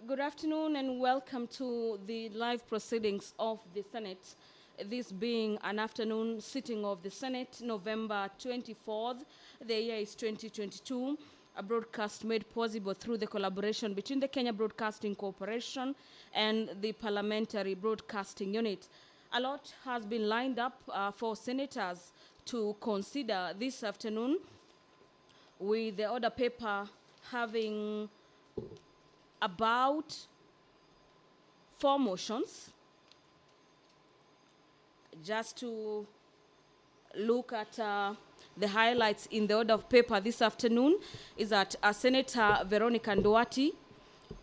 Good afternoon and welcome to the live proceedings of the Senate. This being an afternoon sitting of the Senate, November 24th. The year is 2022. A broadcast made possible through the collaboration between the Kenya Broadcasting Corporation and the Parliamentary Broadcasting Unit. A lot has been lined up for senators to consider this afternoon, with the order paper having about 4 motions. Just to look at the highlights in the order of paper this afternoon is that Senator Veronica Nduati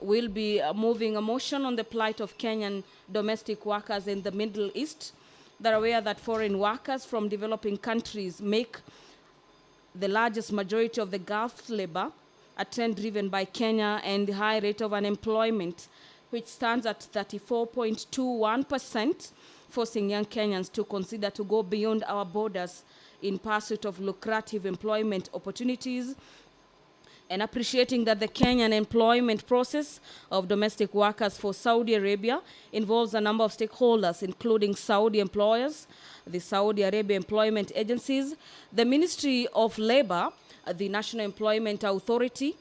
will be moving a motion on the plight of Kenyan domestic workers in the Middle East. They're aware that foreign workers from developing countries make the largest majority of the Gulf labor, a trend driven by Kenya and the high rate of unemployment, which stands at 34.21%, forcing young Kenyans to consider to go beyond our borders in pursuit of lucrative employment opportunities, and appreciating that the Kenyan employment process of domestic workers for Saudi Arabia involves a number of stakeholders, including Saudi employers, the Saudi Arabia employment agencies, the Ministry of Labor, the National Employment Authority,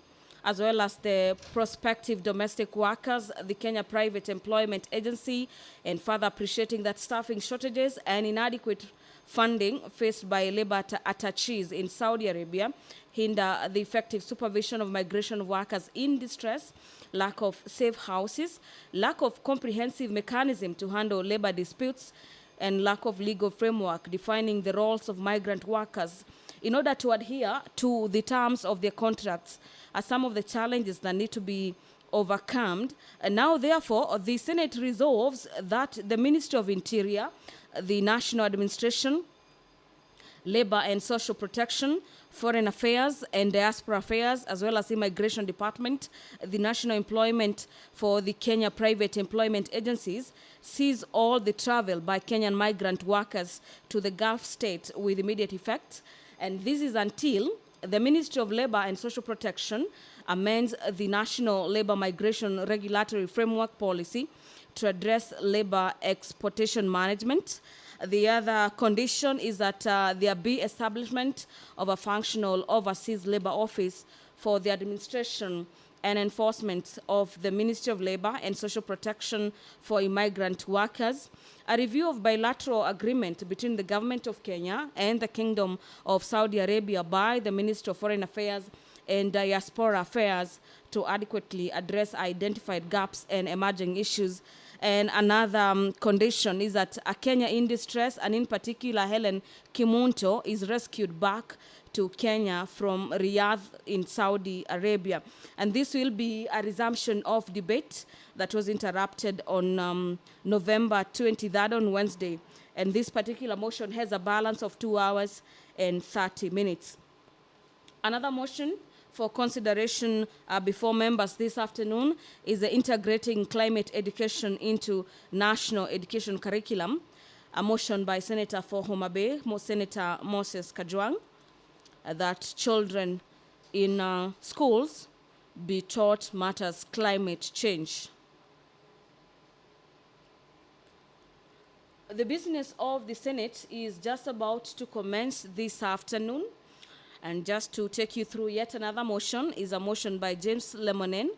as well as the prospective domestic workers, the Kenya Private Employment Agency, and further appreciating that staffing shortages and inadequate funding faced by labor attaches in Saudi Arabia hinder the effective supervision of migration workers in distress, lack of safe houses, lack of comprehensive mechanism to handle labor disputes, and lack of legal framework defining the roles of migrant workers in order to adhere to the terms of their contracts are some of the challenges that need to be overcome. And now, therefore, the Senate resolves that the Ministry of Interior, the National Administration, Labor and Social Protection, Foreign Affairs and Diaspora Affairs, as well as Immigration Department, the National Employment for the Kenya Private Employment Agencies, cease all the travel by Kenyan migrant workers to the Gulf states with immediate effect. And this is until the Ministry of Labor and Social Protection amends the National Labor Migration Regulatory Framework Policy to address labor exportation management. The other condition is that there be establishment of a functional overseas labor office for the administration and enforcement of the Ministry of Labor and Social Protection for immigrant workers, a review of bilateral agreement between the government of Kenya and the Kingdom of Saudi Arabia by the Ministry of Foreign Affairs and Diaspora Affairs to adequately address identified gaps and emerging issues. And another condition is that a Kenya in distress, and in particular Helen Kimunto, is rescued back to Kenya from Riyadh in Saudi Arabia. And this will be a resumption of debate that was interrupted on November 23rd on Wednesday. And this particular motion has a balance of 2 hours and 30 minutes. Another motion for consideration before members this afternoon is the integrating climate education into national education curriculum, a motion by Senator for Homa Bay, Senator Moses Kajwang, that children in schools be taught matters climate change. The business of the Senate is just about to commence this afternoon. And just to take you through yet another motion is a motion by James Lemonen,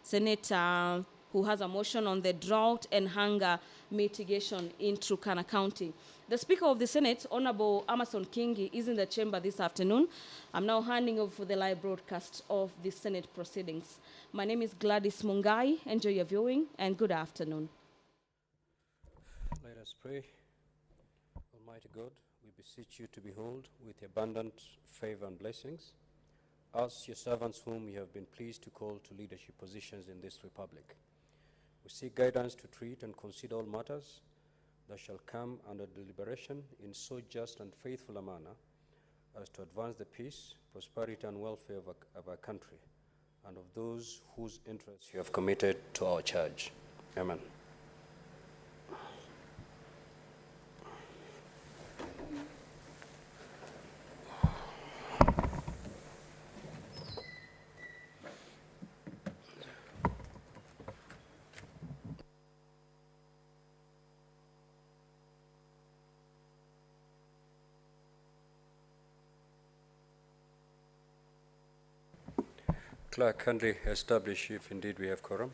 Senator, who has a motion on the drought and hunger mitigation in Turkana County. The Speaker of the Senate, Honorable Amason Kingi, is in the chamber this afternoon. I'm now handing over the live broadcast of the Senate proceedings. My name is Gladys Mungai. Enjoy your viewing and good afternoon. Let us pray. Almighty God, we beseech you to behold with abundant favor and blessings us, your servants whom you have been pleased to call to leadership positions in this republic. We seek guidance to treat and consider all matters that shall come under deliberation in so just and faithful a manner as to advance the peace, prosperity, and welfare of our country and of those whose interests you have committed to our charge. Amen. Clerk, kindly establish if indeed we have quorum.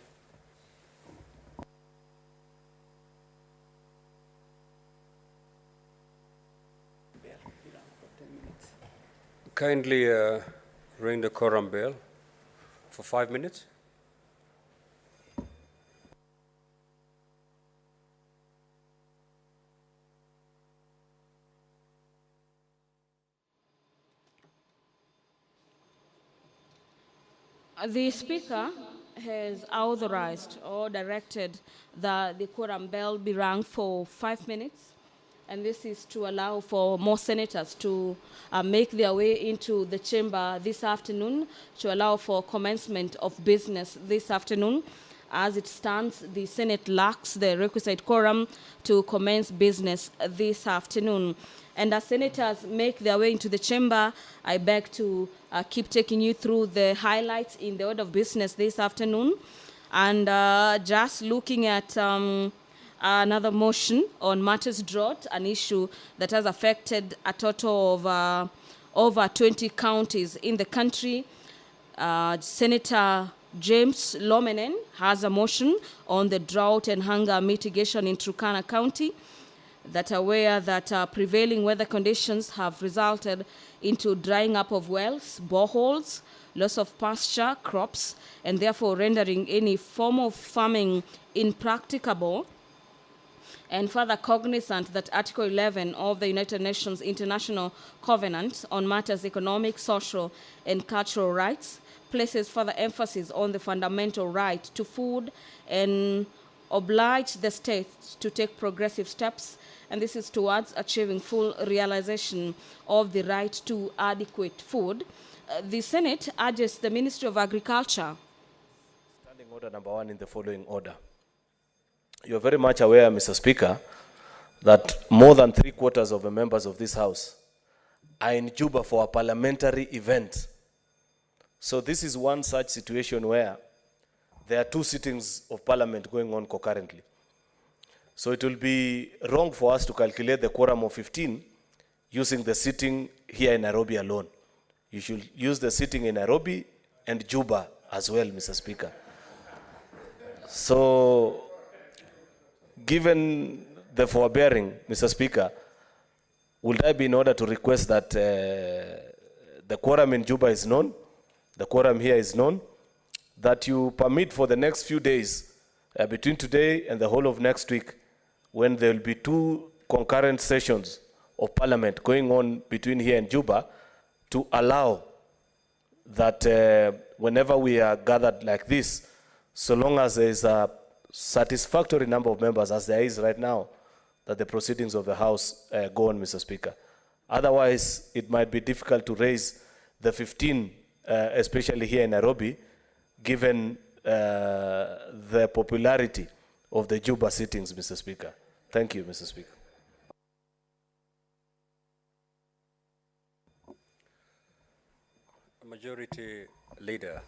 Kindly ring the quorum bell for 5 minutes. The Speaker has authorized or directed that the quorum bell be rung for 5 minutes, and this is to allow for more senators to make their way into the chamber this afternoon, to allow for commencement of business this afternoon. As it stands, the Senate lacks the requisite quorum to commence business this afternoon. And as senators make their way into the chamber, I beg to keep taking you through the highlights in the order of business this afternoon. And just looking at another motion on matters drought, an issue that has affected a total of over 20 counties in the country. Senator James Lomenen has a motion on the drought and hunger mitigation in Turkana County, that aware that prevailing weather conditions have resulted into drying up of wells, boreholes, loss of pasture, crops, and therefore rendering any form of farming impracticable, and further cognizant that Article 11 of the United Nations International Covenant on Matters Economic, Social, and Cultural Rights places further emphasis on the fundamental right to food and oblige the states to take progressive steps, and this is towards achieving full realization of the right to adequate food. The Senate urges the Ministry of Agriculture. Standing order number 1 in the following order. You are very much aware, Mr. Speaker, that more than 3/4 of the members of this House are in Juba for a parliamentary event. So this is one such situation where there are 2 sittings of parliament going on concurrently. So it will be wrong for us to calculate the quorum of 15 using the sitting here in Nairobi alone. You should use the sitting in Nairobi and Juba as well, Mr. Speaker. So, given the forbearing, Mr. Speaker, would I be in order to request that the quorum in Juba is known, the quorum here is known, that you permit for the next few days, between today and the whole of next week, when there will be 2 concurrent sessions of parliament going on between here and Juba, to allow that whenever we are gathered like this, so long as there is a satisfactory number of members, as there is right now, that the proceedings of the House go on, Mr. Speaker. Otherwise, it might be difficult to raise the 15, especially here in Nairobi, given the popularity of the Juba sittings, Mr. Speaker. Thank you, Mr. Speaker. Majority Leader,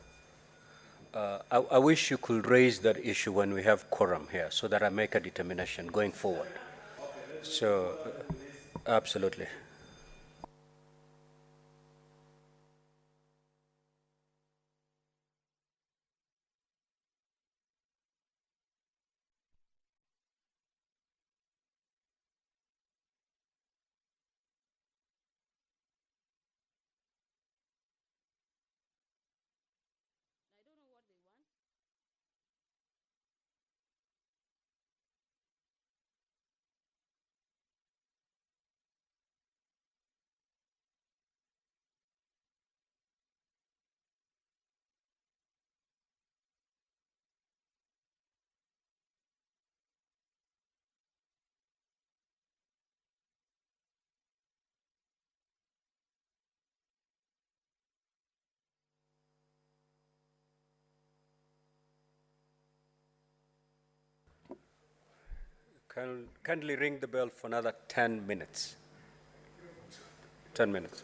I wish you could raise that issue when we have quorum here so that I make a determination going forward. So, absolutely. Kindly ring the bell for another 10 minutes. 10 minutes.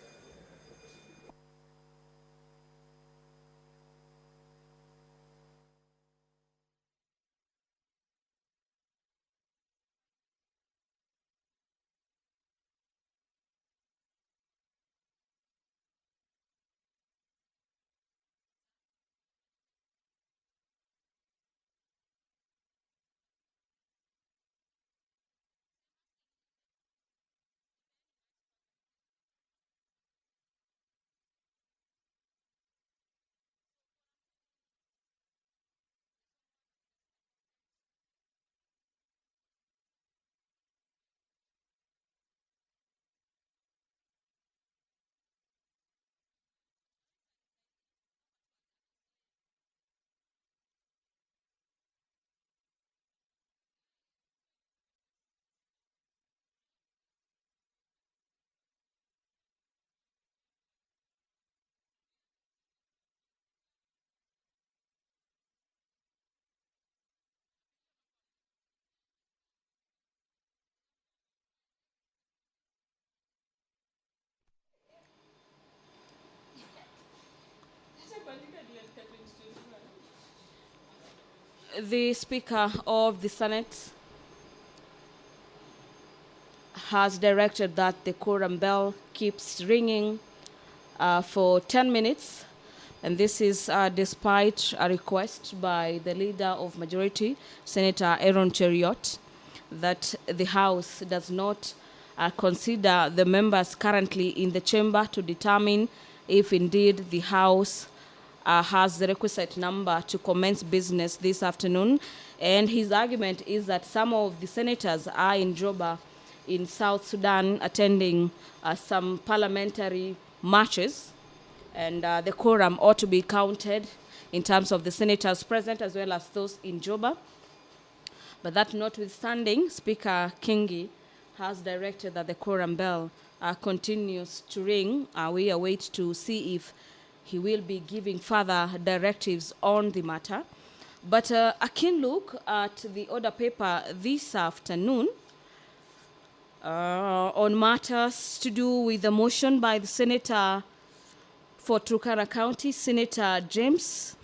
The Speaker of the Senate has directed that the quorum bell keeps ringing for 10 minutes, and this is despite a request by the Leader of Majority, Senator Aaron Cheriot, that the House does not consider the members currently in the chamber to determine if indeed the House has the requisite number to commence business this afternoon. And his argument is that some of the senators are in Juba in South Sudan attending some parliamentary marches, and the quorum ought to be counted in terms of the senators present as well as those in Juba. But that notwithstanding, Speaker Kingi has directed that the quorum bell continues to ring. We await to see if he will be giving further directives on the matter. But a keen look at the order paper this afternoon on matters to do with the motion by the Senator for Turkana County, Senator James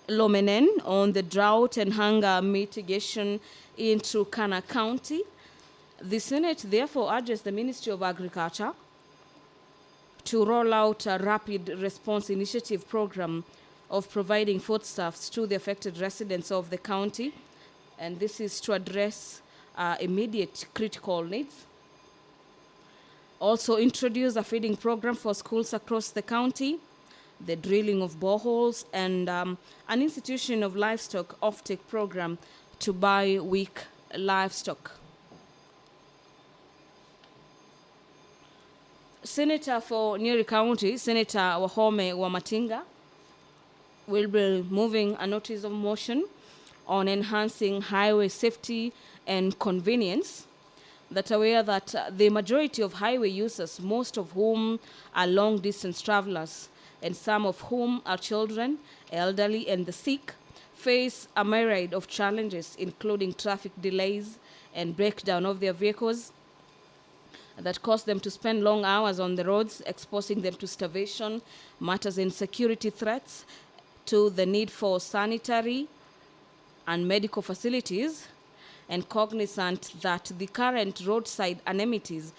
Lomenen, on the drought and hunger mitigation in Turkana County. The Senate therefore urges the Ministry of Agriculture to roll out a rapid response initiative program of providing foodstuffs to the affected residents of the county, and this is to address immediate critical needs. Also introduce a feeding program for schools across the county, the drilling of boreholes, and an institution of livestock offtake program to buy weak livestock. Senator for Nyeri County, Senator Wahome Wamatinga, will be moving a notice of motion on enhancing highway safety and convenience, that aware that the majority of highway users, most of whom are long-distance travelers, and some of whom are children, elderly, and the sick, face a myriad of challenges, including traffic delays and breakdown of their vehicles that cause them to spend long hours on the roads, exposing them to starvation, matters in security threats, to the need for sanitary and medical facilities, and cognizant that the current roadside amenities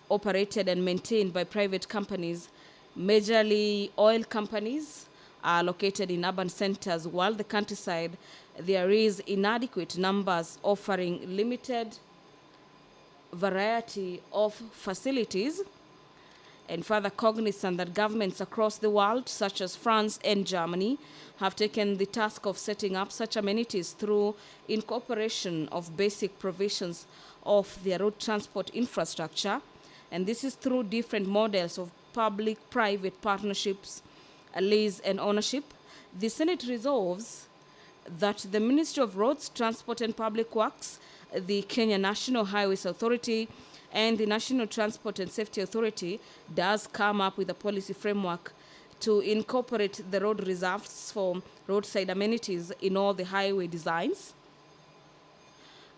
operated and maintained by private companies, majorly oil companies, are located in urban centers, while the countryside there is inadequate numbers offering limited variety of facilities, and further cognizant that governments across the world, such as France and Germany, have taken the task of setting up such amenities through incorporation of basic provisions of their road transport infrastructure, and this is through different models of public-private partnerships, lease and ownership. The Senate resolves that the Ministry of Roads, Transport and Public Works, the Kenya National Highways Authority, and the National Transport and Safety Authority does come up with a policy framework to incorporate the road reserves for roadside amenities in all the highway designs.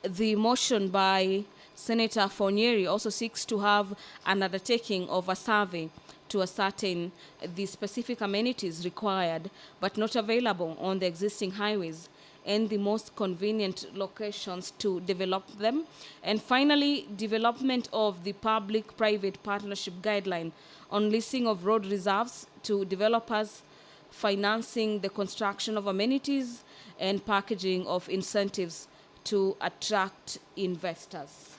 The motion by Senator for Nyeri also seeks to have an undertaking of a survey to ascertain the specific amenities required but not available on the existing highways and the most convenient locations to develop them. And finally, development of the public-private partnership guideline on leasing of road reserves to developers, financing the construction of amenities, and packaging of incentives to attract investors.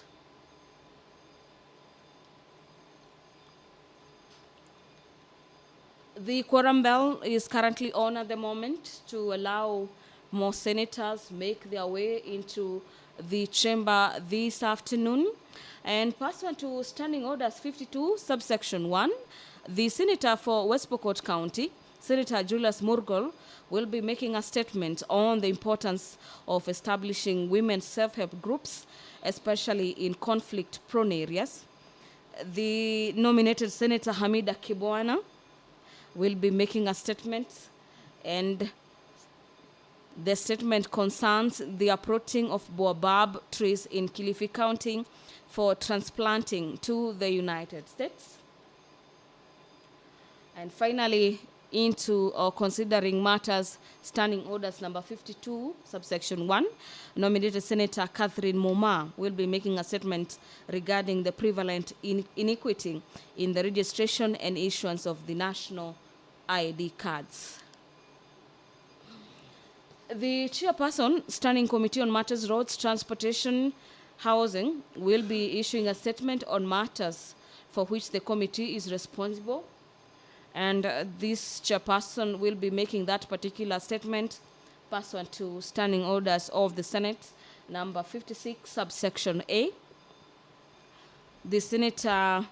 The quorum bell is currently on at the moment to allow more senators make their way into the chamber this afternoon. And pursuant to Standing Orders 52, subsection 1, the Senator for West Pokot County, Senator Julius Murgol, will be making a statement on the importance of establishing women's self-help groups, especially in conflict-prone areas. The nominated Senator Hamida Kibwana will be making a statement, and the statement concerns the uprooting of baobab trees in Kilifi County for transplanting to the United States. And finally, into or considering matters standing orders number 52 subsection 1. Nominated Senator Catherine Moma will be making a statement regarding the prevalent inequity in the registration and issuance of the national ID cards. The chairperson, Standing Committee on Matters Roads, Transportation, Housing, will be issuing a statement on matters for which the committee is responsible. And this chairperson will be making that particular statement pursuant to standing orders of the Senate, number 56, subsection A. The Senator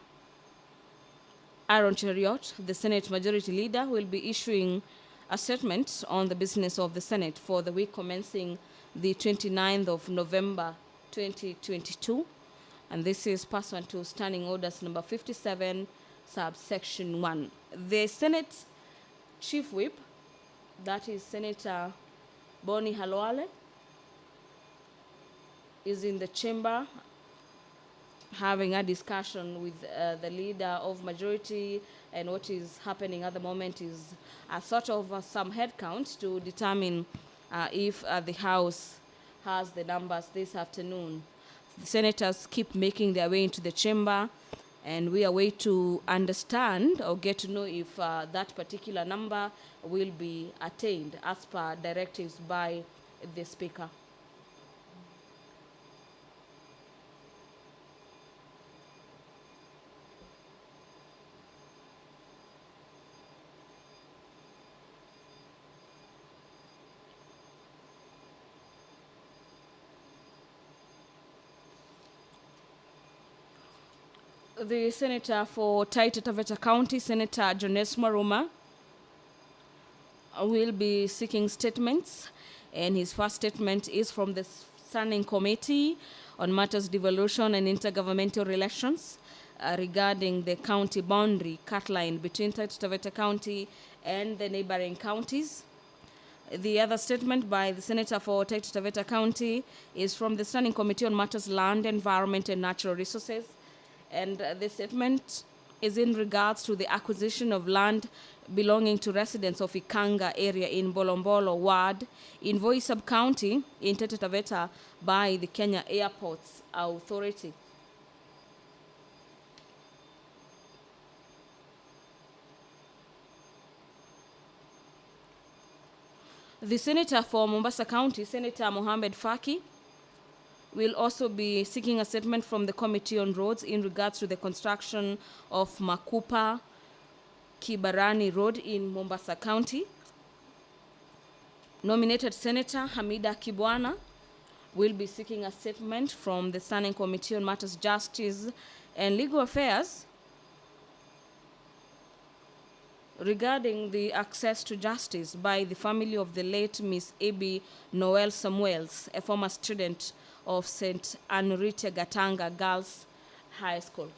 Aaron Cheriot, the Senate Majority Leader, will be issuing a statement on the business of the Senate for the week commencing the 29th of November 2022. And this is pursuant to standing orders number 57, subsection 1. The Senate Chief Whip, that is Senator Boni Halwale, is in the chamber having a discussion with the leader of majority, and what is happening at the moment is a sort of some head count to determine if the House has the numbers this afternoon. The senators keep making their way into the chamber, and we are waiting to understand or get to know if that particular number will be attained as per directives by the Speaker. The Senator for Taita Taveta County, Senator Jones Maruma, will be seeking statements, and his first statement is from the Standing Committee on Matters Devolution and Intergovernmental Relations regarding the county boundary cut line between Taita Taveta County and the neighboring counties. The other statement by the Senator for Taita Taveta County is from the Standing Committee on Matters Land, Environment and Natural Resources. And the statement is in regards to the acquisition of land belonging to residents of Ikanga area in Bolombolo Ward in Voi Sub-County in Taita Taveta by the Kenya Airports Authority. The Senator for Mombasa County, Senator Mohamed Faki, will also be seeking a statement from the Committee on Roads in regards to the construction of Makupa Kibarani Road in Mombasa County. Nominated Senator Hamida Kibwana will be seeking a statement from the Standing Committee on Matters Justice and Legal Affairs regarding the access to justice by the family of the late Miss Abby Noel Samuels, a former student of St. Anurite Gatanga Girls High School.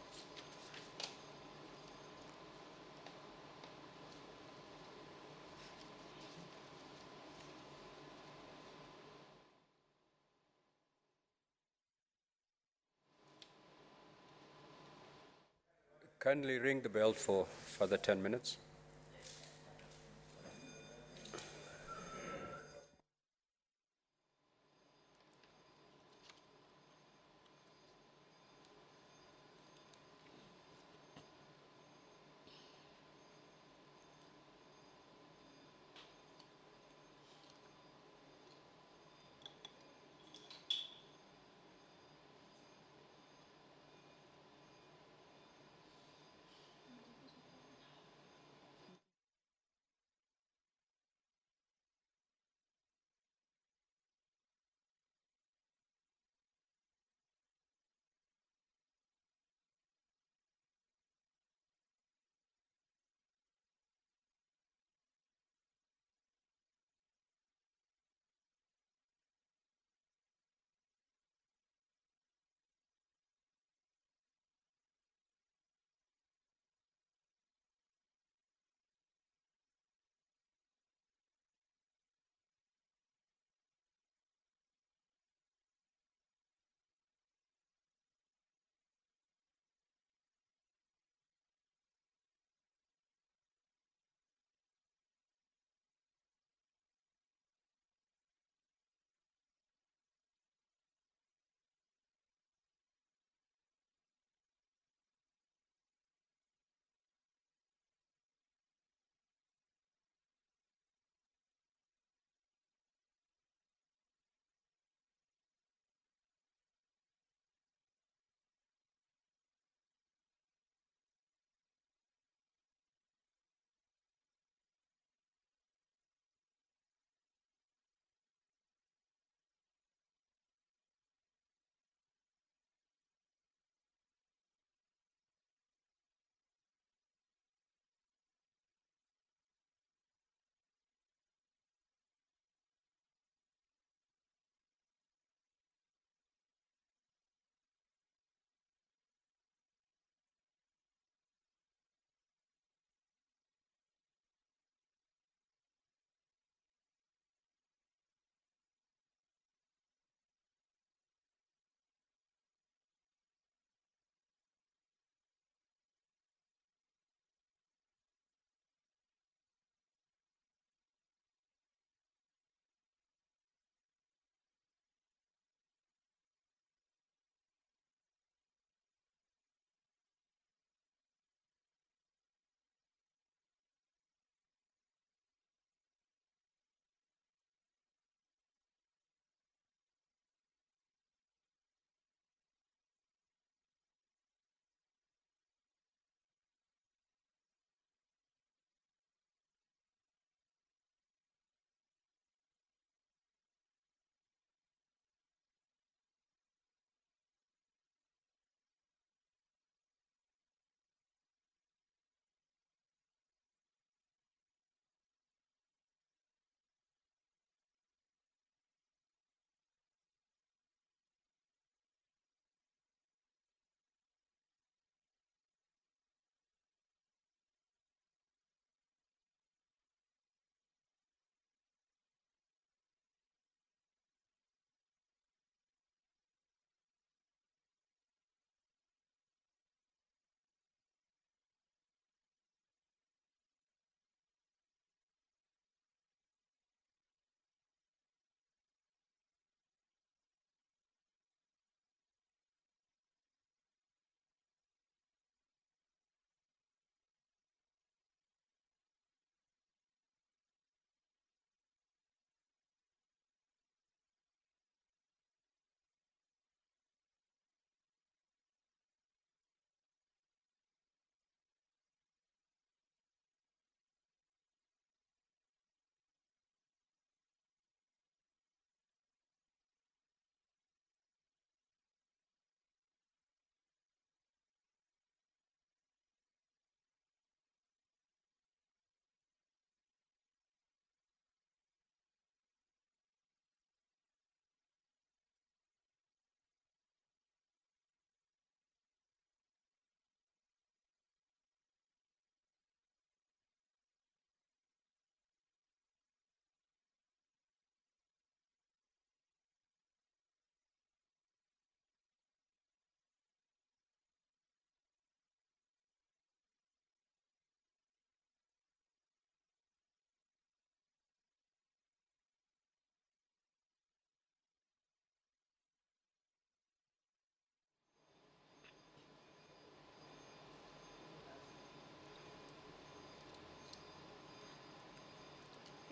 Kindly ring the bell for further 10 minutes.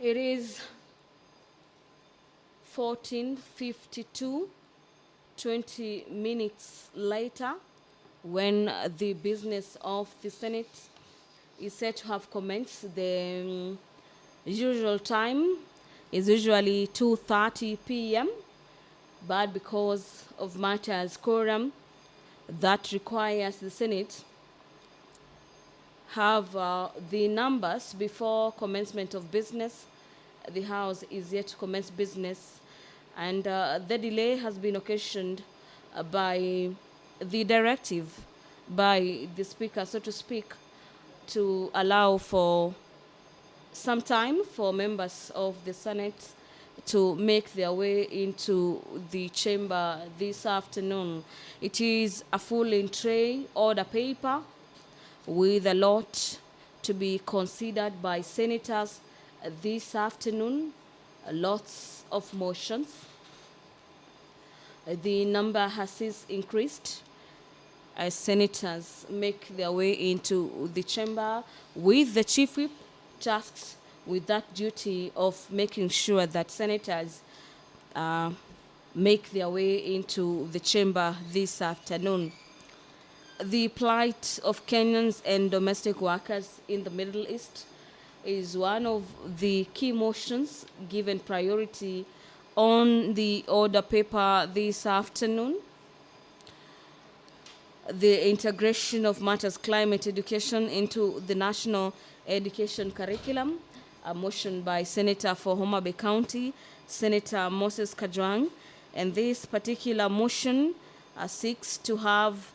It is 14:52, 20 minutes later, when the business of the Senate is said to have commenced. The usual time is usually 2:30 p.m., but because of matters quorum that requires the Senate have the numbers before commencement of business, the House is yet to commence business, and the delay has been occasioned by the directive by the Speaker, so to speak, to allow for some time for members of the Senate to make their way into the chamber this afternoon. It is a full in tray order paper with a lot to be considered by senators this afternoon, lots of motions. The number has since increased as senators make their way into the chamber, with the chief whip tasked with that duty of making sure that senators make their way into the chamber this afternoon. The plight of Kenyans and domestic workers in the Middle East is one of the key motions given priority on the order paper this afternoon. The integration of matters climate education into the national education curriculum, a motion by Senator for Homa Bay County, Senator Moses Kajwang, and this particular motion seeks to have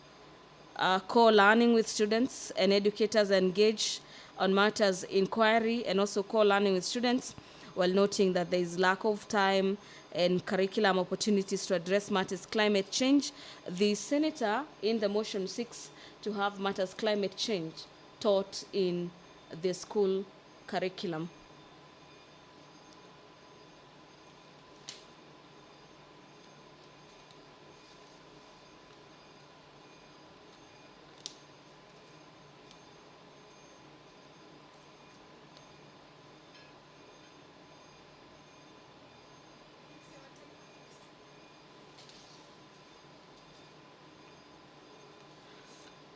co-learning with students and educators engaged on matters inquiry, and also co-learning with students, while noting that there is lack of time and curriculum opportunities to address matters climate change. The senator in the motion seeks to have matters climate change taught in the school curriculum.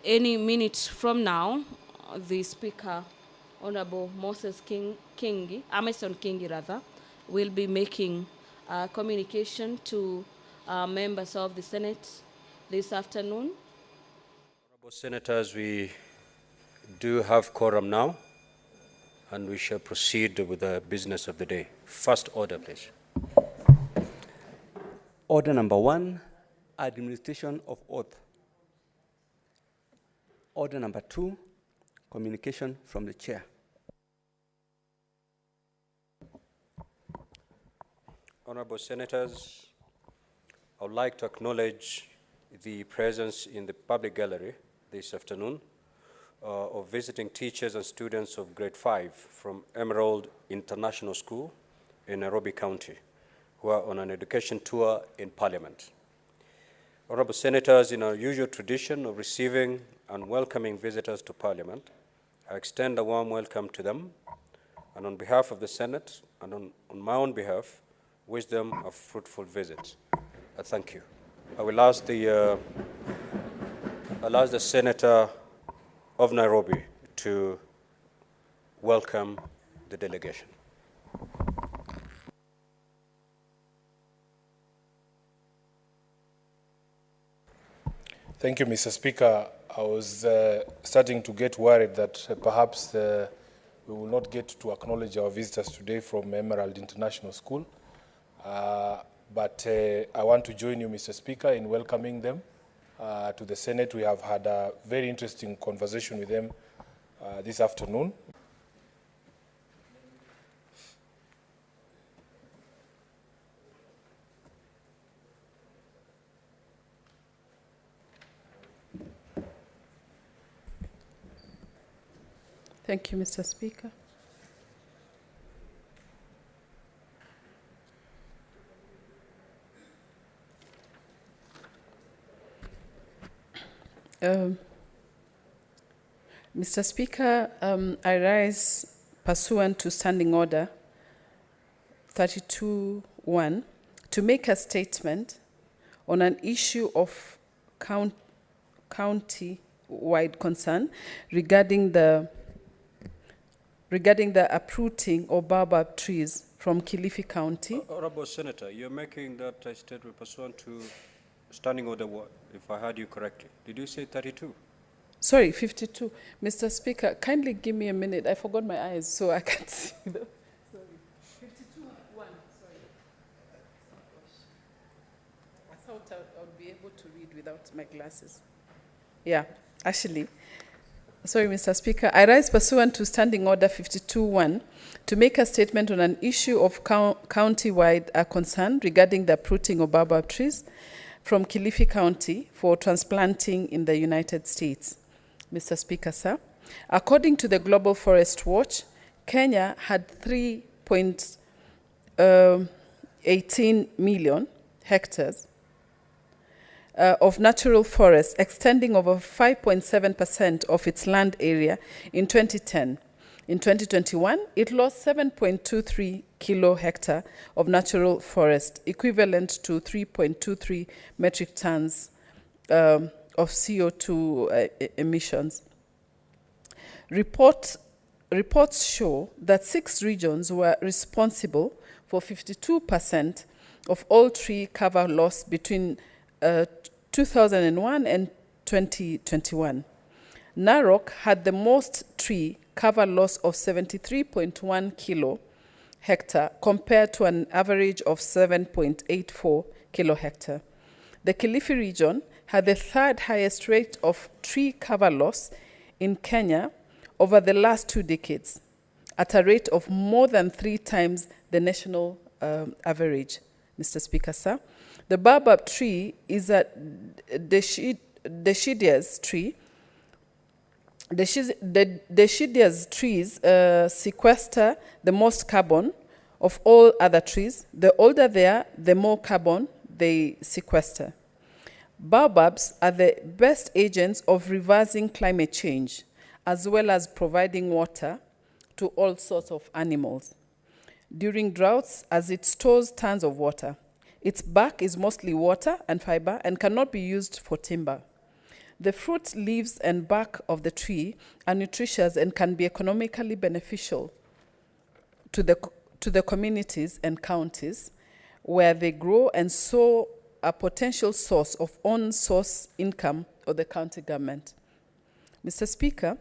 Any minute from now, the Speaker, Honorable Moses Amason Kingi rather, will be making communication to members of the Senate this afternoon. Honorable Senators, we do have quorum now, and we shall proceed with the business of the day. First order, please. Order number 1, administration of oath. Order number 2, communication from the chair. Honorable Senators, I would like to acknowledge the presence in the public gallery this afternoon of visiting teachers and students of grade 5 from Emerald International School in Nairobi County, who are on an education tour in Parliament. Honorable Senators, in our usual tradition of receiving and welcoming visitors to Parliament, I extend a warm welcome to them, and on behalf of the Senate and on my own behalf, wish them a fruitful visit. Thank you. I will ask the Senator of Nairobi to welcome the delegation. Thank you, Mr. Speaker. I was starting to get worried that perhaps we will not get to acknowledge our visitors today from Emerald International School. But I want to join you, Mr. Speaker, in welcoming them to the Senate. We have had a very interesting conversation with them this afternoon. Thank you, Mr. Speaker. Mr. Speaker, I rise pursuant to Standing Order 32(1) to make a statement on an issue of county-wide concern regarding the uprooting of baobab trees from Kilifi County. Honorable Senator, you're making that statement pursuant to Standing Order, if I heard you correctly. Did you say 32? Sorry, 52. Mr. Speaker, kindly give me a minute. I forgot my eyes, so I can't see them. Sorry. 52(1), sorry. I thought I would be able to read without my glasses. Yeah, actually. Sorry, Mr. Speaker. I rise pursuant to Standing Order 52(1) to make a statement on an issue of county-wide concern regarding the uprooting of baobab trees from Kilifi County for transplanting in the United States. Mr. Speaker, sir, according to the Global Forest Watch, Kenya had 3.18 million hectares of natural forests extending over 5.7% of its land area in 2010. In 2021, it lost 7.23 kilo hectare of natural forest, equivalent to 3.23 metric tons of CO2 emissions. Reports show that 6 regions were responsible for 52% of all tree cover loss between 2001 and 2021. Narok had the most tree cover loss of 73.1 kilo hectare compared to an average of 7.84 kilo hectare. The Kilifi region had the third highest rate of tree cover loss in Kenya over the last 2 decades, at a rate of more than 3 times the national average. Mr. Speaker, sir, the baobab tree is a deciduous tree. The deciduous trees sequester the most carbon of all other trees. The older they are, the more carbon they sequester. Baobabs are the best agents of reversing climate change, as well as providing water to all sorts of animals. During droughts, as it stores tons of water, its bark is mostly water and fiber and cannot be used for timber. The fruit, leaves, and bark of the tree are nutritious and can be economically beneficial to the communities and counties where they grow, and so a potential source of on-source income of the county government. Mr. Speaker,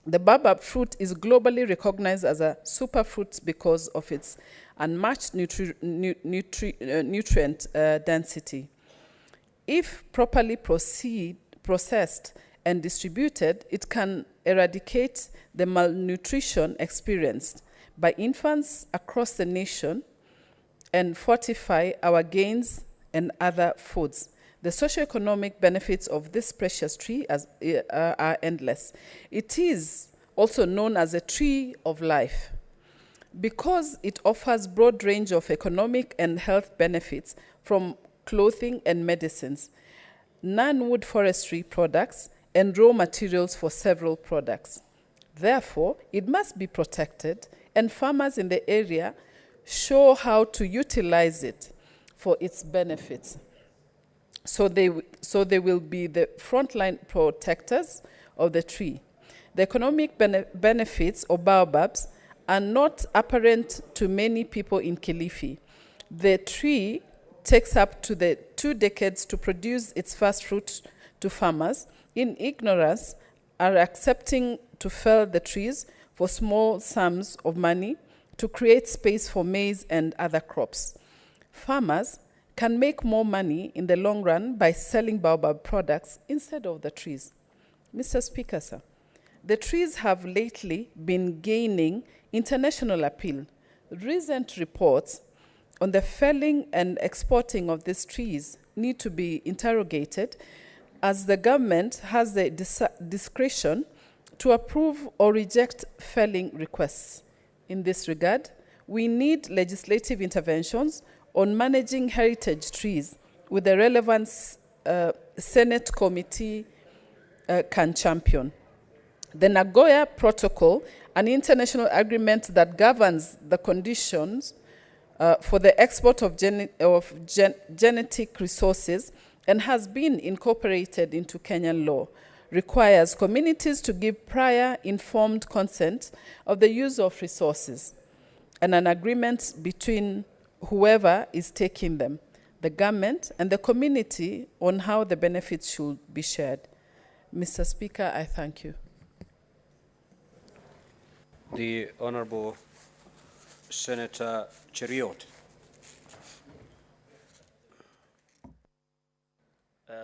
the baobab fruit is globally recognized as a superfruit because of its unmatched nutrient density. If properly processed and distributed, it can eradicate the malnutrition experienced by infants across the nation and fortify our gains and other foods. The socioeconomic benefits of this precious tree are endless. It is also known as a tree of life because it offers broad range of economic and health benefits, from clothing and medicines, non-wood forestry products, and raw materials for several products. Therefore, it must be protected, and farmers in the area show how to utilize it for its benefits. So they will be the frontline protectors of the tree. The economic benefits of baobabs are not apparent to many people in Kilifi. The tree takes up to 2 decades to produce its first fruit to farmers, in ignorance, are accepting to fell the trees for small sums of money to create space for maize and other crops. Farmers can make more money in the long run by selling baobab products instead of the trees. Mr. Speaker, sir, the trees have lately been gaining international appeal. Recent reports on the felling and exporting of these trees need to be interrogated, as the government has the discretion to approve or reject felling requests. In this regard, we need legislative interventions on managing heritage trees with the relevant Senate committee can champion. The Nagoya Protocol, an international agreement that governs the conditions for the export of genetic resources and has been incorporated into Kenyan law, requires communities to give prior informed consent of the use of resources and an agreement between whoever is taking them, the government and the community, on how the benefits should be shared. Mr. Speaker, I thank you. The Honourable Senator Cheriot.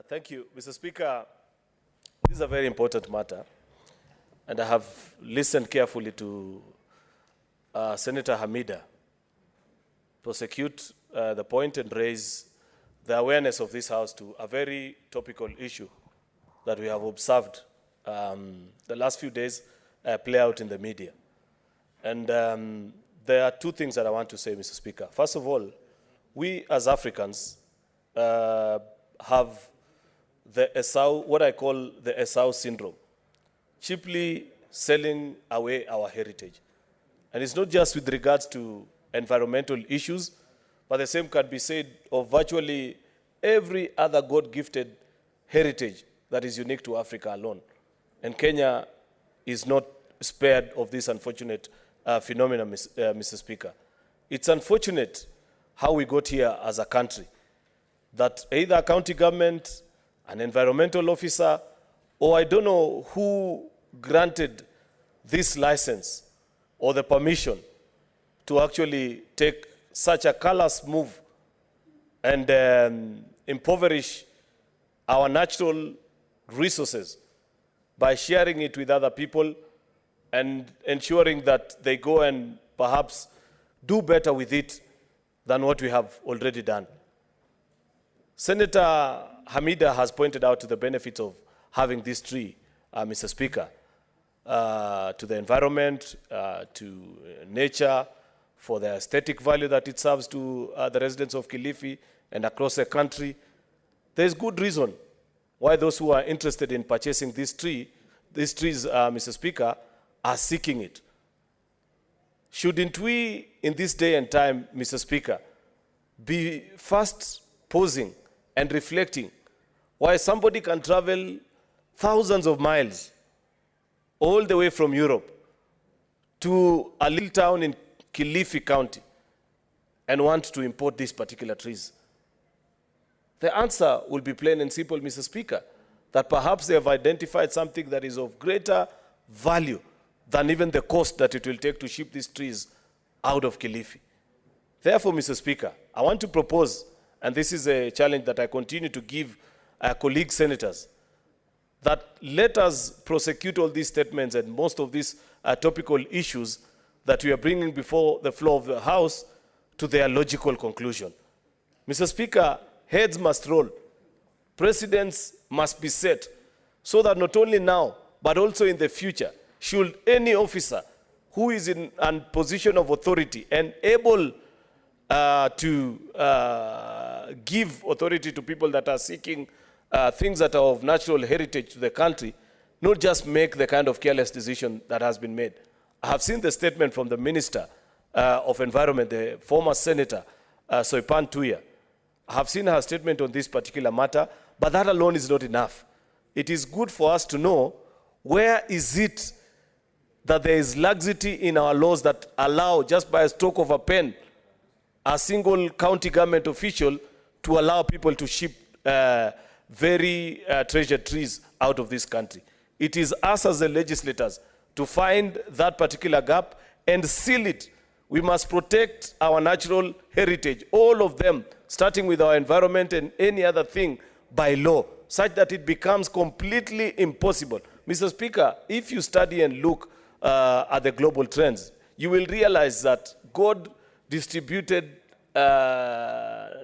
Thank you, Mr. Speaker. This is a very important matter, and I have listened carefully to Senator Hamida prosecute the point and raise the awareness of this House to a very topical issue that we have observed the last few days play out in the media. And there are two things that I want to say, Mr. Speaker. First of all, we as Africans have the Esau, what I call the Esau syndrome, cheaply selling away our heritage. And it's not just with regards to environmental issues, but the same can be said of virtually every other God-gifted heritage that is unique to Africa alone. And Kenya is not spared of this unfortunate phenomenon, Mr. Speaker. It's unfortunate how we got here as a country, that either a county government, an environmental officer, or I don't know who granted this license or the permission to actually take such a callous move and impoverish our natural resources by sharing it with other people and ensuring that they go and perhaps do better with it than what we have already done. Senator Hamida has pointed out to the benefits of having this tree, Mr. Speaker, to the environment, to nature, for the aesthetic value that it serves to the residents of Kilifi and across the country. There's good reason why those who are interested in purchasing these trees, Mr. Speaker, are seeking it. Shouldn't we, in this day and time, Mr. Speaker, be first pausing and reflecting why somebody can travel thousands of miles all the way from Europe to a little town in Kilifi County and want to import these particular trees? The answer will be plain and simple, Mr. Speaker, that perhaps they have identified something that is of greater value than even the cost that it will take to ship these trees out of Kilifi. Therefore, Mr. Speaker, I want to propose, and this is a challenge that I continue to give our colleague senators, that let us prosecute all these statements and most of these topical issues that we are bringing before the floor of the House to their logical conclusion. Mr. Speaker, heads must roll. Precedents must be set so that not only now, but also in the future, should any officer who is in a position of authority and able to give authority to people that are seeking things that are of natural heritage to the country, not just make the kind of careless decision that has been made. I have seen the statement from the Minister of Environment, the former Senator, Soipan Tuya. I have seen her statement on this particular matter, but that alone is not enough. It is good for us to know where is it that there is laxity in our laws that allow, just by a stroke of a pen, a single county government official to allow people to ship very treasured trees out of this country. It is us as the legislators to find that particular gap and seal it. We must protect our natural heritage, all of them, starting with our environment and any other thing by law, such that it becomes completely impossible. Mr. Speaker, if you study and look at the global trends, you will realize that God distributed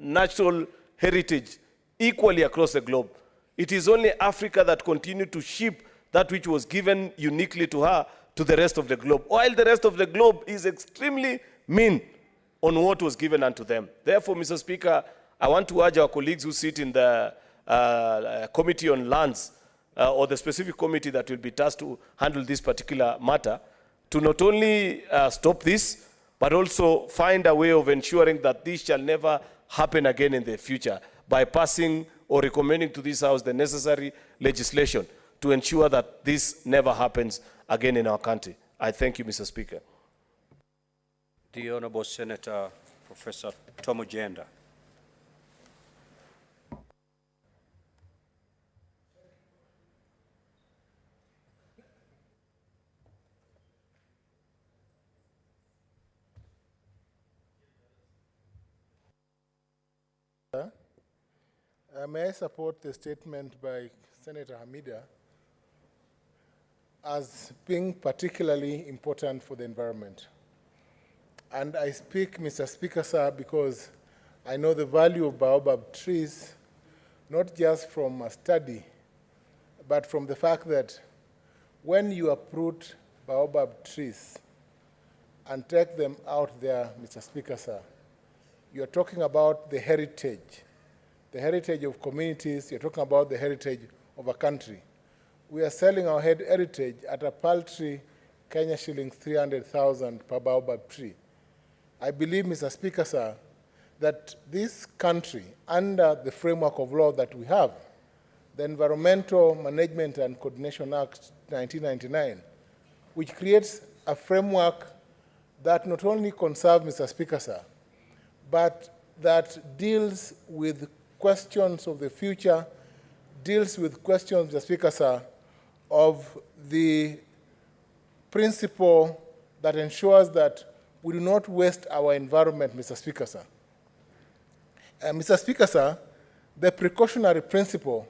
natural heritage equally across the globe. It is only Africa that continued to ship that which was given uniquely to her to the rest of the globe, while the rest of the globe is extremely mean on what was given unto them. Therefore, Mr. Speaker, I want to urge our colleagues who sit in the Committee on Lands, or the specific committee that will be tasked to handle this particular matter, to not only stop this, but also find a way of ensuring that this shall never happen again in the future by passing or recommending to this House the necessary legislation to ensure that this never happens again in our country. I thank you, Mr. Speaker. The Honorable Senator Professor Tom Ojenda. May I support the statement by Senator Hamida as being particularly important for the environment. And I speak, Mr. Speaker, sir, because I know the value of baobab trees, not just from a study, but from the fact that when you uproot baobab trees and take them out there, Mr. Speaker, sir, you're talking about the heritage of communities, you're talking about the heritage of a country. We are selling our heritage at a paltry Kenya shilling 300,000 per baobab tree. I believe, Mr. Speaker, sir, that this country, under the framework of law that we have, the Environmental Management and Coordination Act 1999, which creates a framework that not only conserves, Mr. Speaker, sir, but that deals with questions of the future, deals with questions, Mr. Speaker, sir, of the principle that ensures that we do not waste our environment, Mr. Speaker, sir. Mr. Speaker, sir, the precautionary principle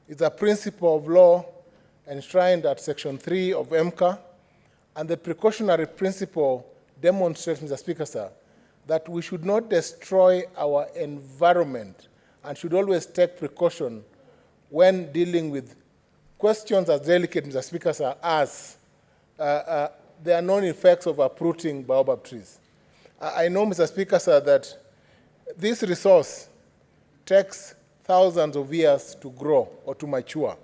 is a principle of law enshrined at Section 3 of MCA, and the precautionary principle demonstrates, Mr. Speaker, sir, that we should not destroy our environment and should always take precaution when dealing with questions as delicate, Mr. Speaker, sir, as the unknown effects of uprooting baobab trees. I know, Mr. Speaker, sir, that this resource takes thousands of years to grow or to mature.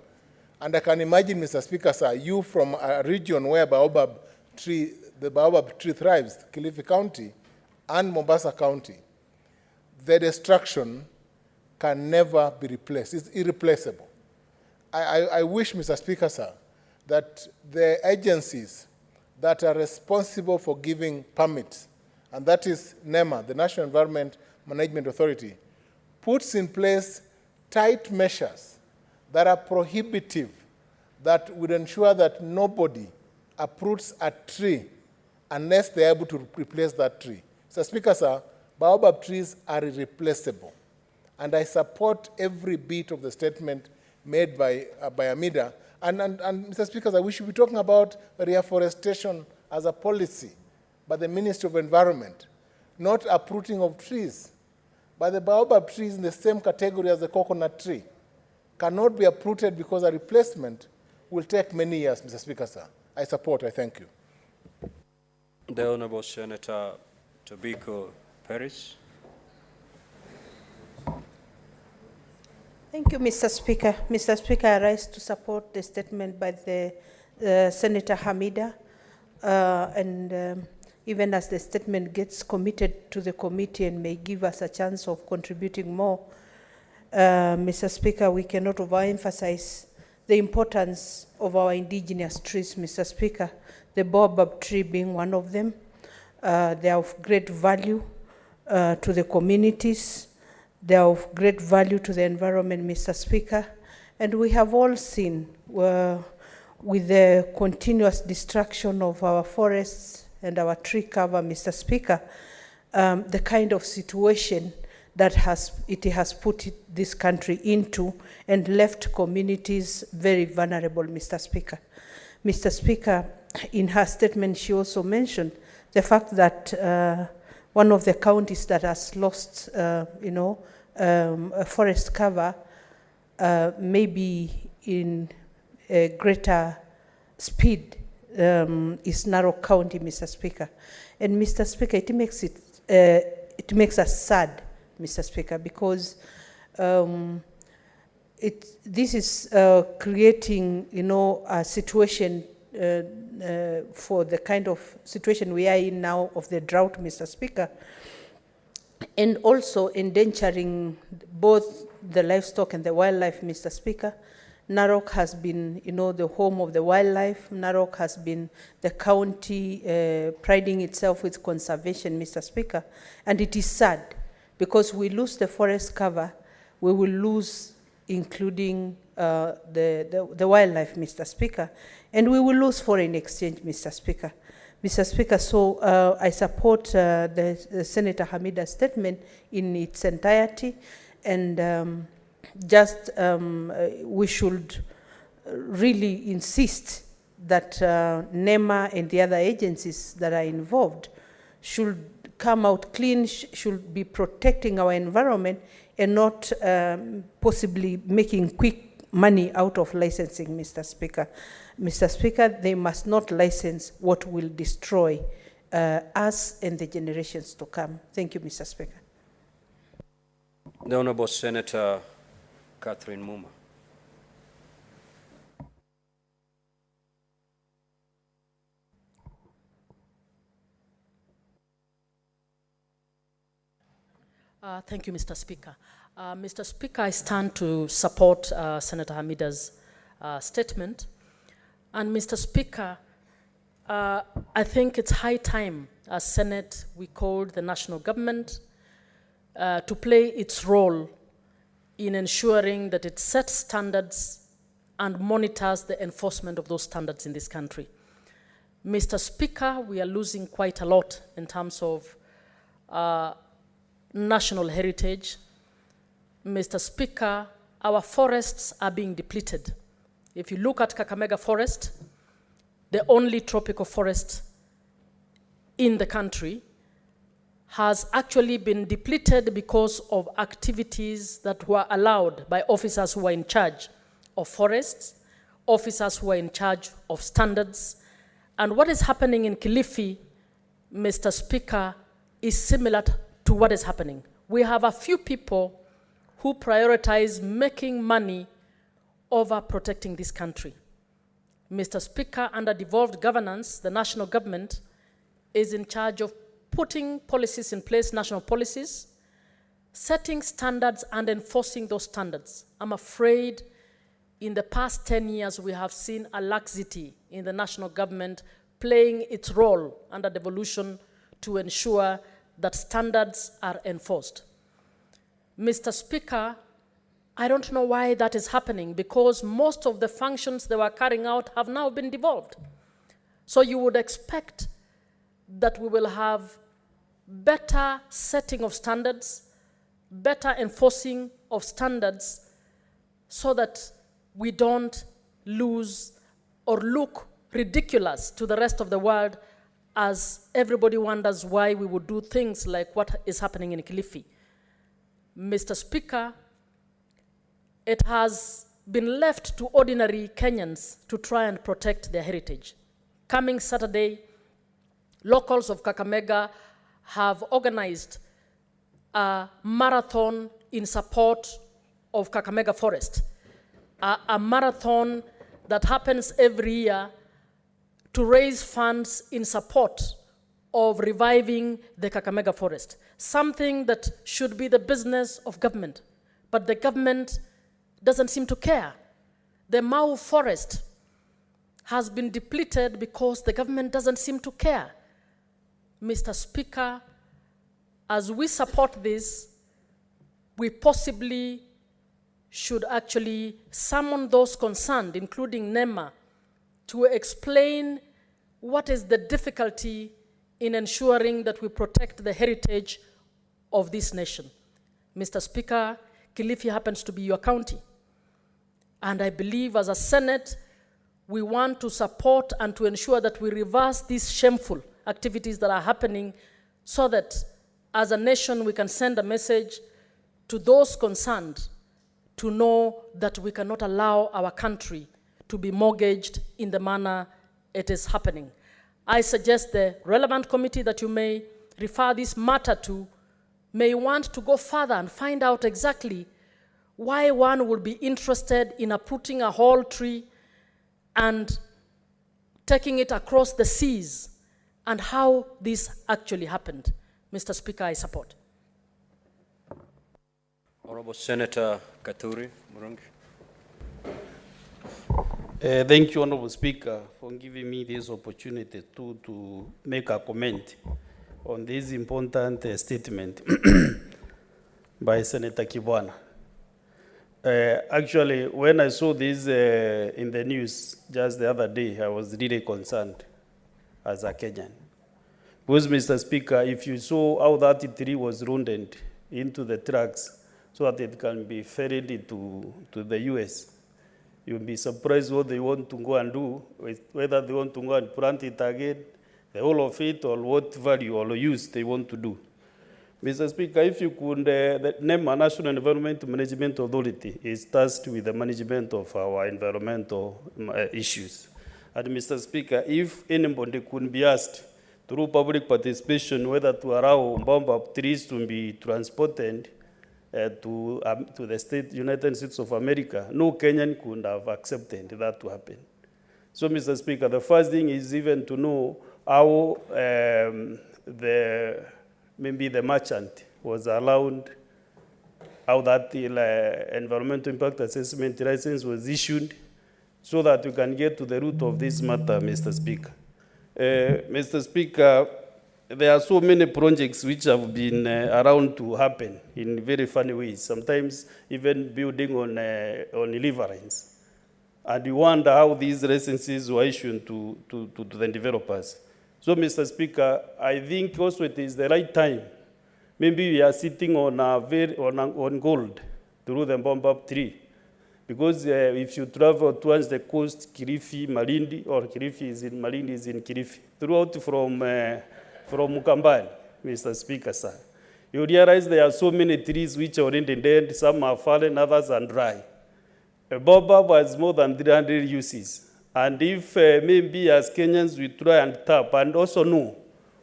And I can imagine, Mr. Speaker, sir, you from a region where the baobab tree thrives, Kilifi County and Mombasa County, the destruction can never be replaced. It's irreplaceable. I wish, Mr. Speaker, sir, that the agencies that are responsible for giving permits, and that is NEMA, the National Environment Management Authority, puts in place tight measures that are prohibitive, that would ensure that nobody uproots a tree unless they're able to replace that tree. Mr. Speaker, sir, baobab trees are irreplaceable. And I support every bit of the statement made by Amida. And Mr. Speaker, we should be talking about reforestation as a policy by the Ministry of Environment, not uprooting of trees. But the baobab tree is in the same category as the coconut tree, cannot be uprooted because a replacement will take many years, Mr. Speaker, sir. I support. I thank you. The Honorable Senator Tobiko Paris. Thank you, Mr. Speaker. Mr. Speaker, I rise to support the statement by the Senator Hamida, even as the statement gets committed to the committee and may give us a chance of contributing more, Mr. Speaker, we cannot overemphasize the importance of our indigenous trees, Mr. Speaker, the baobab tree being one of them. They are of great value to the communities. They are of great value to the environment, Mr. Speaker. And we have all seen with the continuous destruction of our forests and our tree cover, Mr. Speaker, the kind of situation that it has put this country into and left communities very vulnerable, Mr. Speaker. Mr. Speaker, in her statement, she also mentioned the fact that one of the counties that has lost, a forest cover maybe in a greater speed is Narok County, Mr. Speaker. And Mr. Speaker, it makes us sad, Mr. Speaker, because this is creating, a situation for the kind of situation we are in now of the drought, Mr. Speaker, and also endangering both the livestock and the wildlife, Mr. Speaker. Narok has been, the home of the wildlife. Narok has been the county priding itself with conservation, Mr. Speaker. And it is sad because we lose the forest cover, we will lose including the wildlife, Mr. Speaker, and we will lose foreign exchange, Mr. Speaker. Mr. Speaker, so I support the Senator Hamida's statement in its entirety, and we should really insist that NEMA and the other agencies that are involved should come out clean, should be protecting our environment and not possibly making quick money out of licensing, Mr. Speaker. Mr. Speaker, they must not license what will destroy us and the generations to come. Thank you, Mr. Speaker. The Honourable Senator Catherine Muma. Thank you, Mr. Speaker. Mr. Speaker, I stand to support Senator Hamida's statement. And Mr. Speaker, I think it's high time as Senate we called the national government to play its role in ensuring that it sets standards and monitors the enforcement of those standards in this country. Mr. Speaker, we are losing quite a lot in terms of national heritage. Mr. Speaker, our forests are being depleted. If you look at Kakamega Forest, the only tropical forest in the country, has actually been depleted because of activities that were allowed by officers who were in charge of forests, officers who were in charge of standards. And what is happening in Kilifi, Mr. Speaker, is similar to what is happening. We have a few people who prioritize making money over protecting this country. Mr. Speaker, under devolved governance, the national government is in charge of putting policies in place, national policies, setting standards and enforcing those standards. I'm afraid in the past 10 years, we have seen a laxity in the national government playing its role under devolution to ensure that standards are enforced. Mr. Speaker, I don't know why that is happening, because most of the functions they were carrying out have now been devolved. So you would expect that we will have better setting of standards, better enforcing of standards, so that we don't lose or look ridiculous to the rest of the world as everybody wonders why we would do things like what is happening in Kilifi. Mr. Speaker, it has been left to ordinary Kenyans to try and protect their heritage. Coming Saturday, locals of Kakamega have organized a marathon in support of Kakamega Forest, a marathon that happens every year to raise funds in support of reviving the Kakamega Forest, something that should be the business of government, but the government doesn't seem to care. The Mau Forest has been depleted because the government doesn't seem to care. Mr. Speaker, as we support this, we possibly should actually summon those concerned, including NEMA, to explain what is the difficulty in ensuring that we protect the heritage of this nation. Mr. Speaker, Kilifi happens to be your county. And I believe as a Senate, we want to support and to ensure that we reverse these shameful activities that are happening, so that as a nation we can send a message to those concerned to know that we cannot allow our country to be mortgaged in the manner it is happening. I suggest the relevant committee that you may refer this matter to may want to go further and find out exactly why one would be interested in uprooting a whole tree and taking it across the seas, and how this actually happened. Mr. Speaker, I support. Honorable Senator Katuri Murungi. Thank you, Honorable Speaker, for giving me this opportunity to make a comment on this important statement by Senator Kibwana. Actually, when I saw this in the news just the other day, I was really concerned as a Kenyan. Because, Mr. Speaker, if you saw how that tree was rounded into the trucks so that it can be ferried to the US, you'll be surprised what they want to go and do, whether they want to go and plant it again, the whole of it, or what value or use they want to do. Mr. Speaker, if you could name a National Environment Management Authority is tasked with the management of our environmental issues. And Mr. Speaker, if anybody could be asked through public participation whether to allow baobab trees to be transported to the United States of America, no Kenyan could have accepted that to happen. So, Mr. Speaker, the first thing is even to know how maybe the merchant was allowed, how that the environmental impact assessment license was issued, so that we can get to the root of this matter, Mr. Speaker. Mr. Speaker, there are so many projects which have been around to happen in very funny ways, sometimes even building on riverines. And you wonder how these licenses were issued to the developers. So, Mr. Speaker, I think also it is the right time. Maybe we are sitting on on gold through the baobab tree. Because if you travel towards the coast, Kilifi, Malindi, or Kilifi is in Malindi is in Kilifi, throughout from Mukambani, Mr. Speaker, sir, you realize there are so many trees which are already dead, some are fallen, others are dry. A baobab has more than 300 uses. And if maybe as Kenyans we try and tap and also know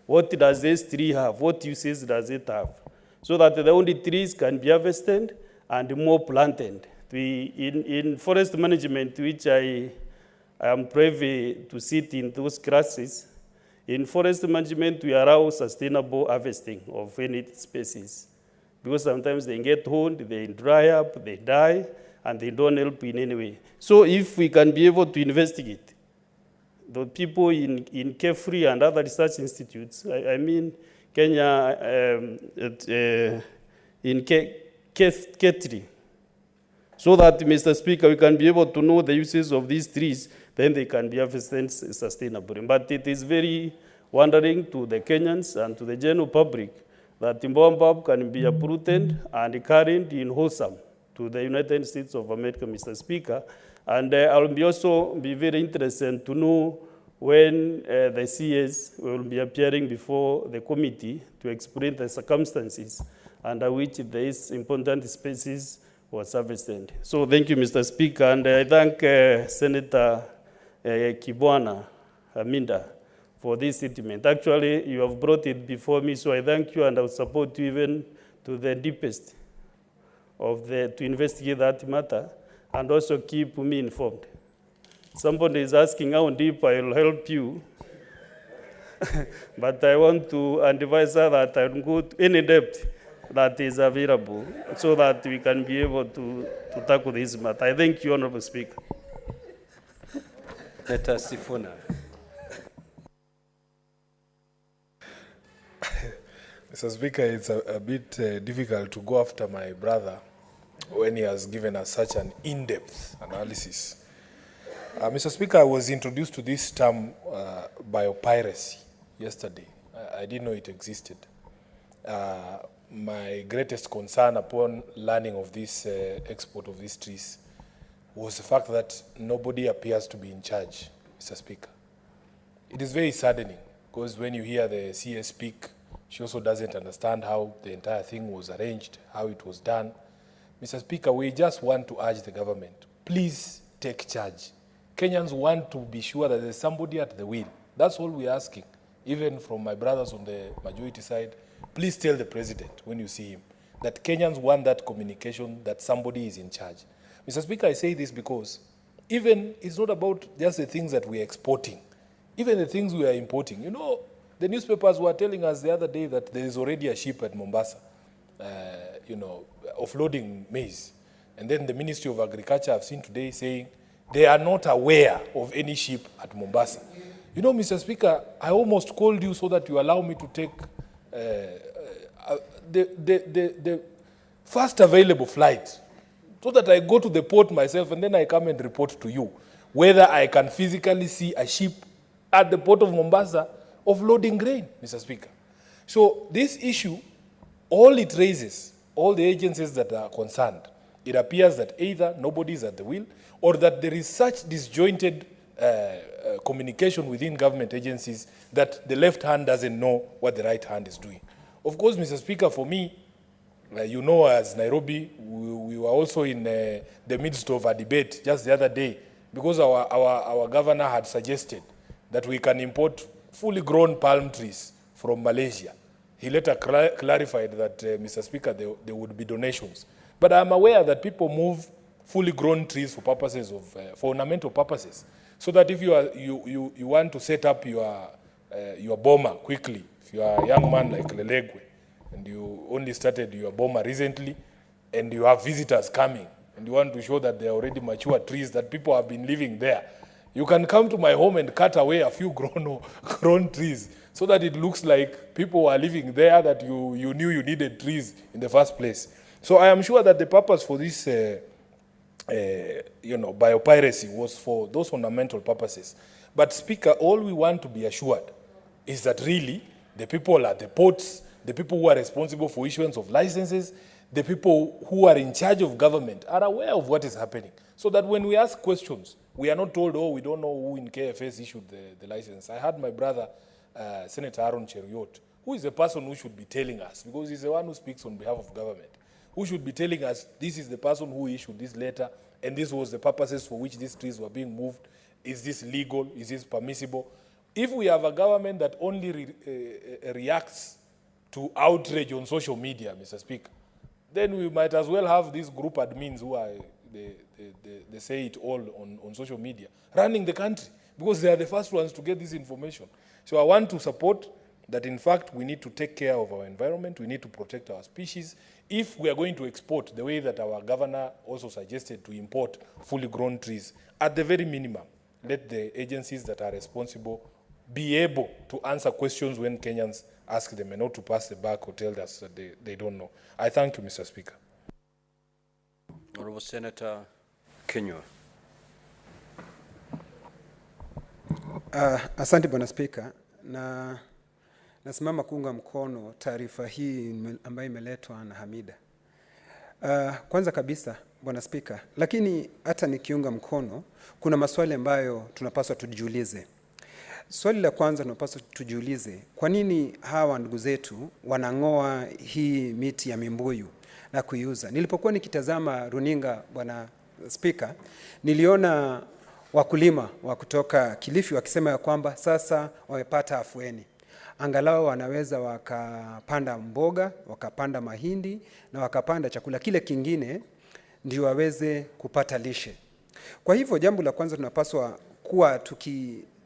what does this tree have, what uses does it have, so that the only trees can be harvested and more planted. In forest management, which I am privy to sit in those classes, in forest management we allow sustainable harvesting of any species. Because sometimes they get old, they dry up, they die, and they don't help in any way. So if we can be able to investigate, the people in KEFRI and other research institutes, I mean Kenya, in KETRI, so that, Mr. Speaker, we can be able to know the uses of these trees, then they can be harvested sustainably. But it is very wondering to the Kenyans and to the general public that baobab can be uprooted and carried in wholesome to the United States of America, Mr. Speaker. And I'll also be very interested to know when the CS will be appearing before the committee to explain the circumstances under which this important species was harvested. So thank you, Mr. Speaker, and I thank Senator Kibwana Aminda for this statement. Actually, you have brought it before me, so I thank you, and I will support you even to the deepest to investigate that matter, and also keep me informed. Somebody is asking how deep I will help you, but I want to advise her that I will go to any depth that is available so that we can be able to tackle this matter. I thank you, Honorable Speaker. Senator Sifuna. Mr. Speaker, it's a bit difficult to go after my brother when he has given us such an in-depth analysis. Mr. Speaker, I was introduced to this term biopiracy yesterday. I didn't know it existed. My greatest concern upon learning of this export of these trees was the fact that nobody appears to be in charge, Mr. Speaker. It is very saddening, because when you hear the CS speak, she also doesn't understand how the entire thing was arranged, how it was done. Mr. Speaker, we just want to urge the government, please take charge. Kenyans want to be sure that there's somebody at the wheel. That's all we're asking. Even from my brothers on the majority side, please tell the president when you see him that Kenyans want that communication, that somebody is in charge. Mr. Speaker, I say this because even it's not about just the things that we're exporting. even the things we are importing. You know, the newspapers were telling us the other day that there is already a ship at Mombasa, you know, offloading maize. And then the Ministry of Agriculture, I've seen today, saying they are not aware of any ship at Mombasa. You know, Mr. Speaker, I almost called you so that you allow me to take the first available flight, so that I go to the port myself and then I come and report to you whether I can physically see a ship at the port of Mombasa offloading grain, Mr. Speaker. So this issue, all it raises, all the agencies that are concerned, it appears that either nobody is at the wheel or that there is such disjointed communication within government agencies that the left hand doesn't know what the right hand is doing. Of course, Mr. Speaker, for me, you know, as Nairobi, we were also in the midst of a debate just the other day because our governor had suggested that we can import fully grown palm trees from Malaysia. He later clarified that, Mr. Speaker, there would be donations. But I'm aware that people move fully grown trees for purposes of, for ornamental purposes. So that if you want to set up your boma quickly, if you are a young man like Lelegwe, and you only started your boma recently, and you have visitors coming, and you want to show that they are already mature trees, that people have been living there, you can come to my home and cut away a few grown trees, so that it looks like people are living there, that you knew you needed trees in the first place. So I am sure that the purpose for this you know, biopiracy was for those ornamental purposes. But Speaker, all we want to be assured is that really the people at the ports, the people who are responsible for issuance of licenses, the people who are in charge of government are aware of what is happening. So that when we ask questions, we are not told, oh, we don't know who in KFS issued the license. I had my brother, Senator Aaron Cheruiyot, who is the person who should be telling us, because he's the one who speaks on behalf of government, who should be telling us this is the person who issued this letter, and this was the purposes for which these trees were being moved. Is this legal? Is this permissible? If we have a government that only reacts to outrage on social media, Mr. Speaker, then we might as well have these group admins who are, they say it all on social media, running the country, because they are the first ones to get this information. So I want to support that, in fact, we need to take care of our environment, we need to protect our species. If we are going to export the way that our governor also suggested to import fully grown trees, at the very minimum, let the agencies that are responsible be able to answer questions when Kenyans ask them, and not to pass the buck or tell us that they don't know. I thank you, Mr. Speaker. Honorable Senator Kenywa. Asante Bwana Spika, na nasimama kuunga mkono taarifa hii ambayo imeletwa na Hamida. Kwanza kabisa Bwana Spika, lakini hata nikiunga mkono, kuna maswali ambayo tunapaswa tujiulize. Swali la kwanza tunapaswa tujiulize, kwa nini hawa ndugu zetu wanang'oa hii miti ya mimbuyu na kuiuza? Nilipokuwa nikitazama runinga Bwana Spika, niliona wakulima wa kutoka Kilifi wakisema ya kwamba sasa wamepata afueni. Angalau wanaweza wakapanda mboga, wakapanda mahindi na wakapanda chakula kile kingine ndio waweze kupata lishe. Kwa hivyo jambo la kwanza tunapaswa kuwa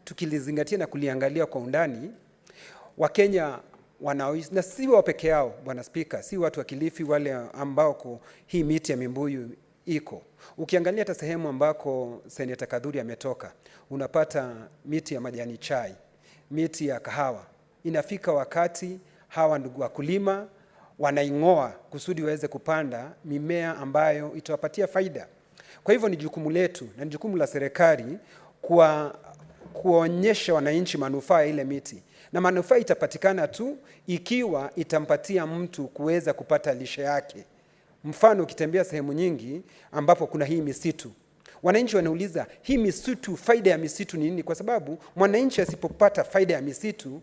tukilizingatia na kuliangalia kwa undani, Wakenya wanaoishi, na si wao peke yao Bwana Spika, si watu wa Kilifi wale ambao hii miti ya mimbuyu iko. Ukiangalia hata sehemu ambako Seneta Kadhuri ametoka, unapata miti ya majani chai, miti ya kahawa. Inafika wakati hawa ndugu wakulima wanaing'oa kusudi waweze kupanda mimea ambayo itawapatia faida. Kwa hivyo ni jukumu letu na ni jukumu la serikali kuonyesha wananchi manufaa ya ile miti. Na manufaa itapatikana tu ikiwa itampatia mtu kuweza kupata lishe yake. Mfano, ukitembea sehemu nyingi ambapo kuna hii misitu, wananchi wanauliza hii misitu, faida ya misitu ni nini? Kwa sababu mwananchi asipopata faida ya misitu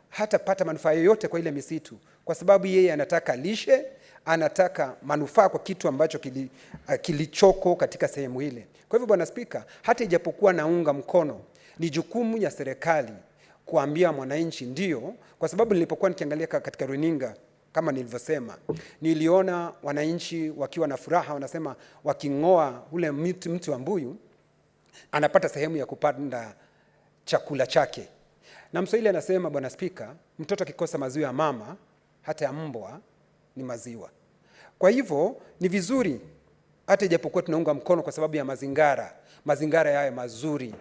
hatapata manufaa yoyote kwa ile misitu, kwa sababu yeye anataka lishe, anataka manufaa kwa kitu ambacho kilichoko katika sehemu ile. Kwa hivyo Bwana Spika, hata ijapokuwa naunga mkono, ni jukumu ya serikali kuambia mwananchi ndio, kwa sababu nilipokuwa nikiangalia katika runinga kama nilivyosema, niliona wananchi wakiwa na furaha, wanasema waking'oa ule mti wa mbuyu anapata sehemu ya kupanda chakula chake. Na Mswahili anasema, Bwana Spika, mtoto akikosa maziwa ya mama, hata ya mbwa ni maziwa. Kwa hivyo ni vizuri, hata ijapokuwa tunaunga mkono kwa sababu ya mazingara yawe mazuri.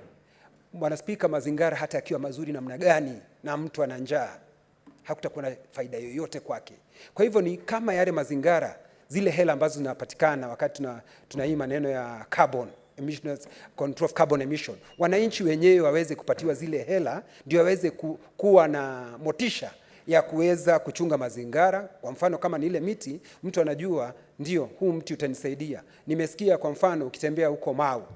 Bwana Spika, mazingara hata yakiwa mazuri namna gani na mtu ana njaa, hakutakuwa na faida yoyote kwake. Kwa hivyo ni kama yale mazingara, zile hela ambazo zinapatikana wakati tuna hii maneno ya carbon emissions, control of carbon emission, wananchi wenyewe waweze kupatiwa zile hela, ndio waweze kuwa na motisha ya kuweza kuchunga mazingara. Kwa mfano kama ni ile miti, mtu anajua ndio huu mti utanisaidia. Nimesikia kwa mfano ukitembea huko Mau,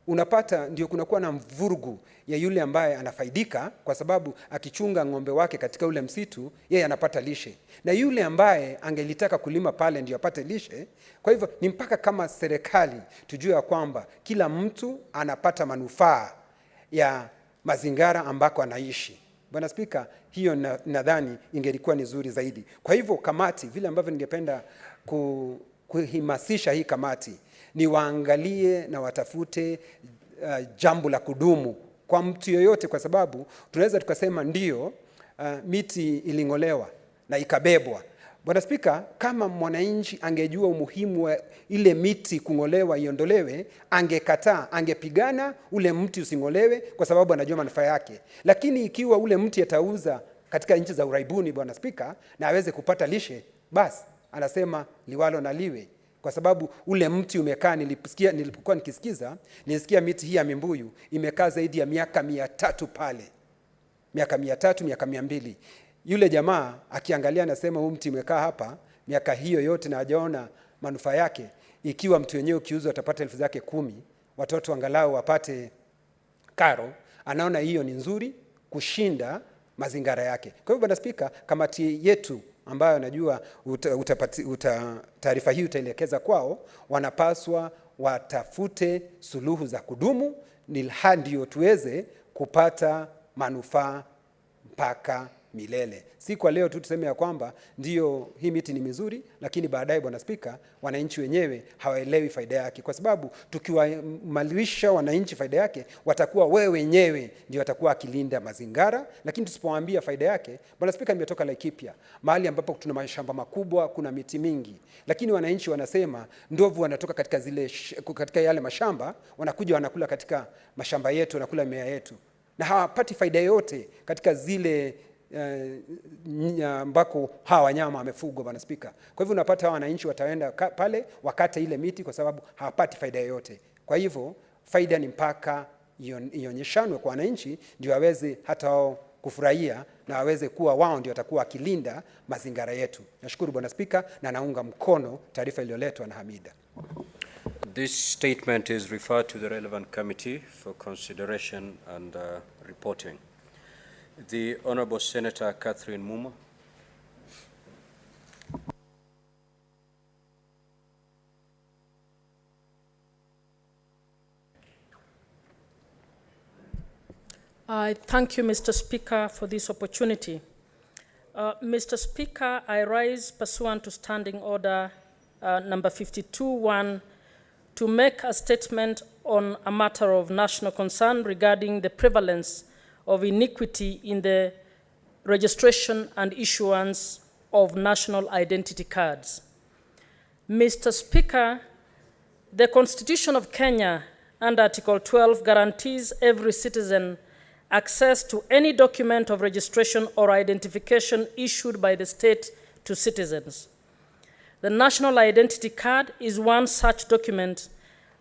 unapata ndio kunakuwa na mvurugu ya yule ambaye anafaidika kwa sababu akichunga ng'ombe wake katika ule msitu, yeye anapata lishe, na yule ambaye angelitaka kulima pale ndio apate lishe. Kwa hivyo ni mpaka kama serikali tujue ya kwamba kila mtu anapata manufaa ya mazingara ambako anaishi. Bwana Spika, hiyo nadhani ingelikuwa ni nzuri zaidi. Kwa hivyo kamati, vile ambavyo ningependa kuhimasisha hii kamati, ni waangalie na watafute jambo la kudumu kwa mtu yoyote, kwa sababu tunaweza tukasema ndio miti iling'olewa na ikabebwa. Bwana Spika, kama mwananchi angejua umuhimu wa ile miti kung'olewa iondolewe, angekataa, angepigana ule mti using'olewe kwa sababu anajua manufaa yake. Lakini ikiwa ule mti atauza katika nchi za Uraibuni, Bwana Spika, na aweze kupata lishe, basi anasema liwalo na liwe. Kwa sababu ule mti umekaa, nilipokuwa nikisikiza, nilisikia miti hii ya mimbuyu imekaa zaidi ya miaka 300 pale. Miaka 300, miaka 200. Yule jamaa akiangalia anasema huu mti umekaa hapa miaka hiyo yote na hajaona manufaa yake. Ikiwa mtu wenyewe ukiuzwa atapata 10,000, watoto angalau wapate karo, anaona hiyo ni nzuri kushinda mazingara yake. Kwa hivyo Bwana Spika, kamati yetu ambayo najua taarifa hii utaelekeza kwao, wanapaswa watafute suluhu za kudumu, ndio tuweze kupata manufaa mpaka milele. Si kwa leo tu tuseme ya kwamba ndio hii miti ni mizuri, lakini baadaye Bwana Spika, wananchi wenyewe hawaelewi faida yake, kwa sababu tukiwamalisha wananchi faida yake, watakuwa wewe wenyewe ndio watakuwa akilinda mazingara. Lakini tusipowaambia faida yake, Bwana Spika, nimetoka Laikipia, mahali ambapo tuna mashamba makubwa, kuna miti mingi, lakini wananchi wanasema ndovu wanatoka katika yale mashamba, wanakuja wanakula katika mashamba yetu, wanakula mimea yetu, na hawapati faida yote katika zile ambako hawa wanyama wamefugwa, Bwana Spika. Kwa hivyo unapata hawa wananchi wataenda pale wakate ile miti kwa sababu hawapati faida yoyote. Kwa hivyo faida ni mpaka ionyeshanwe kwa wananchi, ndio waweze hata wao kufurahia na waweze kuwa wao ndio watakuwa akilinda mazingara yetu. Nashukuru Bwana Spika, na naunga mkono taarifa iliyoletwa na Hamida. This statement is referred to the relevant committee for consideration and reporting. The Honorable Senator Catherine Muma. I thank you, Mr. Speaker, for this opportunity. Mr. Speaker, I rise pursuant to Standing Order number 52-1 to make a statement on a matter of national concern regarding the prevalence of iniquity in the registration and issuance of national identity cards. Mr. Speaker, the Constitution of Kenya and Article 12 guarantees every citizen access to any document of registration or identification issued by the state to citizens. The National Identity Card is one such document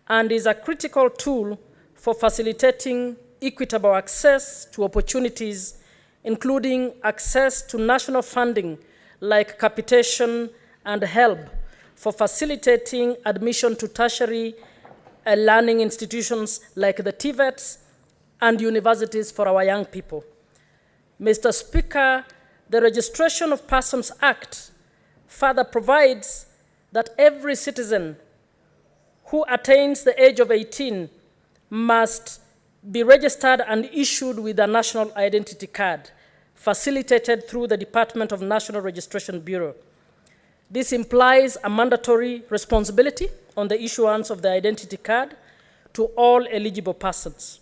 and is a critical tool for facilitating equitable access to opportunities, including access to national funding like capitation and help for facilitating admission to tertiary learning institutions like the TVETs and universities for our young people. Mr. Speaker, the Registration of Persons Act further provides that every citizen who attains the age of 18 must be registered and issued with a national identity card, facilitated through the Department of National Registration Bureau. This implies a mandatory responsibility on the issuance of the identity card to all eligible persons.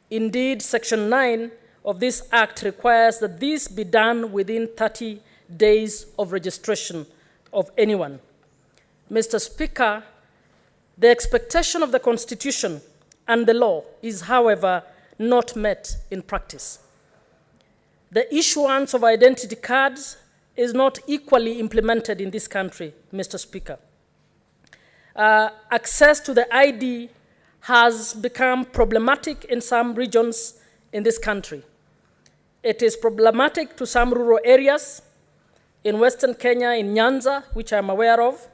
Indeed, Section 9 of this Act requires that this be done within 30 days of registration of anyone. Mr. Speaker, the expectation of the Constitution and the law is, however, not met in practice. The issuance of identity cards is not equally implemented in this country, Mr. Speaker. Access to the ID has become problematic in some regions in this country. It is problematic to some rural areas in Western Kenya, in Nyanza, which I'm aware of,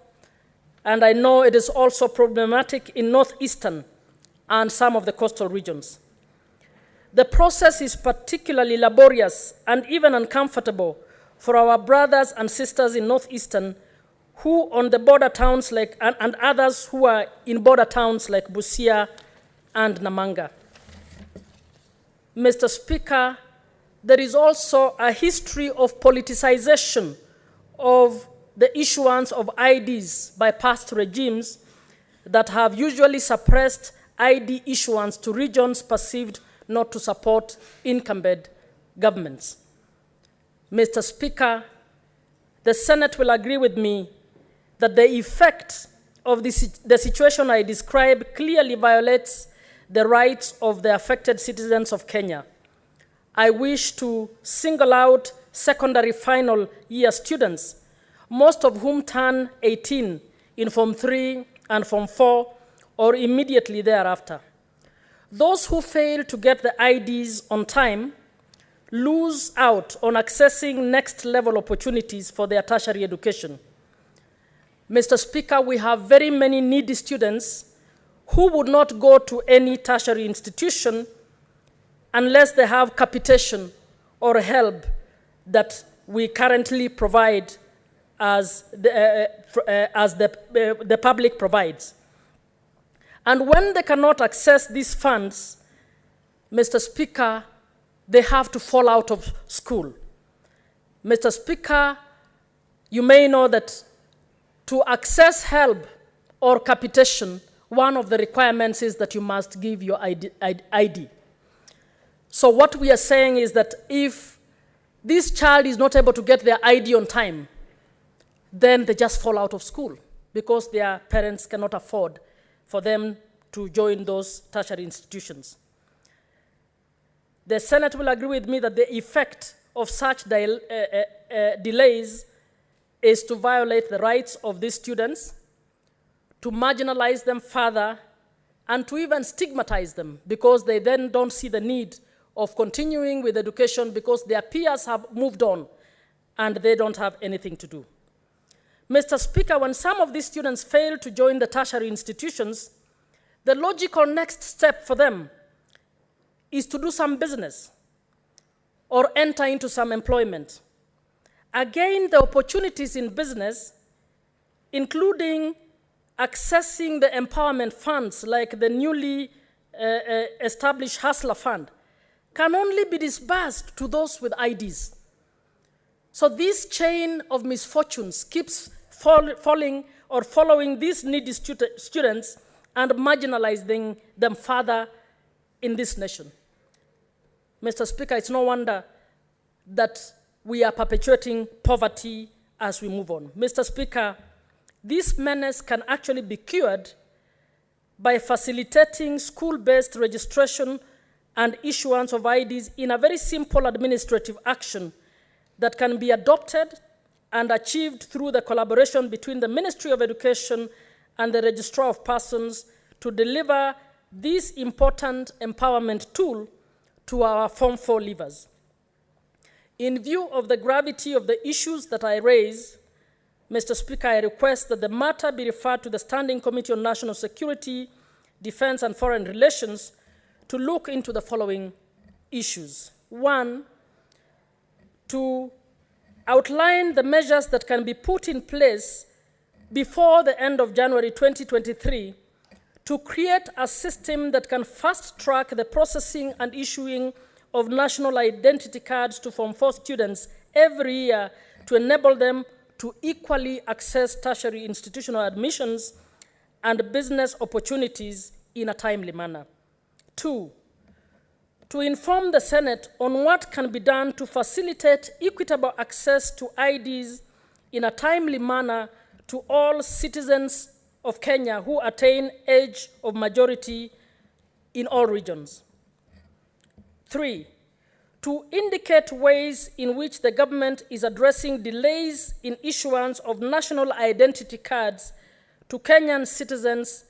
and I know it is also problematic in northeastern and some of the coastal regions. The process is particularly laborious and even uncomfortable for our brothers and sisters in northeastern who on the border towns and others who are in border towns like Busia and Namanga. Mr. Speaker, there is also a history of politicization of the issuance of IDs by past regimes that have usually suppressed ID issuance to regions perceived not to support incumbent governments. Mr. Speaker, the Senate will agree with me that the effect of the situation I described clearly violates the rights of the affected citizens of Kenya. I wish to single out secondary final year students, most of whom turn 18 in Form 3 and Form 4 or immediately thereafter. Those who fail to get the IDs on time lose out on accessing next-level opportunities for their tertiary education. Mr. Speaker, we have very many needy students who would not go to any tertiary institution unless they have capitation or help that we currently provide as the public provides. And when they cannot access these funds, Mr. Speaker, they have to fall out of school. Mr. Speaker, you may know that to access help or capitation, one of the requirements is that you must give your ID. So what we are saying is that if this child is not able to get their ID on time, then they just fall out of school because their parents cannot afford for them to join those tertiary institutions. The Senate will agree with me that the effect of such delays is to violate the rights of these students, to marginalize them further, and to even stigmatize them because they then don't see the need of continuing with education because their peers have moved on and they don't have anything to do. Mr. Speaker, when some of these students fail to join the tertiary institutions, the logical next step for them is to do some business or enter into some employment. Again, the opportunities in business, including accessing the empowerment funds like the newly established Hustler Fund, can only be disbursed to those with IDs. So this chain of misfortunes keeps following these needy students and marginalizing them further in this nation. Mr. Speaker, it's no wonder that we are perpetuating poverty as we move on. Mr. Speaker, this menace can actually be cured by facilitating school-based registration and issuance of IDs in a very simple administrative action that can be adopted and achieved through the collaboration between the Ministry of Education and the Registrar of Persons to deliver this important empowerment tool to our Form 4 leavers. In view of the gravity of the issues that I raise, Mr. Speaker, I request that the matter be referred to the Standing Committee on National Security, Defense and Foreign Relations to look into the following issues. One, to outline the measures that can be put in place before the end of January 2023 to create a system that can fast-track the processing and issuing of national identity cards to Form 4 students every year to enable them to equally access tertiary institutional admissions and business opportunities in a timely manner. Two, to inform the Senate on what can be done to facilitate equitable access to IDs in a timely manner to all citizens of Kenya who attain age of majority in all regions. 3, to indicate ways in which the government is addressing delays in issuance of national identity cards to Kenyan citizens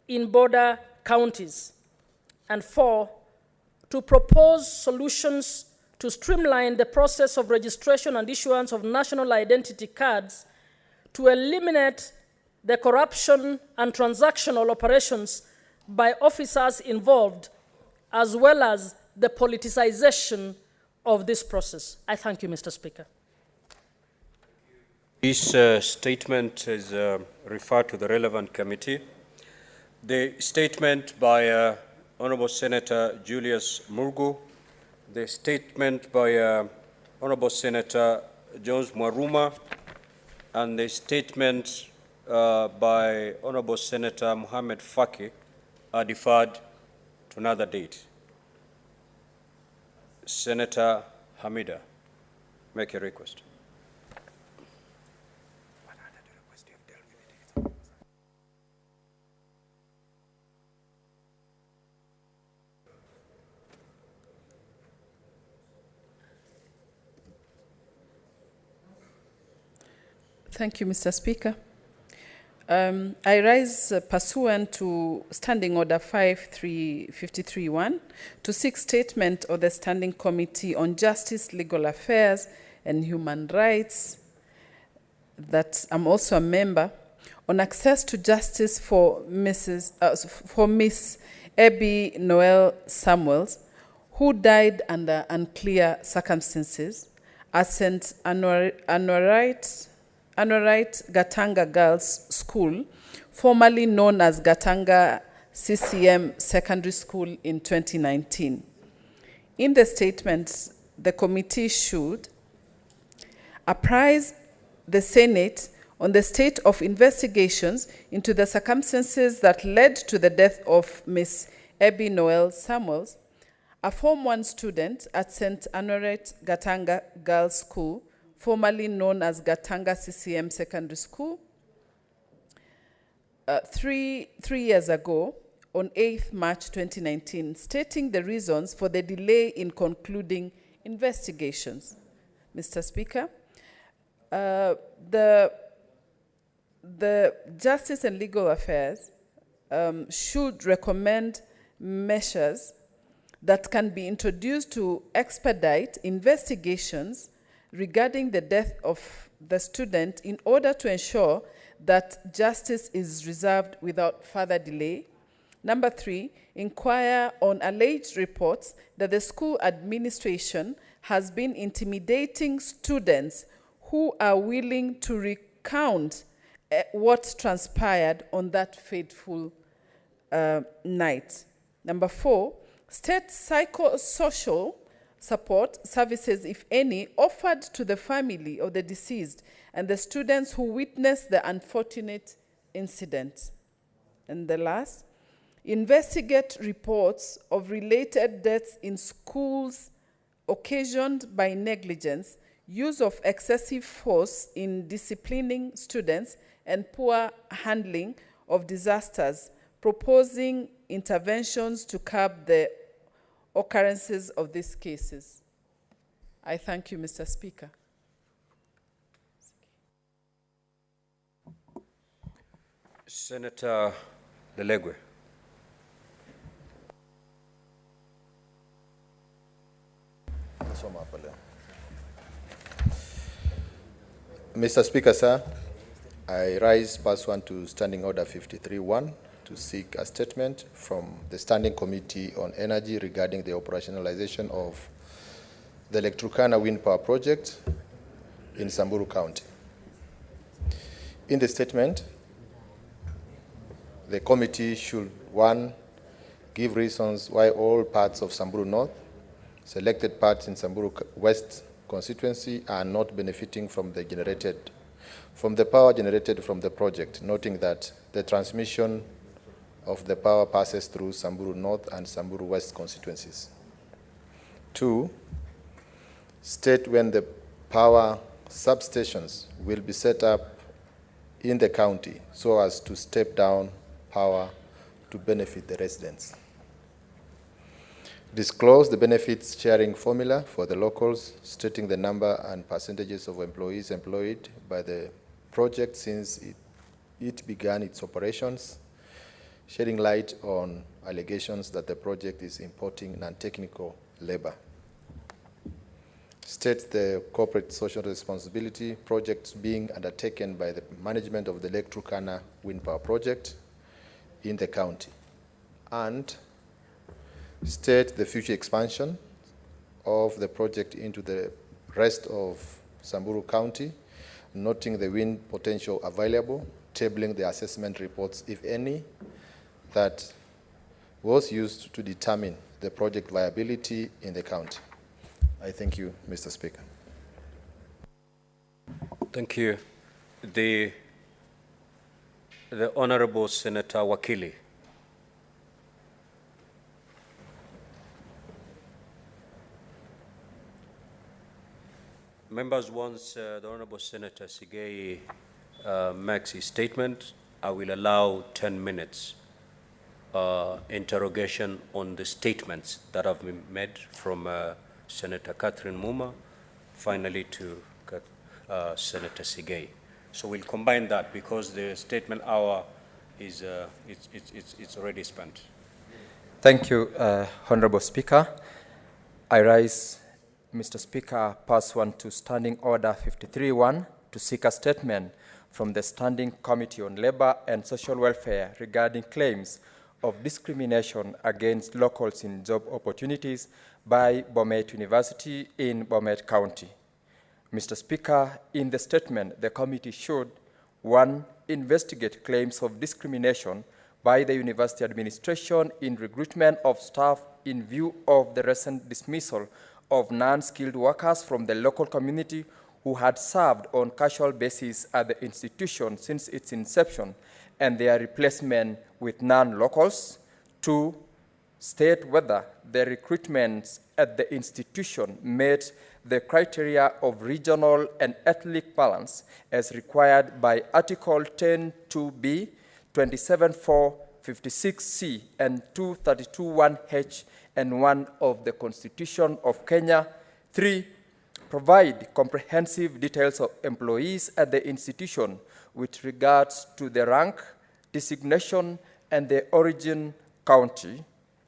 in border counties. And 4, to propose solutions to streamline the process of registration and issuance of national identity cards to eliminate the corruption and transactional operations by officers involved, as well as the politicization of this process. I thank you, Mr. Speaker. This statement is referred to the relevant committee. The statement by Honorable Senator Julius Murgu, the statement by Honorable Senator Jones Mwaruma, and the statement by Honorable Senator Mohamed Faki are deferred to another date. Senator Hamida, make a request. Thank you, Mr. Speaker. I rise pursuant to Standing Order 5331 to seek statement of the Standing Committee on Justice, Legal Affairs and Human Rights, that I'm also a member, on access to justice for Miss Abby Noel Samuels, who died under unclear circumstances at St. Anorite Gatanga Girls School, formerly known as Gatanga CCM Secondary School, in 2019. In the statement, the committee should apprise the Senate on the state of investigations into the circumstances that led to the death of Ms. Abby Noel Samuels, a Form 1 student at St. Anorite Gatanga Girls School, formerly known as Gatanga CCM Secondary School, 3 years ago, on 8th March 2019, stating the reasons for the delay in concluding investigations. Mr. Speaker, the Justice and Legal Affairs should recommend measures that can be introduced to expedite investigations regarding the death of the student in order to ensure that justice is reserved without further delay. Number 3, inquire on alleged reports that the school administration has been intimidating students who are willing to recount what transpired on that fateful night. Number 4, state psychosocial support services, if any, offered to the family of the deceased and the students who witnessed the unfortunate incident. And the last, investigate reports of related deaths in schools occasioned by negligence, use of excessive force in disciplining students, and poor handling of disasters, proposing interventions to curb the occurrences of these cases. I thank you, Mr. Speaker. Senator Lelegwe. Mr. Speaker, sir, I rise pursuant to Standing Order 53.1 to seek a statement from the Standing Committee on Energy regarding the operationalization of the Lake Turkana Wind Power Project in Samburu County. In the statement, the committee should, 1, give reasons why all parts of Samburu North, selected parts in Samburu West constituency, are not benefiting from the power generated from the project, noting that the transmission of the power passes through Samburu North and Samburu West constituencies. 2, state when the power substations will be set up in the county so as to step down power to benefit the residents. Disclose the benefits sharing formula for the locals, stating the number and percentages of employees employed by the project since it began its operations, shedding light on allegations that the project is importing non-technical labor. State the corporate social responsibility projects being undertaken by the management of the Lake Turkana Wind Power Project in the county, and state the future expansion of the project into the rest of Samburu County, noting the wind potential available, tabling the assessment reports, if any, that was used to determine the project viability in the county. I thank you, Mr. Speaker. Thank you. The Honorable Senator Wakili. Members, once the Honorable Senator Sigei makes his statement, I will allow 10 minutes interrogation on the statements that have been made from Senator Catherine Muma, finally to Senator Sigei. So we'll combine that because the statement hour is it's already spent. Thank you, Honorable Speaker. I rise, Mr. Speaker, pursuant to Standing Order 53-1 to seek a statement from the Standing Committee on Labor and Social Welfare regarding claims of discrimination against locals in job opportunities by Bomet University in Bomet County. Mr. Speaker, in the statement, the committee should, 1, investigate claims of discrimination by the university administration in recruitment of staff in view of the recent dismissal of non-skilled workers from the local community who had served on casual basis at the institution since its inception and their replacement with non-locals. 2, state whether the recruitments at the institution met the criteria of regional and ethnic balance as required by Article 10(2)(b), 27(4), 56(c), and 232(1)(h) and 1 of the Constitution of Kenya. 3, provide comprehensive details of employees at the institution with regards to the rank, designation, and the origin county.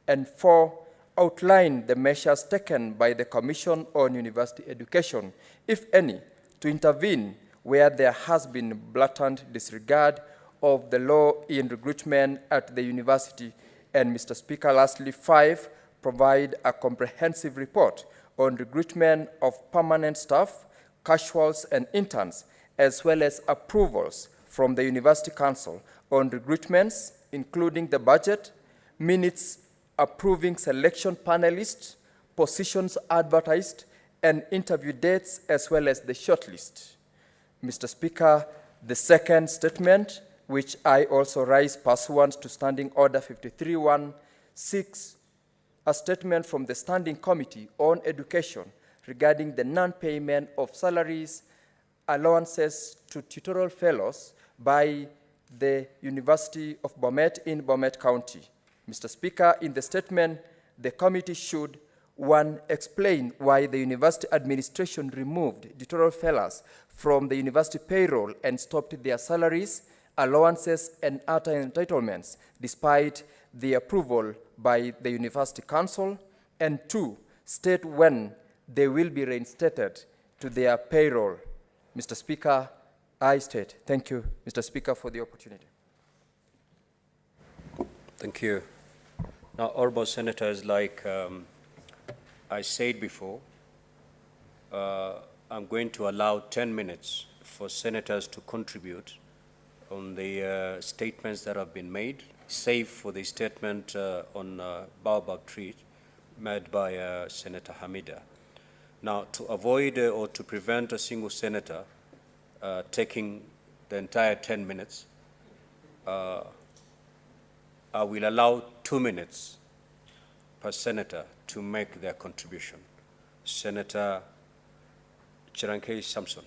And 4, outline the measures taken by the Commission on University Education, if any, to intervene where there has been blatant disregard of the law in recruitment at the university. And Mr. Speaker, lastly, 5, provide a comprehensive report on recruitment of permanent staff, casuals, and interns, as well as approvals from the University Council on recruitments, including the budget, minutes approving selection panelists, positions advertised, and interview dates, as well as the shortlist. Mr. Speaker, the second statement, which I also rise pursuant to Standing Order 53-1, seeks a statement from the Standing Committee on Education regarding the non-payment of salaries, allowances to tutorial fellows by the University of Bomet in Bomet County. Mr. Speaker, in the statement, the committee should, 1, explain why the university administration removed tutorial fellows from the university payroll and stopped their salaries, allowances, and other entitlements, despite the approval by the University Council. And 2, state when they will be reinstated to their payroll. Mr. Speaker, I state. Thank you, Mr. Speaker, for the opportunity. Thank you. Now, honorable senators, like I said before, I'm going to allow 10 minutes for senators to contribute on the statements that have been made, save for the statement on Baobab tree made by Senator Hamida. Now, to avoid or to prevent a single senator taking the entire 10 minutes, I will allow 2 minutes per senator to make their contribution. Senator Chirankei Samson.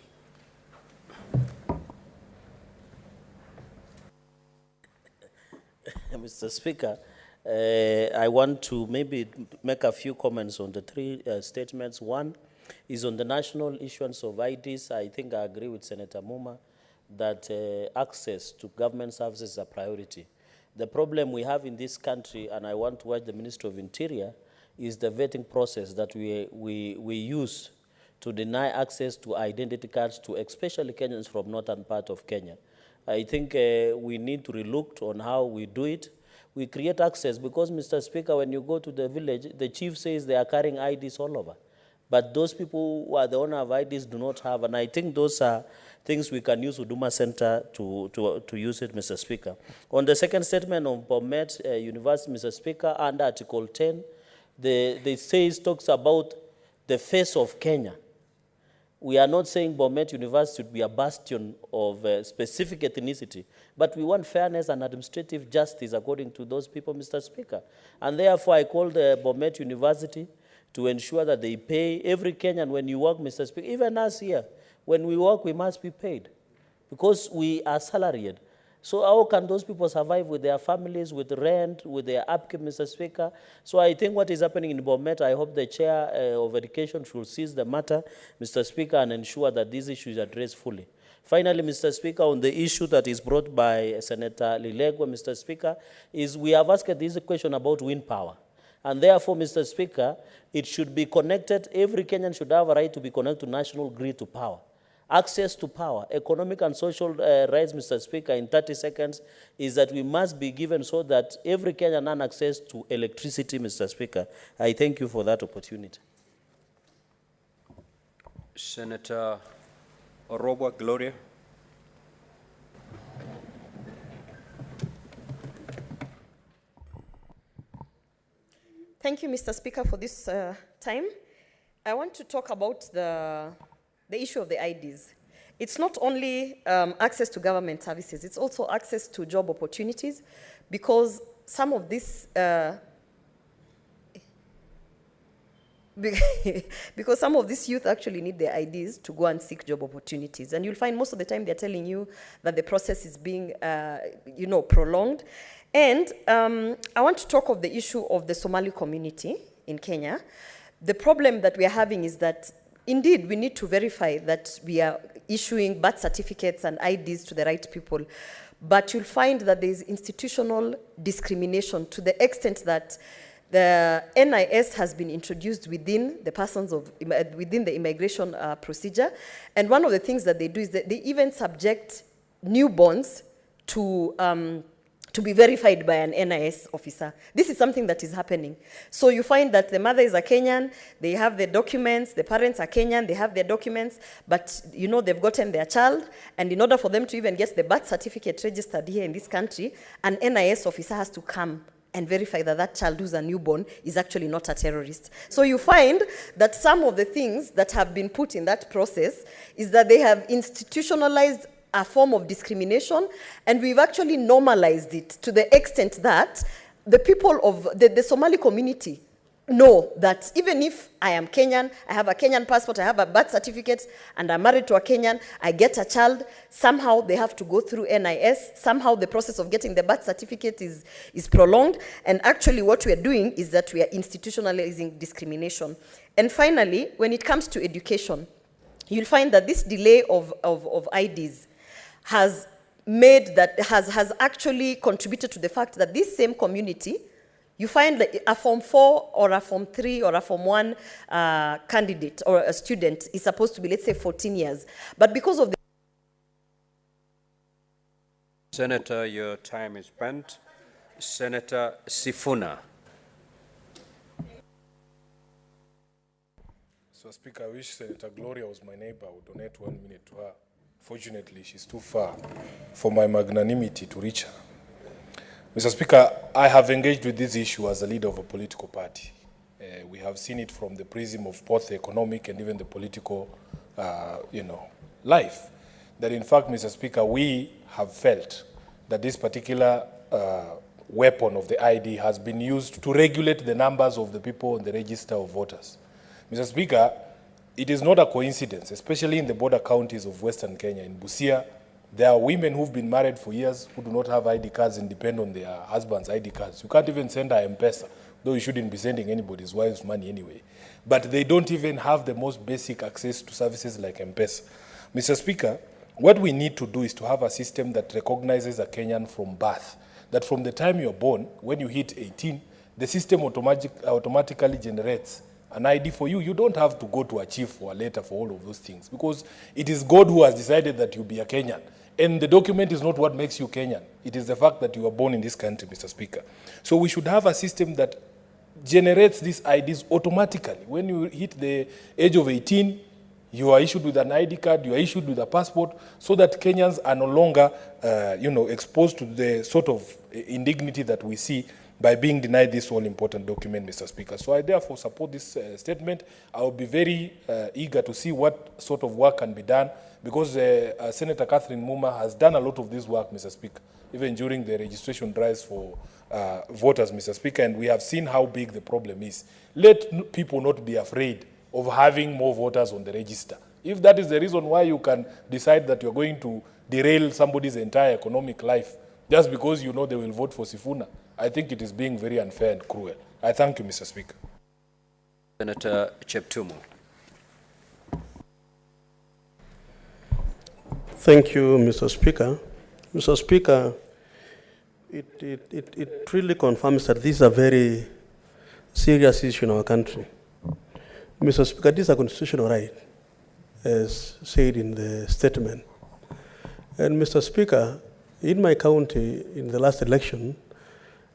Mr. Speaker, I want to maybe make a few comments on the three statements. One is on the national issuance of IDs. I think I agree with Senator Muma that access to government services is a priority. The problem we have in this country, and I want to urge the Ministry of Interior, is the vetting process that we use to deny access to identity cards to especially Kenyans from northern part of Kenya. I think we need to relook on how we do it. We create access because, Mr. Speaker, when you go to the village, the chief says they are carrying IDs all over. But those people who are the owner of IDs do not have, and I think those are things we can use Huduma Center to use it, Mr. Speaker. On the second statement on Bomet University, Mr. Speaker, under Article 10, talks about the face of Kenya. We are not saying Bomet University should be a bastion of specific ethnicity, but we want fairness and administrative justice according to those people, Mr. Speaker. And therefore, I call the Bomet University to ensure that they pay every Kenyan when you work, Mr. Speaker. Even us here, when we work, we must be paid because we are salaried. So how can those people survive with their families, with rent, with their upkeep, Mr. Speaker? So I think what is happening in Bomet, I hope the Chair of Education should seize the matter, Mr. Speaker, and ensure that these issues are addressed fully. Finally, Mr. Speaker, on the issue that is brought by Senator Lilegwe, Mr. Speaker, is we have asked this question about wind power. And therefore, Mr. Speaker, it should be connected. Every Kenyan should have a right to be connected to national grid to power. Access to power, economic and social rights, Mr. Speaker, in 30 seconds, is that we must be given so that every Kenyan has access to electricity, Mr. Speaker. I thank you for that opportunity. Senator Orobwa Gloria. Thank you, Mr. Speaker, for this time. I want to talk about the issue of the IDs. It's not only access to government services, it's also access to job opportunities, because some of this, because some of this youth actually need their IDs to go and seek job opportunities. And you'll find most of the time they're telling you that the process is being, prolonged. And I want to talk of the issue of the Somali community in Kenya. The problem that we are having is that indeed, we need to verify that we are issuing birth certificates and IDs to the right people. But you'll find that there is institutional discrimination to the extent that the NIS has been introduced within the within the immigration procedure. And one of the things that they do is that they even subject newborns to be verified by an NIS officer. This is something that is happening. So you find that the mother is a Kenyan, they have their documents, the parents are Kenyan, they have their documents, but they've gotten their child, and in order for them to even get the birth certificate registered here in this country, an NIS officer has to come and verify that that child who's a newborn is actually not a terrorist. So you find that some of the things that have been put in that process is that they have institutionalized a form of discrimination, and we've actually normalized it to the extent that the people of the Somali community know that even if I am Kenyan, I have a Kenyan passport, I have a birth certificate, and I'm married to a Kenyan, I get a child, somehow they have to go through NIS, somehow the process of getting the birth certificate is prolonged, and actually what we are doing is that we are institutionalizing discrimination. And finally, when it comes to education, you'll find that this delay of IDs has actually contributed to the fact that this same community, you find that a Form 4 or a Form 3 or a Form 1 candidate or a student is supposed to be, let's say, 14 years. But because of the... Senator, your time is spent. Senator Sifuna. So, Speaker, I wish Senator Gloria was my neighbor. I would donate 1 minute to her. Fortunately, she's too far for my magnanimity to reach her. Mr. Speaker, I have engaged with this issue as a leader of a political party. We have seen it from the prism of both the economic and even the political, life. That in fact, Mr. Speaker, we have felt that this particular weapon of the ID has been used to regulate the numbers of the people on the register of voters. Mr. Speaker, it is not a coincidence, especially in the border counties of Western Kenya. In Busia, there are women who've been married for years who do not have ID cards and depend on their husband's ID cards. You can't even send her M-Pesa, though you shouldn't be sending anybody's wife's money anyway. But they don't even have the most basic access to services like M-Pesa. Mr. Speaker, what we need to do is to have a system that recognizes a Kenyan from birth, that from the time you're born, when you hit 18, the system automatically generates an ID for you. You don't have to go to a chief or a letter for all of those things, because it is God who has decided that you'll be a Kenyan. And the document is not what makes you Kenyan. It is the fact that you were born in this country, Mr. Speaker. So we should have a system that generates these IDs automatically. When you hit the age of 18, you are issued with an ID card, you are issued with a passport, so that Kenyans are no longer, exposed to the sort of indignity that we see by being denied this all-important document, Mr. Speaker. So I therefore support this statement. I will be very eager to see what sort of work can be done, because Senator Catherine Muma has done a lot of this work, Mr. Speaker, even during the registration drives for voters, Mr. Speaker, and we have seen how big the problem is. Let people not be afraid of having more voters on the register. If that is the reason why you can decide that you're going to derail somebody's entire economic life just because you know they will vote for Sifuna, I think it is being very unfair and cruel. I thank you, Mr. Speaker. Senator Cheptumo. Thank you, Mr. Speaker. Mr. Speaker, it really confirms that this is a very serious issue in our country. Mr. Speaker, this is a constitutional right, as said in the statement. And Mr. Speaker, in my county, in the last election,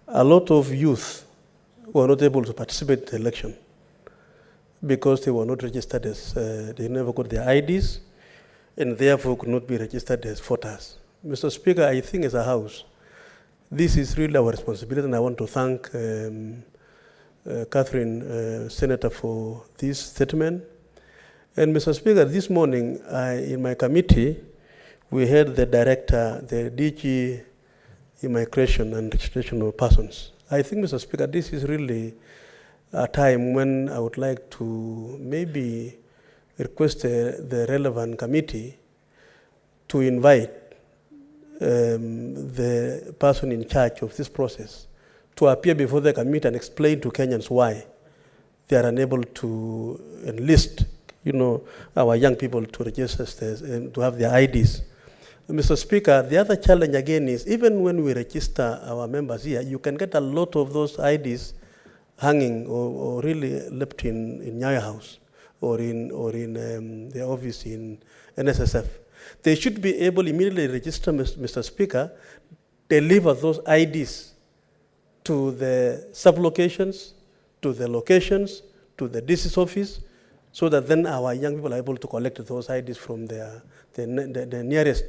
a lot of youth were not able to participate in the election because they were not registered as, they never got their IDs, and therefore could not be registered as voters. Mr. Speaker, I think as a House, this is really our responsibility, and I want to thank Catherine, Senator, for this statement. And Mr. Speaker, this morning in my committee, we had the director, the DG Immigration and Registration of Persons. I think, Mr. Speaker, this is really a time when I would like to maybe request the relevant committee to invite the person in charge of this process to appear before the committee and explain to Kenyans why they are unable to enlist, our young people to register and to have their IDs. Mr. Speaker, the other challenge again is even when we register our members here, you can get a lot of those IDs hanging or really left in Nyayo House or in the office in NSSF. They should be able immediately register, Mr. Speaker, deliver those IDs to the sub-locations, to the locations, to the district office, so that then our young people are able to collect those IDs from the nearest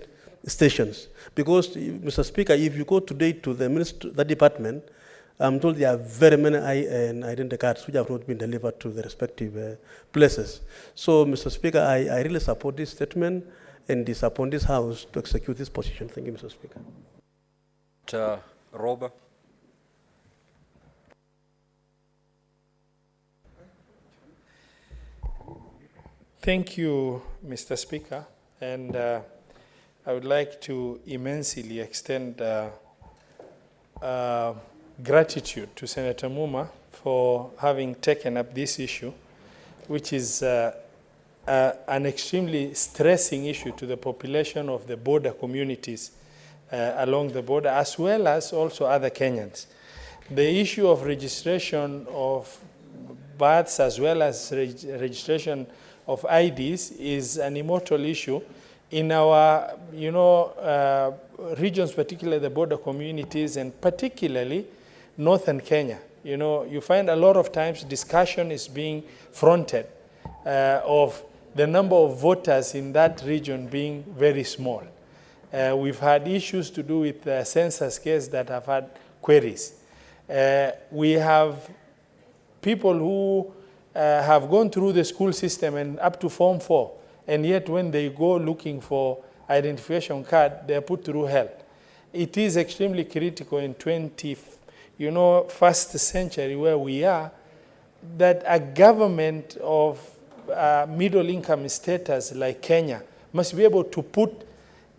stations. Because, Mr. Speaker, if you go today to the department, I'm told there are very many identity cards which have not been delivered to the respective places. So, Mr. Speaker, I really support this statement and disappoint this House to execute this position. Thank you, Mr. Speaker. Robert. Thank you, Mr. Speaker, and I would like to immensely extend gratitude to Senator Muma for having taken up this issue, which is an extremely stressing issue to the population of the border communities along the border, as well as also other Kenyans. The issue of registration of births as well as registration of IDs is an immortal issue in our, regions, particularly the border communities, and particularly northern Kenya. You find a lot of times discussion is being fronted of the number of voters in that region being very small. We've had issues to do with the census case that have had queries. We have people who have gone through the school system and up to Form 4, and yet when they go looking for identification card, they are put through hell. It is extremely critical in 21st century where we are that a government of middle income status like Kenya must be able to put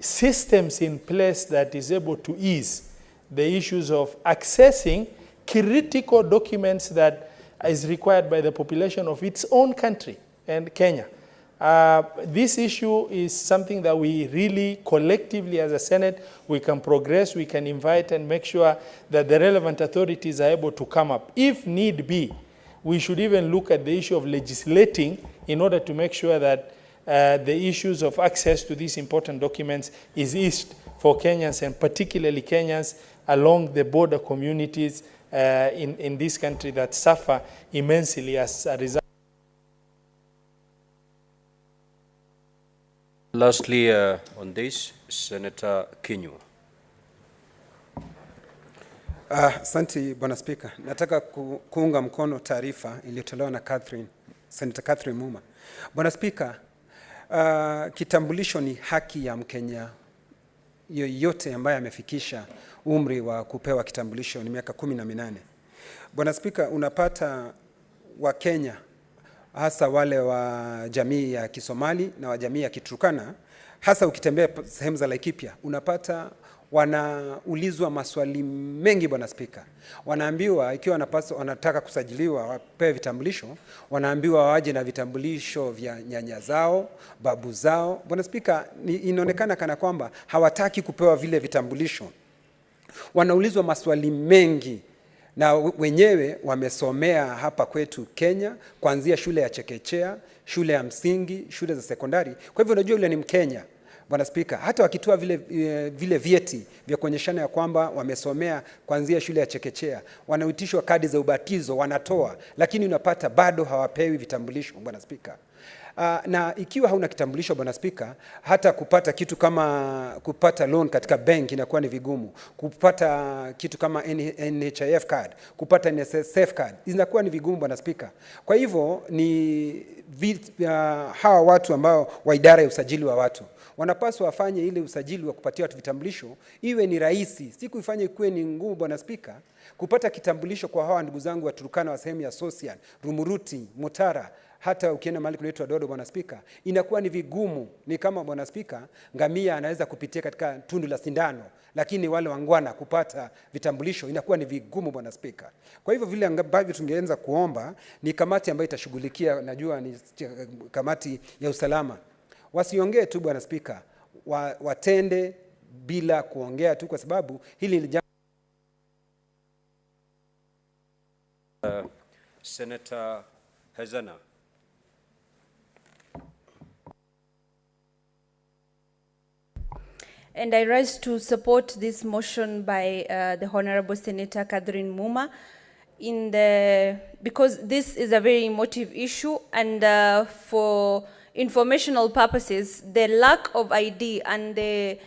systems in place that is able to ease the issues of accessing critical documents that is required by the population of its own country and Kenya. This issue is something that we really collectively as a Senate, we can progress, we can invite and make sure that the relevant authorities are able to come up. If need be, we should even look at the issue of legislating in order to make sure that the issues of access to these important documents is eased for Kenyans, and particularly Kenyans along the border communities in this country that suffer immensely as a result. Lastly, on this, Senator Kinyu. Asante Bwana Spika. Nataka kuunga mkono taarifa iliyotolewa na Senator Catherine Muma. Bwana Spika, kitambulisho ni haki ya Mkenya yoyote ambaye amefikisha umri wa kupewa kitambulisho ni miaka 18. Bwana Spika, unapata wa Kenya hasa wale wa jamii ya Kisomali na wa jamii ya Kiturkana, hasa ukitembea sehemu za Laikipia, unapata wanaulizwa maswali mengi Bwana Spika. Wanaambiwa ikiwa wanataka kusajiliwa wapewe vitambulisho, wanaambiwa waje na vitambulisho vya nyanya zao, babu zao. Bwana Spika, inaonekana kana kwamba hawataki kupewa vile vitambulisho. Wanaulizwa maswali mengi na wenyewe wamesomea hapa kwetu Kenya, kuanzia shule ya chekechea, shule ya msingi, shule za sekondari. Kwa hivyo unajua yule ni Mkenya. Bwana Spika, hata wakitoa vile vyeti vya kuonyeshana ya kwamba wamesomea kuanzia shule ya chekechea, wanaitishwa kadi za ubatizo, wanatoa, lakini unapata bado hawapewi vitambulisho Bwana Spika. Na ikiwa hauna kitambulisho Bwana Spika, hata kupata kitu kama kupata loan katika bank inakuwa ni vigumu. Kupata kitu kama NHIF card, kupata NSSF card inakuwa ni vigumu Bwana Spika. Kwa hivyo ni hawa watu ambao wa idara ya usajili wa watu wanapaswa wafanye ile usajili wa kupatia watu vitambulisho iwe ni rahisi, si kuifanye kuwe ni ngumu Bwana Spika. Kupata kitambulisho kwa hawa ndugu zangu wa Turkana wa sehemu ya Social, Rumuruti, Mutara, hata ukienda mahali kunaitwa Dodo Bwana Spika, inakuwa ni vigumu. Ni kama Bwana Spika, ngamia anaweza kupitia katika tundu la sindano, lakini wale wangwana kupata vitambulisho inakuwa ni vigumu Bwana Spika. Kwa hivyo vile ambavyo tungeanza kuomba ni kamati ambayo itashughulikia, najua ni kamati ya usalama, wasiongee tu Bwana Spika, watende bila kuongea tu, kwa sababu hili ni Senator Hazana. And I rise to support this motion by the Honorable Senator Catherine Muma because this is a very emotive issue, and for informational purposes, the lack of ID and the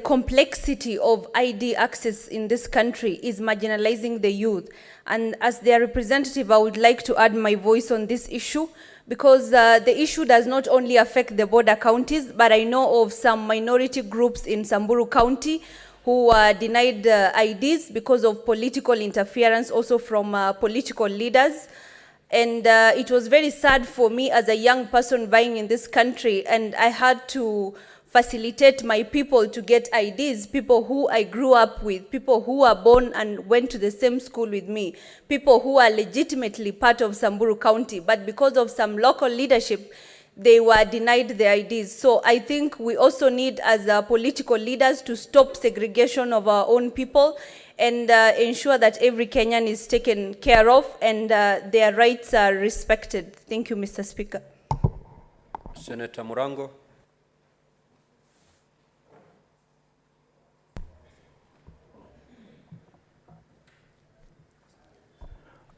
complexity of ID access in this country is marginalizing the youth. And as their representative, I would like to add my voice on this issue, because the issue does not only affect the border counties, but I know of some minority groups in Samburu County who were denied IDs because of political interference, also from political leaders. And it was very sad for me as a young person vying in this country, and I had to facilitate my people to get IDs, people who I grew up with, people who were born and went to the same school with me, people who are legitimately part of Samburu County, but because of some local leadership, they were denied their IDs. So I think we also need, as political leaders, to stop segregation of our own people and ensure that every Kenyan is taken care of and their rights are respected. Thank you, Mr. Speaker. Senator Murango.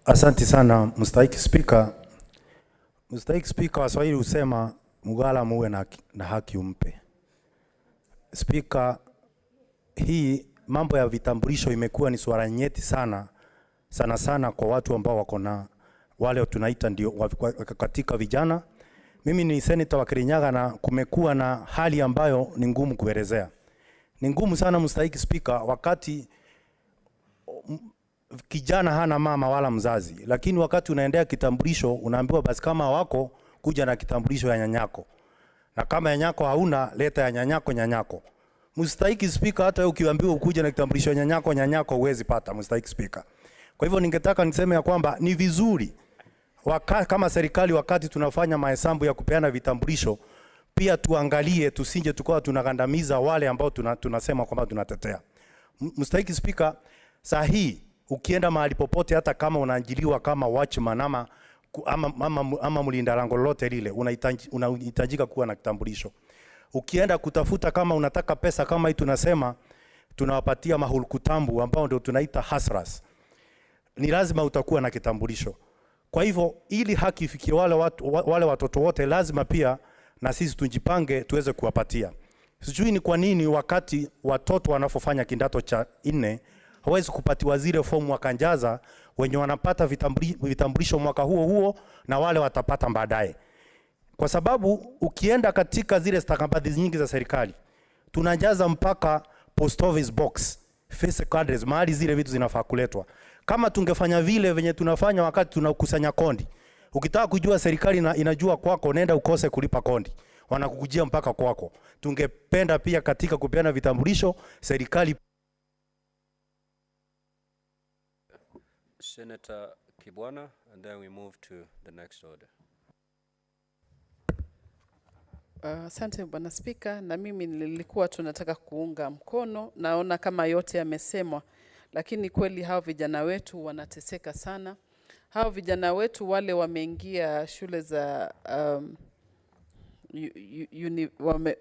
Asante sana mstahiki Spika. Mstahiki Spika, Waswahili husema mgala muwe na haki umpe. Spika, hii mambo ya vitambulisho imekuwa ni swala nyeti sana sana kwa watu ambao wako na wale tunaita ndio katika vijana. Mimi ni senator wa Kirinyaga na kumekuwa na hali ambayo ni ngumu kuelezea. Ni ngumu sana mstahiki Spika, wakati kijana hana mama wala mzazi, lakini wakati unaendea kitambulisho unaambiwa basi kama wako kuja na kitambulisho ya nyanyako, na kama ya nyanyako hauna leta ya nyanyako. Mstahiki Speaker, hata ukiambiwa ukuje na kitambulisho ya nyanyako huwezi pata, mstahiki Speaker. Kwa hivyo ningetaka niseme ya kwamba ni vizuri kama serikali wakati tunafanya mahesabu ya kupeana vitambulisho pia tuangalie, tusinje tukawa tunagandamiza wale ambao tunasema kwamba tunatetea. Mstahiki Speaker, sahihi ukienda mahali popote, hata kama unaajiriwa kama watchman ama mlinda lango lolote lile, unahitajika kuwa na kitambulisho. Ukienda kutafuta, kama unataka pesa kama hii tunasema tunawapatia mahulukutambu ambao ndio tunaita hasras, ni lazima utakuwa na kitambulisho. Kwa hivyo ili haki ifikie wale watoto wote, lazima pia na sisi tujipange tuweze kuwapatia. Sijui ni kwa nini wakati watoto wanapofanya kidato cha 4 hawezi kupatiwa zile fomu wakanjaza, wenye wanapata vitambulisho mwaka huo na wale watapata baadaye. Kwa sababu ukienda katika zile stakabadhi nyingi za serikali tunajaza mpaka post office box, face address, mahali zile vitu zinafaa kuletwa. Kama tungefanya vile venye tunafanya wakati tunakusanya kondi, ukitaka kujua serikali inajua kwako, nenda ukose kulipa kondi, wanakukujia mpaka kwako. Tungependa pia katika kupeana vitambulisho serikali. Senator Kibwana, and then we move to the next order. Asante Bwana Spika, na mimi nilikuwa tunataka kuunga mkono, naona kama yote yamesemwa, lakini kweli hao vijana wetu wanateseka sana. Hao vijana wetu wale wameingia shule za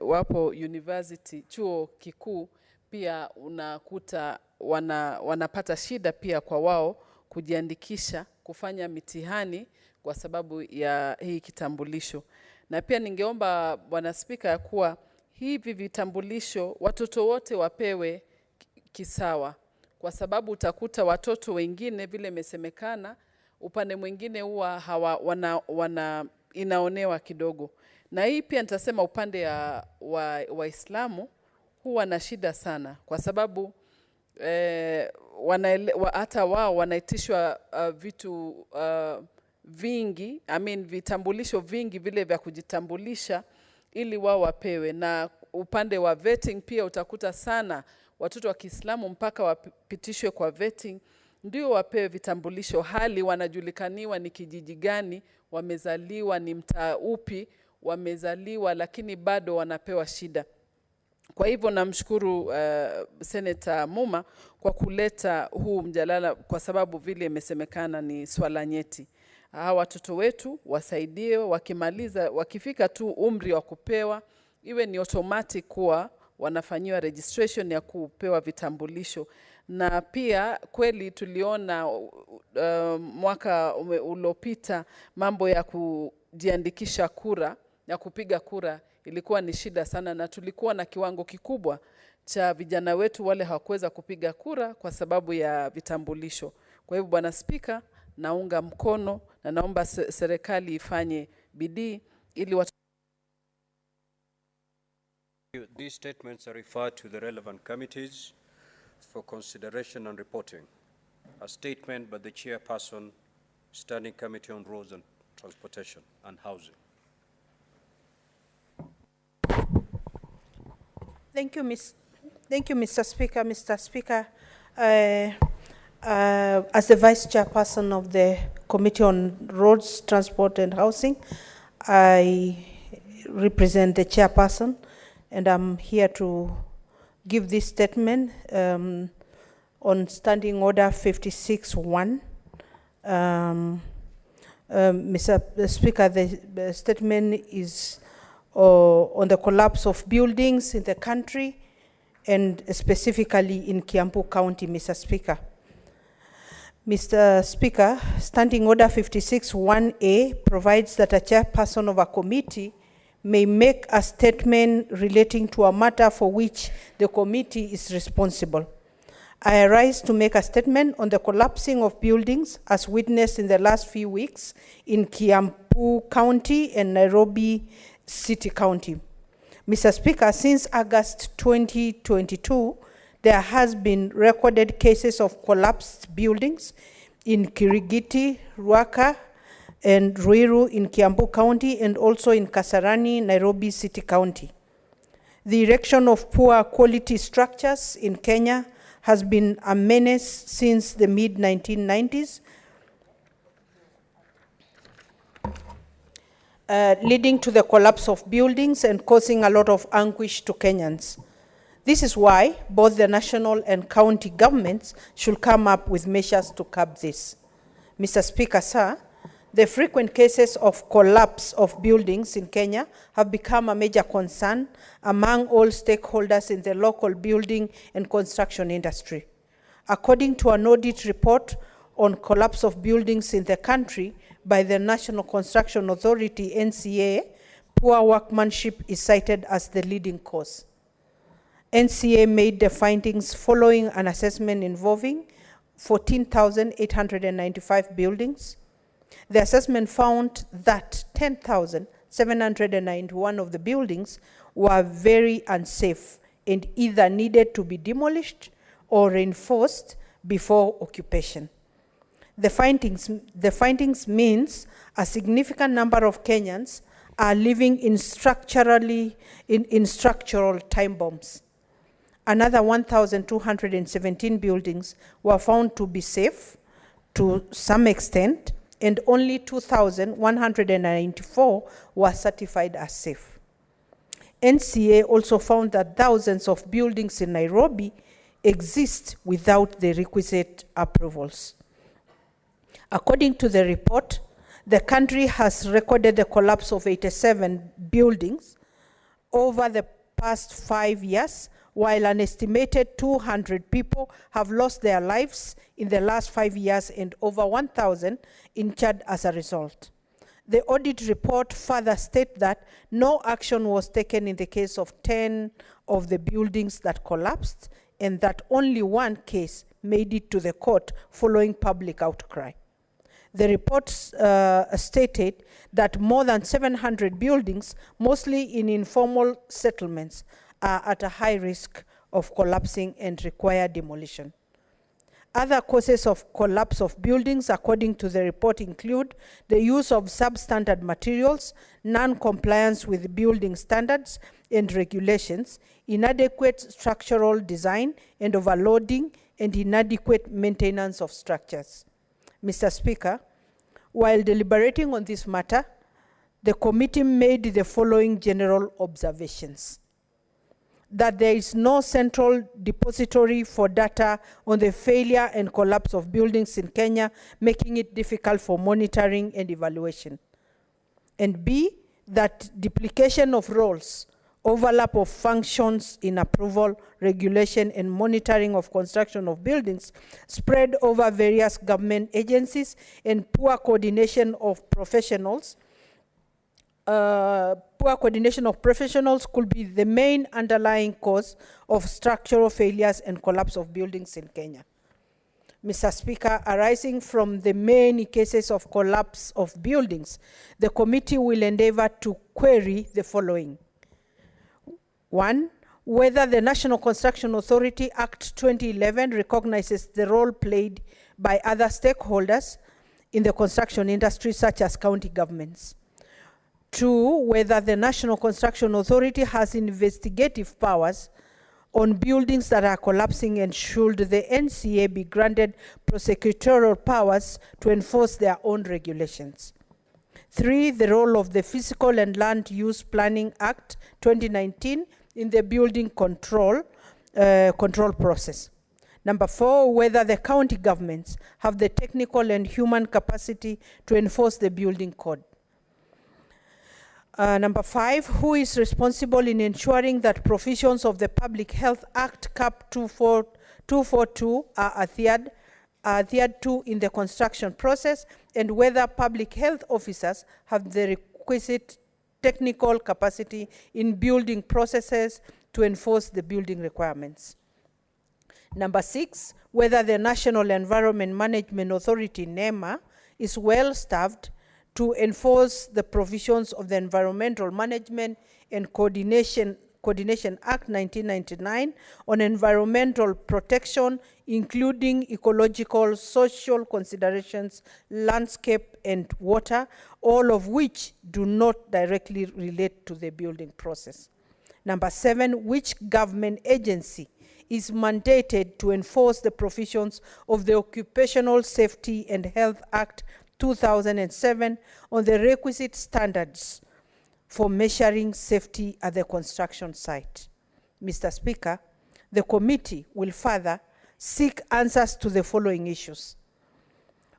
wapo university, chuo kikuu, pia unakuta wanapata shida pia kwa wao kujiandikisha kufanya mitihani kwa sababu ya hii kitambulisho. Na pia ningeomba Bwana Spika ya kuwa hivi vitambulisho watoto wote wapewe kisawa, kwa sababu utakuta watoto wengine vile imesemekana upande mwingine huwa inaonewa kidogo. Na hii pia nitasema upande ya Waislamu huwa na shida sana, kwa sababu hata wao wanaitishwa vitu vingi, vitambulisho vingi vile vya kujitambulisha ili wao wapewe. Na upande wa vetting pia utakuta sana watoto wa Kiislamu mpaka wapitishwe kwa vetting ndio wapewe vitambulisho, hali wanajulikaniwa ni kijiji gani, wamezaliwa ni mtaa upi wamezaliwa, lakini bado wanapewa shida. Kwa hivyo namshukuru Senator Muma kwa kuleta huu mjadala, kwa sababu vile imesemekana ni swala nyeti. Hawa watoto wetu wasaidie, wakimaliza, wakifika tu umri wa kupewa, iwe ni automatic kuwa wanafanyiwa registration ya kupewa vitambulisho. Na pia kweli tuliona mwaka uliopita mambo ya kujiandikisha kura, ya kupiga kura ilikuwa ni shida sana, na tulikuwa na kiwango kikubwa cha vijana wetu wale hawakuweza kupiga kura kwa sababu ya vitambulisho. Kwa hivyo Bwana Spika, naunga mkono na naomba serikali ifanye bidii ili watu. These statements are referred to the relevant committees for consideration and reporting. A statement by the Chairperson, Standing Committee on Roads and Transportation and Housing. Thank you, Mr. Speaker. Mr. Speaker, as the Vice Chairperson of the Committee on Roads, Transport and Housing, I represent the Chairperson, and I'm here to give this statement on Standing Order 56-1. Mr. Speaker, the statement is on the collapse of buildings in the country and specifically in Kiambu County, Mr. Speaker. Mr. Speaker, Standing Order 56-1A provides that a chairperson of a committee may make a statement relating to a matter for which the committee is responsible. I arise to make a statement on the collapsing of buildings as witnessed in the last few weeks in Kiambu County and Nairobi City County. Mr. Speaker, since August 2022 there has been recorded cases of collapsed buildings in Kirigiti, Ruaka, and Ruiru in Kiambu County, and also in Kasarani, Nairobi City County. The erection of poor quality structures in Kenya has been a menace since the mid-1990s, leading to the collapse of buildings and causing a lot of anguish to Kenyans. This is why both the national and county governments should come up with measures to curb this. Mr. Speaker, sir, the frequent cases of collapse of buildings in Kenya have become a major concern among all stakeholders in the local building and construction industry. According to an audit report on collapse of buildings in the country by the National Construction Authority, NCA, poor workmanship is cited as the leading cause. NCA made the findings following an assessment involving 14,895 buildings. The assessment found that 10,791 of the buildings were very unsafe and either needed to be demolished or reinforced before occupation. The findings means a significant number of Kenyans are living in structural time bombs. Another 1,217 buildings were found to be safe to some extent, and only 2,194 were certified as safe. NCA also found that thousands of buildings in Nairobi exist without the requisite approvals. According to the report, the country has recorded the collapse of 87 buildings over the past 5 years, while an estimated 200 people have lost their lives in the last 5 years and over 1,000 injured as a result. The audit report further states that no action was taken in the case of 10 of the buildings that collapsed, and that only one case made it to the court following public outcry. The report stated that more than 700 buildings, mostly in informal settlements, are at a high risk of collapsing and require demolition. Other causes of collapse of buildings, according to the report, include the use of substandard materials, non-compliance with building standards and regulations, inadequate structural design and overloading, and inadequate maintenance of structures. Mr. Speaker, while deliberating on this matter, the committee made the following general observations: that there is no central depository for data on the failure and collapse of buildings in Kenya, making it difficult for monitoring and evaluation. And B, that duplication of roles, overlap of functions in approval, regulation, and monitoring of construction of buildings spread over various government agencies, and poor coordination of professionals could be the main underlying cause of structural failures and collapse of buildings in Kenya. Mr. Speaker, arising from the many cases of collapse of buildings, the committee will endeavor to query the following. 1, whether the National Construction Authority Act 2011 recognizes the role played by other stakeholders in the construction industry, such as county governments. 2, whether the National Construction Authority has investigative powers on buildings that are collapsing, and should the NCA be granted prosecutorial powers to enforce their own regulations. 3, the role of the Physical and Land Use Planning Act 2019 in the building control process. Number 4, whether the county governments have the technical and human capacity to enforce the building code. Number 5, who is responsible in ensuring that provisions of the Public Health Act CAP 242 are adhered to in the construction process, and whether public health officers have the requisite technical capacity in building processes to enforce the building requirements. Number 6, whether the National Environment Management Authority, NEMA, is well staffed to enforce the provisions of the Environmental Management and Coordination Coordination Act 1999 on environmental protection, including ecological, social considerations, landscape, and water, all of which do not directly relate to the building process. Number 7, which government agency is mandated to enforce the provisions of the Occupational Safety and Health Act 2007 on the requisite standards for measuring safety at the construction site. Mr. Speaker, the committee will further seek answers to the following issues: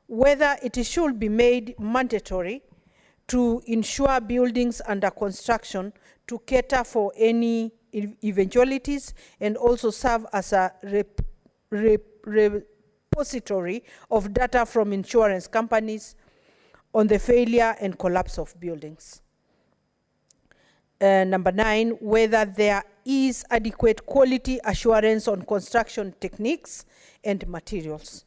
whether it should be made mandatory to ensure buildings under construction to cater for any eventualities and also serve as a repository of data from insurance companies on the failure and collapse of buildings. Number 9, whether there is adequate quality assurance on construction techniques and materials.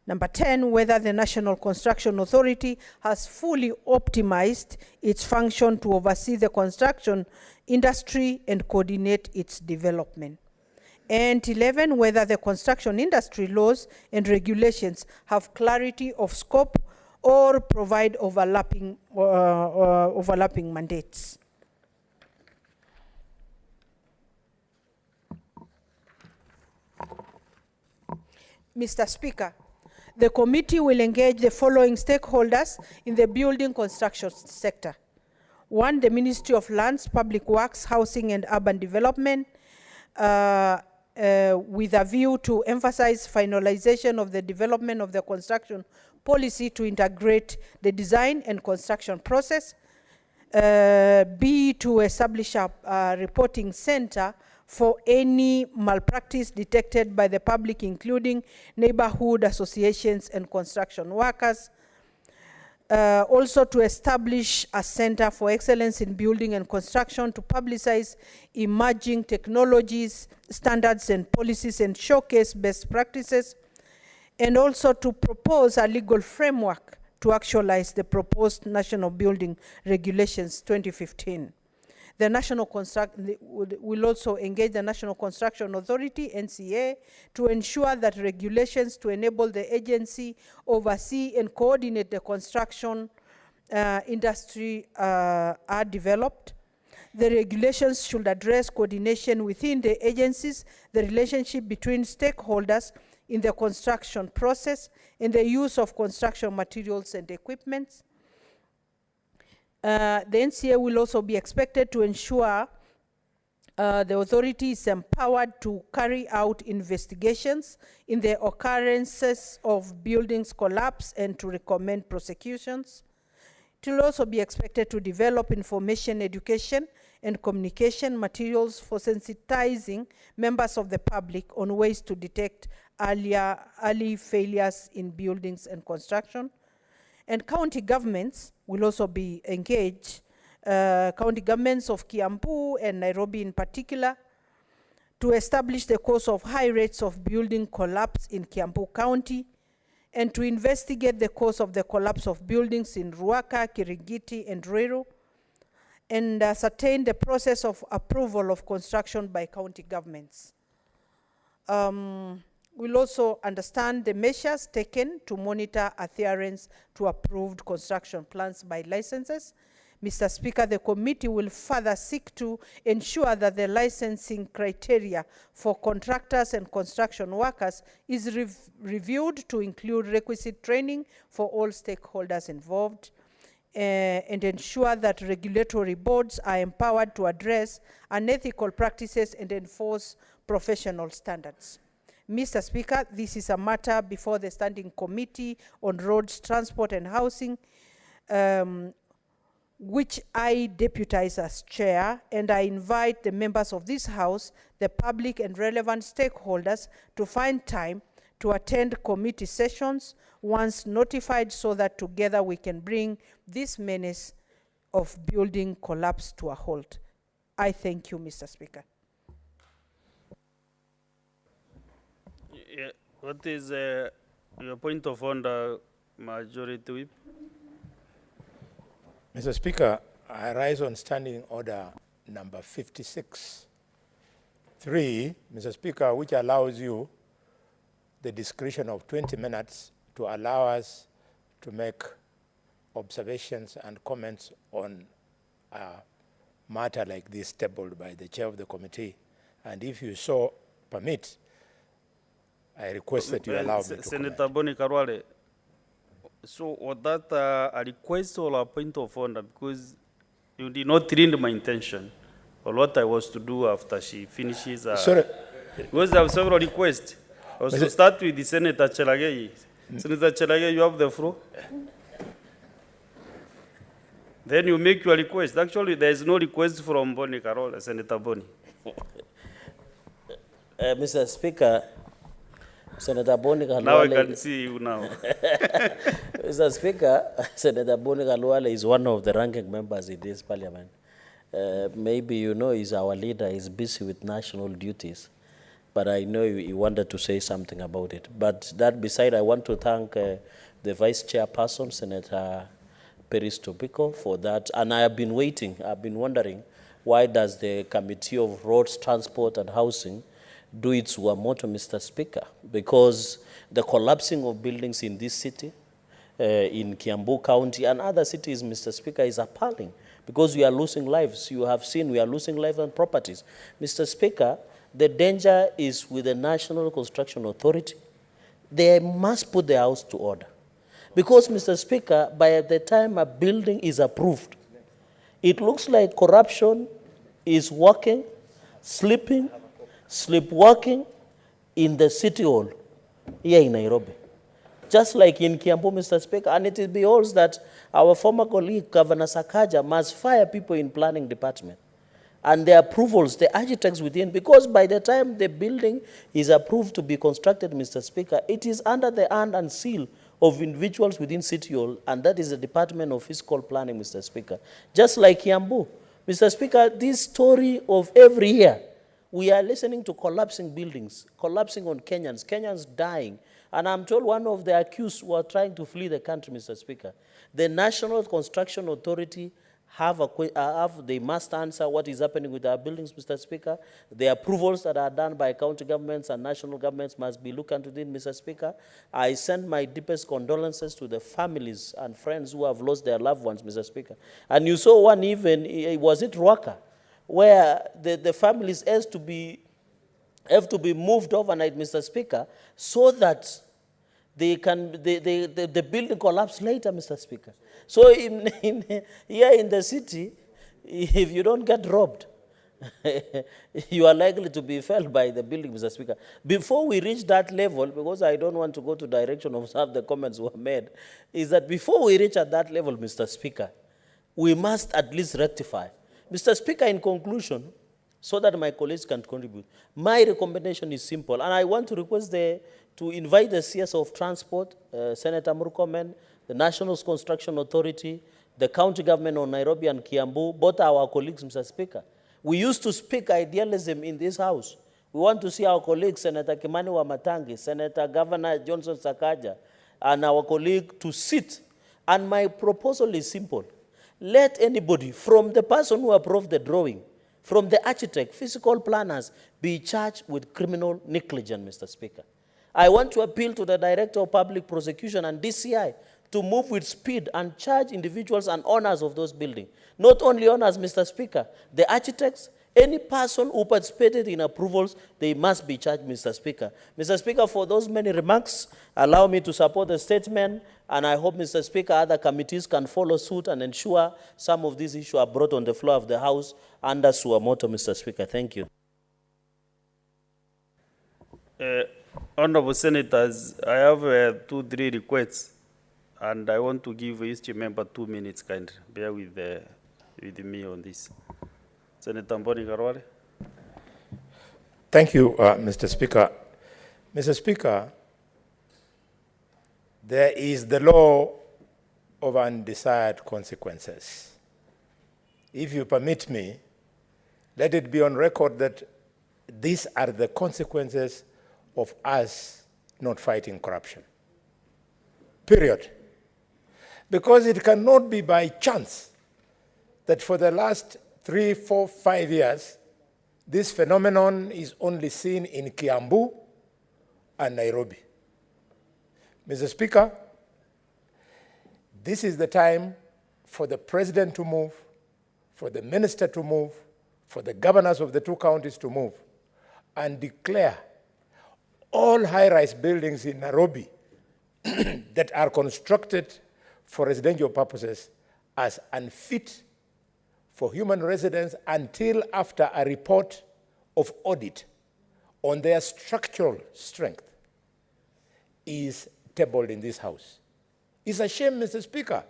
Number 10, whether the National Construction Authority has fully optimized its function to oversee the construction industry and coordinate its development. And 11, whether the construction industry laws and regulations have clarity of scope or provide overlapping mandates. Mr. Speaker, the committee will engage the following stakeholders in the building construction sector. 1, the Ministry of Lands, Public Works, Housing and Urban Development, with a view to emphasize finalization of the development of the construction policy to integrate the design and construction process. B, to establish a reporting center for any malpractice detected by the public, including neighborhood associations and construction workers. Also to establish a center for excellence in building and construction to publicize emerging technologies, standards and policies and showcase best practices. And also to propose a legal framework to actualize the proposed National Building Regulations 2015. The National will also engage the National Construction Authority, NCA, to ensure that regulations to enable the agency oversee and coordinate the construction industry are developed. The regulations should address coordination within the agencies, the relationship between stakeholders in the construction process, and the use of construction materials and equipment. The NCA will also be expected to ensure the authority is empowered to carry out investigations in the occurrences of buildings collapse and to recommend prosecutions. It will also be expected to develop information, education, and communication materials for sensitizing members of the public on ways to detect early failures in buildings and construction. And county governments will also be engaged, county governments of Kiambu and Nairobi in particular, to establish the cause of high rates of building collapse in Kiambu County, and to investigate the cause of the collapse of buildings in Ruaka, Kirigiti, and Ruiru, and ascertain the process of approval of construction by county governments. We'll also understand the measures taken to monitor adherence to approved construction plans by licenses. Mr. Speaker, the committee will further seek to ensure that the licensing criteria for contractors and construction workers is reviewed to include requisite training for all stakeholders involved, and ensure that regulatory boards are empowered to address unethical practices and enforce professional standards. Mr. Speaker, this is a matter before the Standing Committee on Roads, Transport and Housing, which I deputize as chair, and I invite the members of this House, the public and relevant stakeholders to find time to attend committee sessions once notified, so that together we can bring this menace of building collapse to a halt. I thank you, Mr. Speaker. Yeah, what is your point of order, Majority Whip? Mr. Speaker, I rise on Standing Order number 56(3), Mr. Speaker, which allows you the discretion of 20 minutes to allow us to make observations and comments on a matter like this tabled by the chair of the committee. And if you so permit, I request that you allow me to Senator Boni Karwale, so was that a request or a point of order? Because you did not read my intention or what I was to do after she finishes. Sorry. Because there are several requests. I was to start with the Senator Chelagei. Senator Chelagei, you have the floor. Then you make your request. Actually, there is no request from Boni Karwale, Senator Boni. Mr. Speaker, Senator Boni Khalwale. Now I can see you now. Mr. Speaker, Senator Boni Khalwale is one of the ranking members in this parliament. Maybe you know he's our leader, he's busy with national duties. But I know he wanted to say something about it. But that beside, I want to thank the Vice Chairperson, Senator Peris Tobiko, for that. And I have been waiting, I've been wondering, why does the Committee of Roads, Transport and Housing do its motto, Mr. Speaker? Because the collapsing of buildings in this city, in Kiambu County and other cities, Mr. Speaker, is appalling. Because we are losing lives. You have seen we are losing lives and properties. Mr. Speaker, the danger is with the National Construction Authority. They must put their house to order. Because, Mr. Speaker, by the time a building is approved, it looks like corruption is working, sleepwalking in the city hall here in Nairobi. Just like in Kiambu, Mr. Speaker, and it beholds that our former colleague, Governor Sakaja, must fire people in planning department. And the approvals, the architects within, because by the time the building is approved to be constructed, Mr. Speaker, it is under the hand and seal of individuals within City Hall, and that is the Department of Fiscal Planning, Mr. Speaker. Just like Kiambu. Mr. Speaker, this story of every year, we are listening to collapsing buildings, collapsing on Kenyans dying. And I'm told one of the accused were trying to flee the country, Mr. Speaker. The National Construction Authority they must answer what is happening with our buildings, Mr. Speaker. The approvals that are done by county governments and national governments must be looked into, Mr. Speaker. I send my deepest condolences to the families and friends who have lost their loved ones, Mr. Speaker. And you saw one even, was it Rwaka, where the families have to be moved overnight, Mr. Speaker, so that the building collapse later, Mr. Speaker. So here in the city, if you don't get robbed, you are likely to be felled by the building, Mr. Speaker. Before we reach that level, because I don't want to go to direction of some of the comments were made, is that before we reach at that level, Mr. Speaker, we must at least rectify. Mr. Speaker, in conclusion, so that my colleagues can contribute, my recommendation is simple, and I want to request to invite the CS of Transport, Senator Murkomen, the National Construction Authority, the county government of Nairobi and Kiambu, both our colleagues, Mr. Speaker. We used to speak idealism in this house. We want to see our colleagues, Senator Kimani Wamatangi, Senator Governor Johnson Sakaja, and our colleague to sit. And my proposal is simple. Let anybody, from the person who approved the drawing, from the architect, physical planners, be charged with criminal negligence, Mr. Speaker. I want to appeal to the Director of Public Prosecution and DCI to move with speed and charge individuals and owners of those buildings. Not only owners, Mr. Speaker, the architects, any person who participated in approvals, they must be charged, Mr. Speaker. Mr. Speaker, for those many remarks, allow me to support the statement, and I hope, Mr. Speaker, other committees can follow suit and ensure some of these issues are brought on the floor of the House under Suamoto, Mr. Speaker. Thank you. Honorable Senators, I have 2-3 requests, and I want to give each member 2 minutes, kindly. Bear with me on this. Senator Boni Karwale. Thank you, Mr. Speaker. Mr. Speaker, there is the law of undesired consequences. If you permit me, let it be on record that these are the consequences of us not fighting corruption. Period. Because it cannot be by chance that for the last 3, 4, 5 years, this phenomenon is only seen in Kiambu and Nairobi. Mr. Speaker, this is the time for the president to move, for the minister to move, for the governors of the 2 counties to move and declare all high-rise buildings in Nairobi that are constructed for residential purposes as unfit for human residence until after a report of audit on their structural strength is tabled in this House. It's a shame, Mr. Speaker,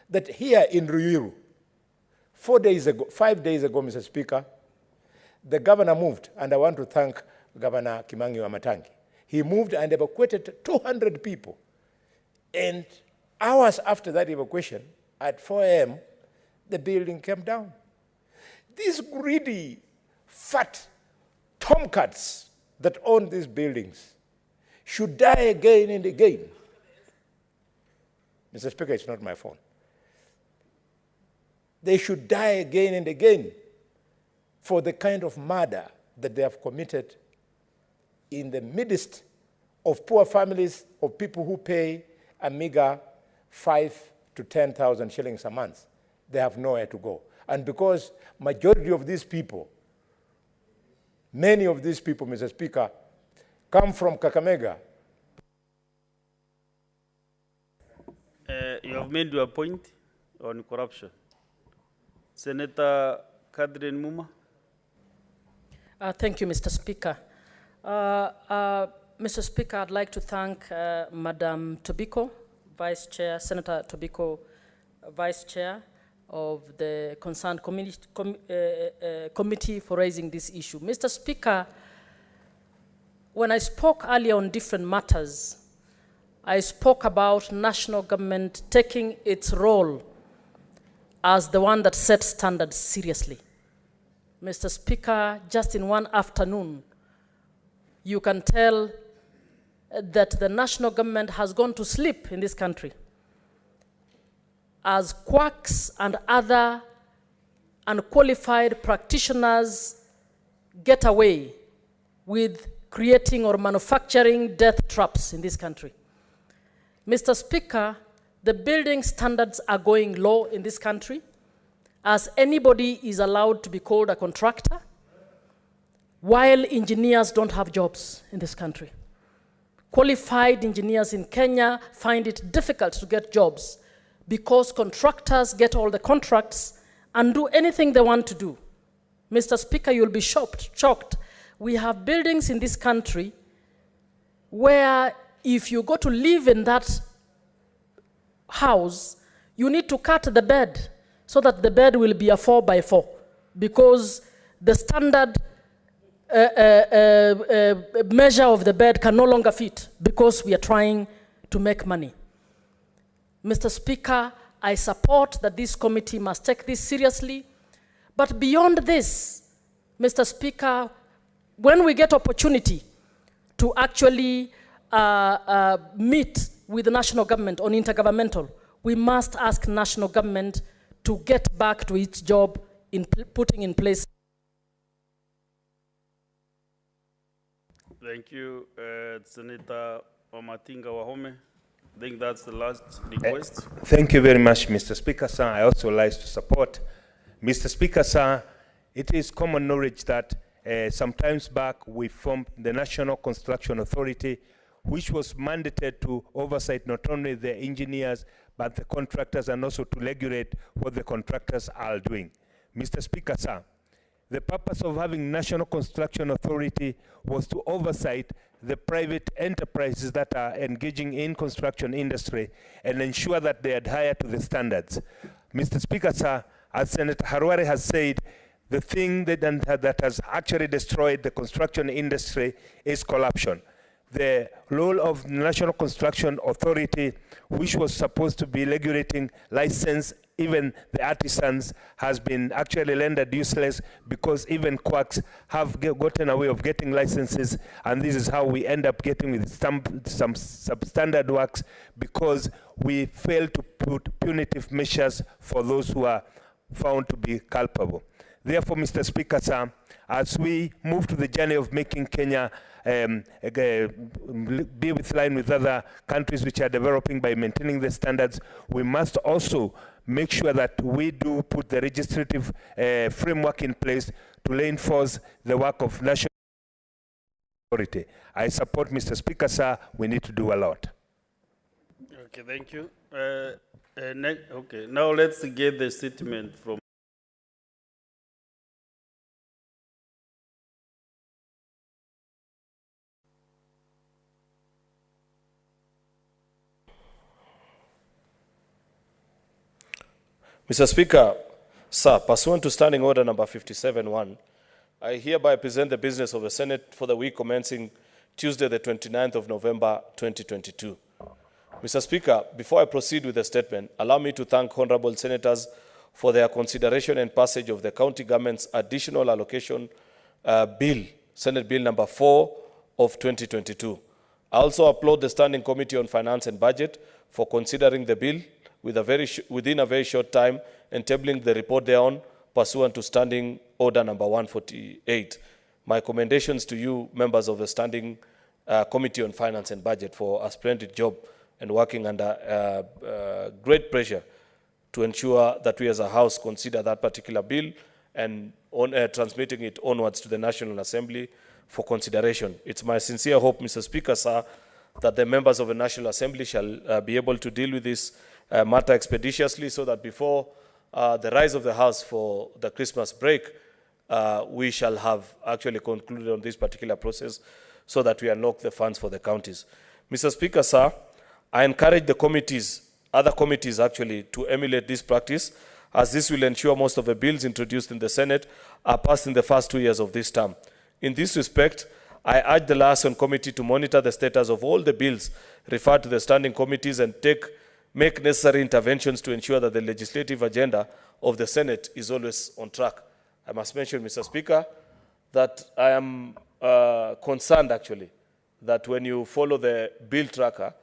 that here in Ruiru, 5 days ago, Mr. Speaker, the governor moved, and I want to thank Governor Kimangi Wamatangi. He moved and evacuated 200 people. And hours after that evacuation, at 4 a.m., the building came down. These greedy, fat tomcats that own these buildings should die again and again. Mr. Speaker, it's not my phone. They should die again and again for the kind of murder that they have committed in the midst of poor families, of people who pay a meager 5,000 to 10,000 shillings a month. They have nowhere to go. And because majority of these people, many of these people, Mr. Speaker, come from Kakamega. You have made your point on corruption. Senator Catherine Muma. Thank you, Mr. Speaker. Mr. Speaker, I'd like to thank Madam Tobiko, Vice Chair, Senator Tobiko, Vice Chair of the concerned committee for raising this issue. Mr. Speaker, when I spoke earlier on different matters, I spoke about national government taking its role as the one that sets standards seriously. Mr. Speaker, just in one afternoon, you can tell that the national government has gone to sleep in this country as quacks and other unqualified practitioners get away with creating or manufacturing death traps in this country. Mr. Speaker, the building standards are going low in this country, as anybody is allowed to be called a contractor, while engineers don't have jobs in this country. Qualified engineers in Kenya find it difficult to get jobs because contractors get all the contracts and do anything they want to do. Mr. Speaker, you'll be shocked. We have buildings in this country where if you go to live in that house, you need to cut the bed so that the bed will be a 4x4 because the standard measure of the bed can no longer fit because we are trying to make money. Mr. Speaker, I support that this committee must take this seriously. But beyond this, Mr. Speaker, when we get opportunity to actually meet with the national government on intergovernmental, we must ask national government to get back to its job in putting in place. Thank you, Senator Omatinga Wahome. I think that's the last request. Thank you very much, Mr. Speaker, sir. I also like to support. Mr. Speaker, sir, it is common knowledge that some times back we formed the National Construction Authority, which was mandated to oversight not only the engineers, but the contractors, and also to regulate what the contractors are doing. Mr. Speaker, sir, the purpose of having National Construction Authority was to oversight the private enterprises that are engaging in construction industry and ensure that they adhere to the standards. Mr. Speaker, sir, as Senator Harware has said, the thing that has actually destroyed the construction industry is corruption. The role of National Construction Authority, which was supposed to be regulating license, even the artisans, has been actually rendered useless because even quacks have gotten away of getting licenses, and this is how we end up getting with some substandard works because we fail to put punitive measures for those who are found to be culpable. Therefore, Mr. Speaker, sir, as we move to the journey of making Kenya be with line with other countries which are developing by maintaining the standards, we must also make sure that we do put the legislative framework in place to reinforce the work of national authority. I support Mr. Speaker, sir. We need to do a lot. Okay, thank you. Okay, now let's get the statement from Mr. Speaker, sir, pursuant to Standing Order number 57-1, I hereby present the business of the Senate for the week commencing Tuesday, the 29th of November, 2022. Mr. Speaker, before I proceed with the statement, allow me to thank honorable senators for their consideration and passage of the county government's additional allocation bill, Senate Bill number 4 of 2022. I also applaud the Standing Committee on Finance and Budget for considering the bill within a very short time and tabling the report thereon pursuant to Standing Order number 148. My commendations to you, members of the Standing Committee on Finance and Budget, for a splendid job and working under great pressure to ensure that we as a House consider that particular bill and transmitting it onwards to the National Assembly for consideration. It's my sincere hope, Mr. Speaker, sir, that the members of the National Assembly shall be able to deal with this matter expeditiously so that before the rise of the House for the Christmas break, we shall have actually concluded on this particular process so that we unlock the funds for the counties. Mr. Speaker, sir, I encourage the committees, other committees actually, to emulate this practice, as this will ensure most of the bills introduced in the Senate are passed in the first 2 years of this term. In this respect, I urge the Liaison Committee to monitor the status of all the bills referred to the standing committees and make necessary interventions to ensure that the legislative agenda of the Senate is always on track. I must mention, Mr. Speaker, that I am concerned actually that when you follow the bill tracker,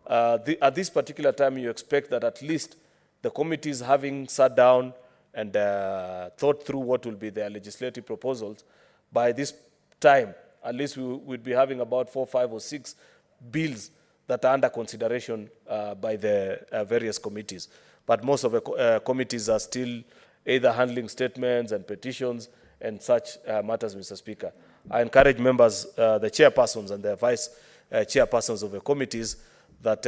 at this particular time you expect that at least the committees, having sat down and thought through what will be their legislative proposals, by this time at least we would be having about 4, 5 or 6 bills that are under consideration by the various committees. But most of the committees are still either handling statements and petitions and such matters, Mr. Speaker. I encourage members, the chairpersons and the vice chairpersons of the committees, that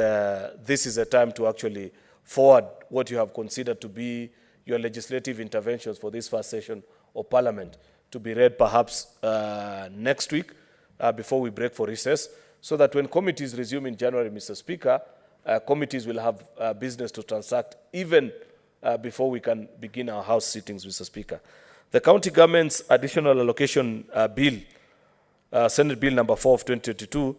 this is a time to actually forward what you have considered to be your legislative interventions for this first session of Parliament to be read perhaps next week before we break for recess, so that when committees resume in January, Mr. Speaker, committees will have business to transact even before we can begin our House sittings, Mr. Speaker. The county government's additional allocation bill, Senate Bill number 4 of 2022,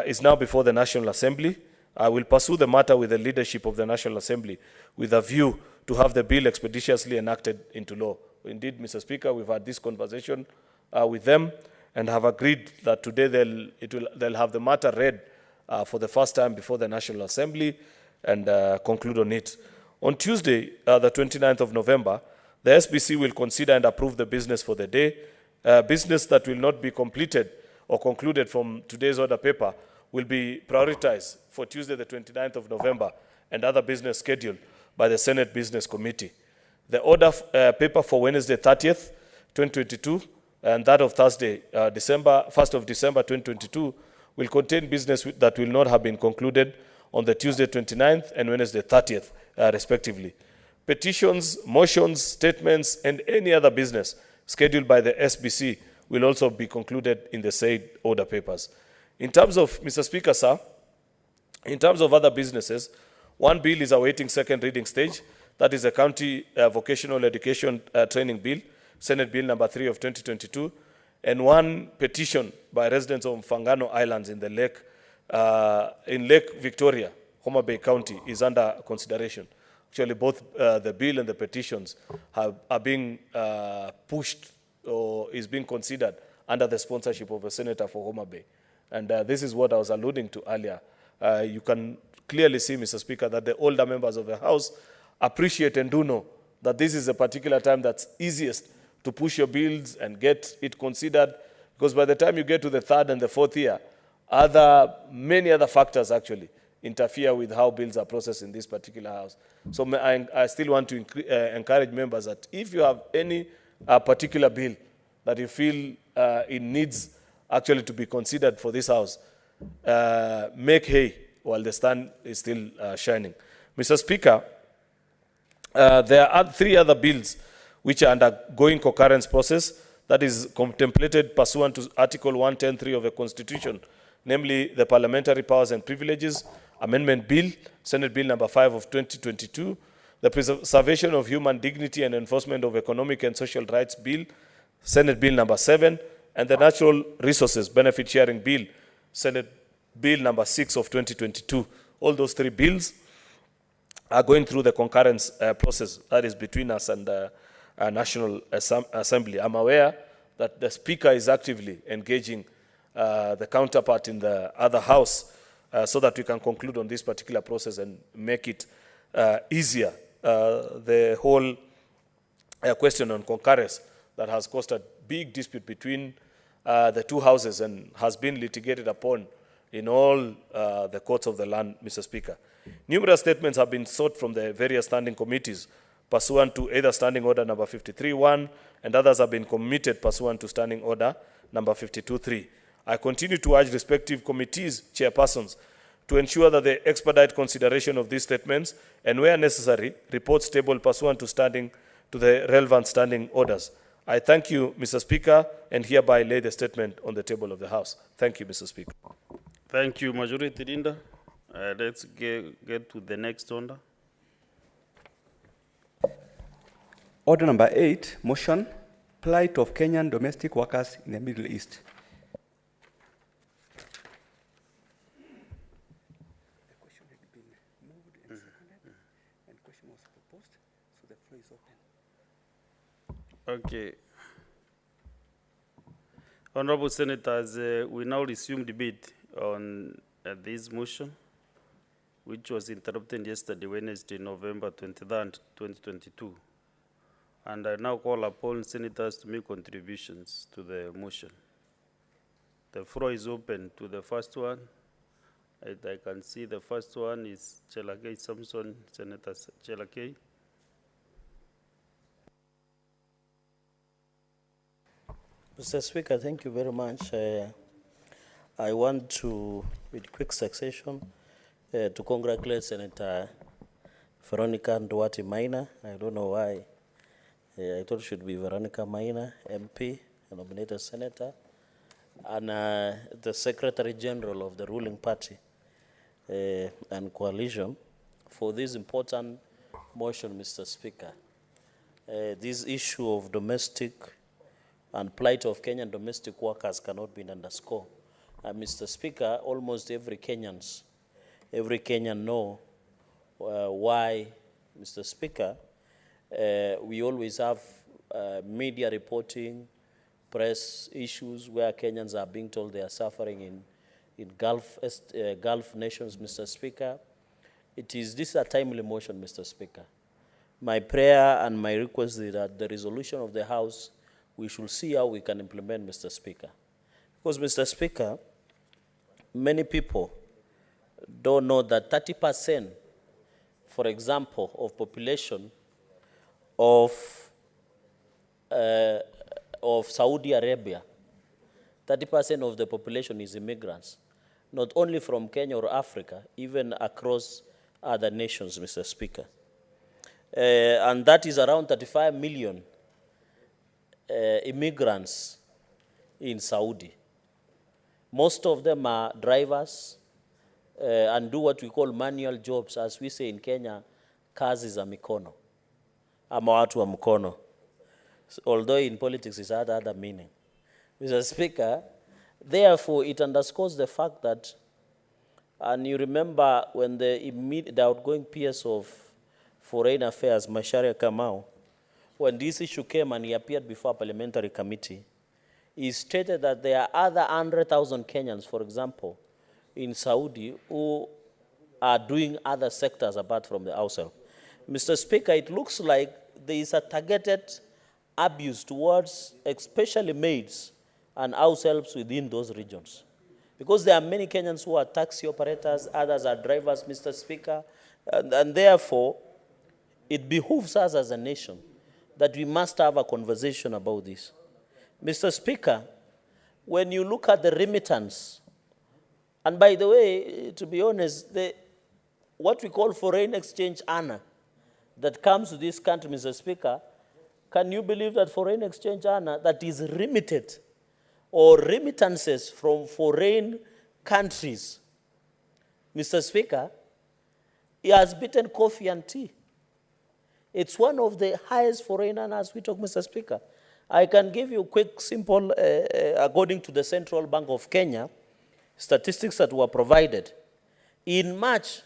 is now before the National Assembly. I will pursue the matter with the leadership of the National Assembly with a view to have the bill expeditiously enacted into law. Indeed, Mr. Speaker, we've had this conversation with them and have agreed that today they'll have the matter read for the first time before the National Assembly and conclude on it. On Tuesday, the 29th of November, the SBC will consider and approve the business for the day. Business that will not be completed or concluded from today's order paper will be prioritized for Tuesday, the 29th of November, and other business scheduled by the Senate Business Committee. The order paper for Wednesday, 30th, 2022, and that of Thursday, 1st of December, 2022, will contain business that will not have been concluded on the Tuesday, 29th, and Wednesday, 30th, respectively. Petitions, motions, statements, and any other business scheduled by the SBC will also be concluded in the said order papers. In terms of, Mr. Speaker, sir, in terms of other businesses, one bill is awaiting second reading stage. That is a county vocational education training bill, Senate Bill number 3 of 2022, and one petition by residents of Fangano Islands in the lake, in Lake Victoria, Homa Bay County, is under consideration. Actually, both the bill and the petitions are being pushed or is being considered under the sponsorship of a senator for Homa Bay. And this is what I was alluding to earlier. You can clearly see, Mr. Speaker, that the older members of the House appreciate and do know that this is a particular time that's easiest to push your bills and get it considered, because by the time you get to the third and the fourth year, many other factors actually interfere with how bills are processed in this particular house. So I still want to encourage members that if you have any particular bill that you feel it needs actually to be considered for this house, make hay while the sun is still shining. Mr. Speaker, there are 3 other bills which are undergoing concurrence process that is contemplated pursuant to Article 110(3) of the Constitution, namely the Parliamentary Powers and Privileges Amendment Bill, Senate Bill number 5 of 2022, the Preservation of Human Dignity and Enforcement of Economic and Social Rights Bill, Senate Bill number 7, and the Natural Resources Benefit Sharing Bill, Senate Bill number 6 of 2022. All those 3 bills are going through the concurrence process that is between us and the National Assembly. I'm aware that the Speaker is actively engaging the counterpart in the other house so that we can conclude on this particular process and make it easier. The whole question on concurrence that has caused a big dispute between the 2 houses and has been litigated upon in all the courts of the land, Mr. Speaker. Numerous statements have been sought from the various standing committees pursuant to either Standing Order number 53.1 and others have been committed pursuant to Standing Order number 52.3. I continue to urge respective committees, chairpersons, to ensure that they expedite consideration of these statements and, where necessary, reports tabled pursuant to the relevant standing orders. I thank you, Mr. Speaker, and hereby lay the statement on the table of the House. Thank you, Mr. Speaker. Thank you, Majority Leader. Let's get to the next order. Order number 8, motion, plight of Kenyan domestic workers in the Middle East. Okay. Honorable Senators, we now resume debate on this motion, which was interrupted yesterday, Wednesday, November 23rd, 2022. And I now call upon senators to make contributions to the motion. The floor is open to the first one. I can see the first one is Chelakei Samson, Senator Chelakei. Mr. Speaker, thank you very much. I want to, with quick succession, to congratulate Senator Veronica Nduati Maina. I don't know why. I thought it should be Veronica Maina, MP, a nominated senator, and the Secretary General of the ruling party and coalition for this important motion, Mr. Speaker. This issue of domestic and plight of Kenyan domestic workers cannot be underscored. Mr. Speaker, almost every Kenyan know why, Mr. Speaker, we always have media reporting, press issues where Kenyans are being told they are suffering in Gulf nations, Mr. Speaker. This is a timely motion, Mr. Speaker. My prayer and my request is that the resolution of the House, we should see how we can implement, Mr. Speaker. Because, Mr. Speaker, many people don't know that 30%, for example, of population of Saudi Arabia, 30% of the population is immigrants, not only from Kenya or Africa, even across other nations, Mr. Speaker. And that is around 35 million immigrants in Saudi. Most of them are drivers and do what we call manual jobs, as we say in Kenya, kazi za mikono, ama watu wa mkono. Although in politics it had other meaning. Mr. Speaker, therefore it underscores the fact that, and you remember when the outgoing PS of Foreign Affairs, Macharia Kamau, when this issue came and he appeared before a parliamentary committee, he stated that there are other 100,000 Kenyans, for example, in Saudi who are doing other sectors apart from the household. Mr. Speaker, it looks like there is a targeted abuse towards especially maids and house helps within those regions. Because there are many Kenyans who are taxi operators, others are drivers, Mr. Speaker, and therefore, it behooves us as a nation that we must have a conversation about this. Mr. Speaker, when you look at the remittance, and by the way, to be honest, what we call foreign exchange earner that comes to this country, Mr. Speaker, can you believe that foreign exchange earner that is remitted or remittances from foreign countries, Mr. Speaker, he has beaten coffee and tea. It's one of the highest foreign earners we talk, Mr. Speaker. I can give you quick, simple, according to the Central Bank of Kenya, statistics that were provided. In March,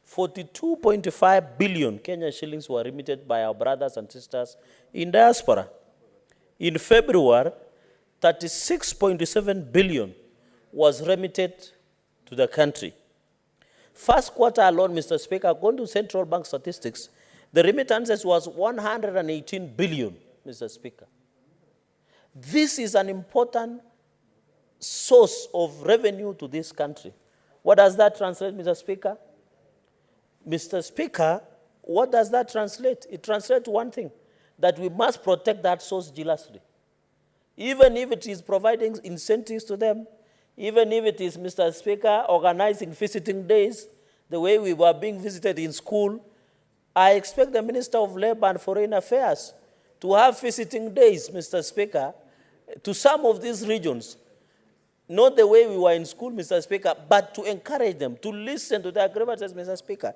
42.5 billion Kenyan shillings were remitted by our brothers and sisters in diaspora. In February, 36.7 billion was remitted to the country. First quarter alone, Mr. Speaker, according to Central Bank statistics, the remittances was 118 billion, Mr. Speaker. This is an important source of revenue to this country. What does that translate, Mr. Speaker? Mr. Speaker, what does that translate? It translates one thing, that we must protect that source jealously. Even if it is providing incentives to them, even if it is, Mr. Speaker, organizing visiting days, the way we were being visited in school, I expect the Minister of Labor and Foreign Affairs to have visiting days, Mr. Speaker, to some of these regions. Not the way we were in school, Mr. Speaker, but to encourage them, to listen to their grievances, Mr. Speaker.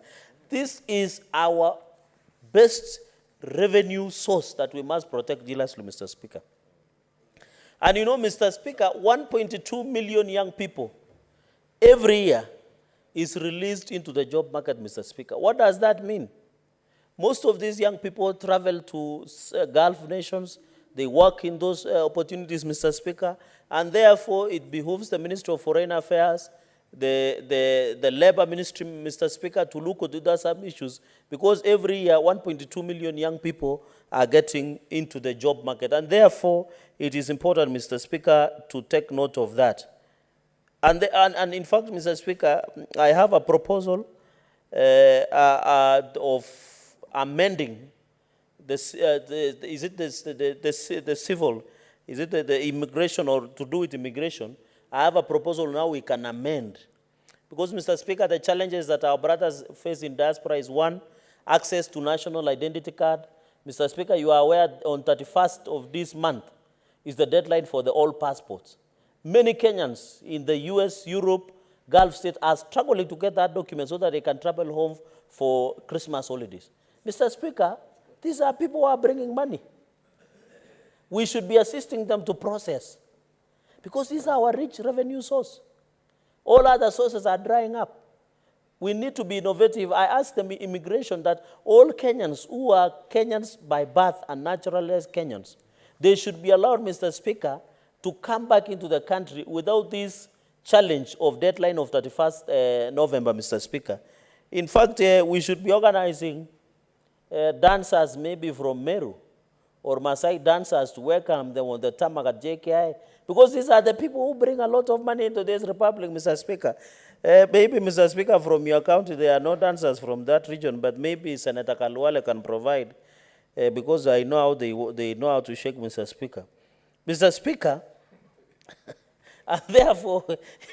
This is our best revenue source that we must protect jealously, Mr. Speaker. And you know, Mr. Speaker, 1.2 million young people every year is released into the job market, Mr. Speaker. What does that mean? Most of these young people travel to Gulf nations. They work in those opportunities, Mr. Speaker, and therefore it behooves the Ministry of Foreign Affairs, the Labor Ministry, Mr. Speaker, to look at some issues, because every year 1.2 million young people are getting into the job market, and therefore it is important, Mr. Speaker, to take note of that. And in fact, Mr. Speaker, I have a proposal of amending the civil, is it the immigration, or to do with immigration? I have a proposal now we can amend. Because, Mr. Speaker, the challenges that our brothers face in diaspora is, one, access to national identity card. Mr. Speaker, you are aware on 31st of this month is the deadline for the old passports. Many Kenyans in the US, Europe, Gulf states are struggling to get that document so that they can travel home for Christmas holidays. Mr. Speaker, these are people who are bringing money. We should be assisting them to process, because this is our rich revenue source. All other sources are drying up. We need to be innovative. I asked the immigration that all Kenyans who are Kenyans by birth and naturalized Kenyans, they should be allowed, Mr. Speaker, to come back into the country without this challenge of deadline of 31st November, Mr. Speaker. In fact, we should be organizing dancers maybe from Meru or Maasai dancers to welcome them on the tarmac at JKI, because these are the people who bring a lot of money into this republic, Mr. Speaker. Maybe, Mr. Speaker, from your county, there are no dancers from that region, but maybe Senator Kalwale can provide, because I know how they know how to shake, Mr. Speaker. Mr. Speaker, and therefore,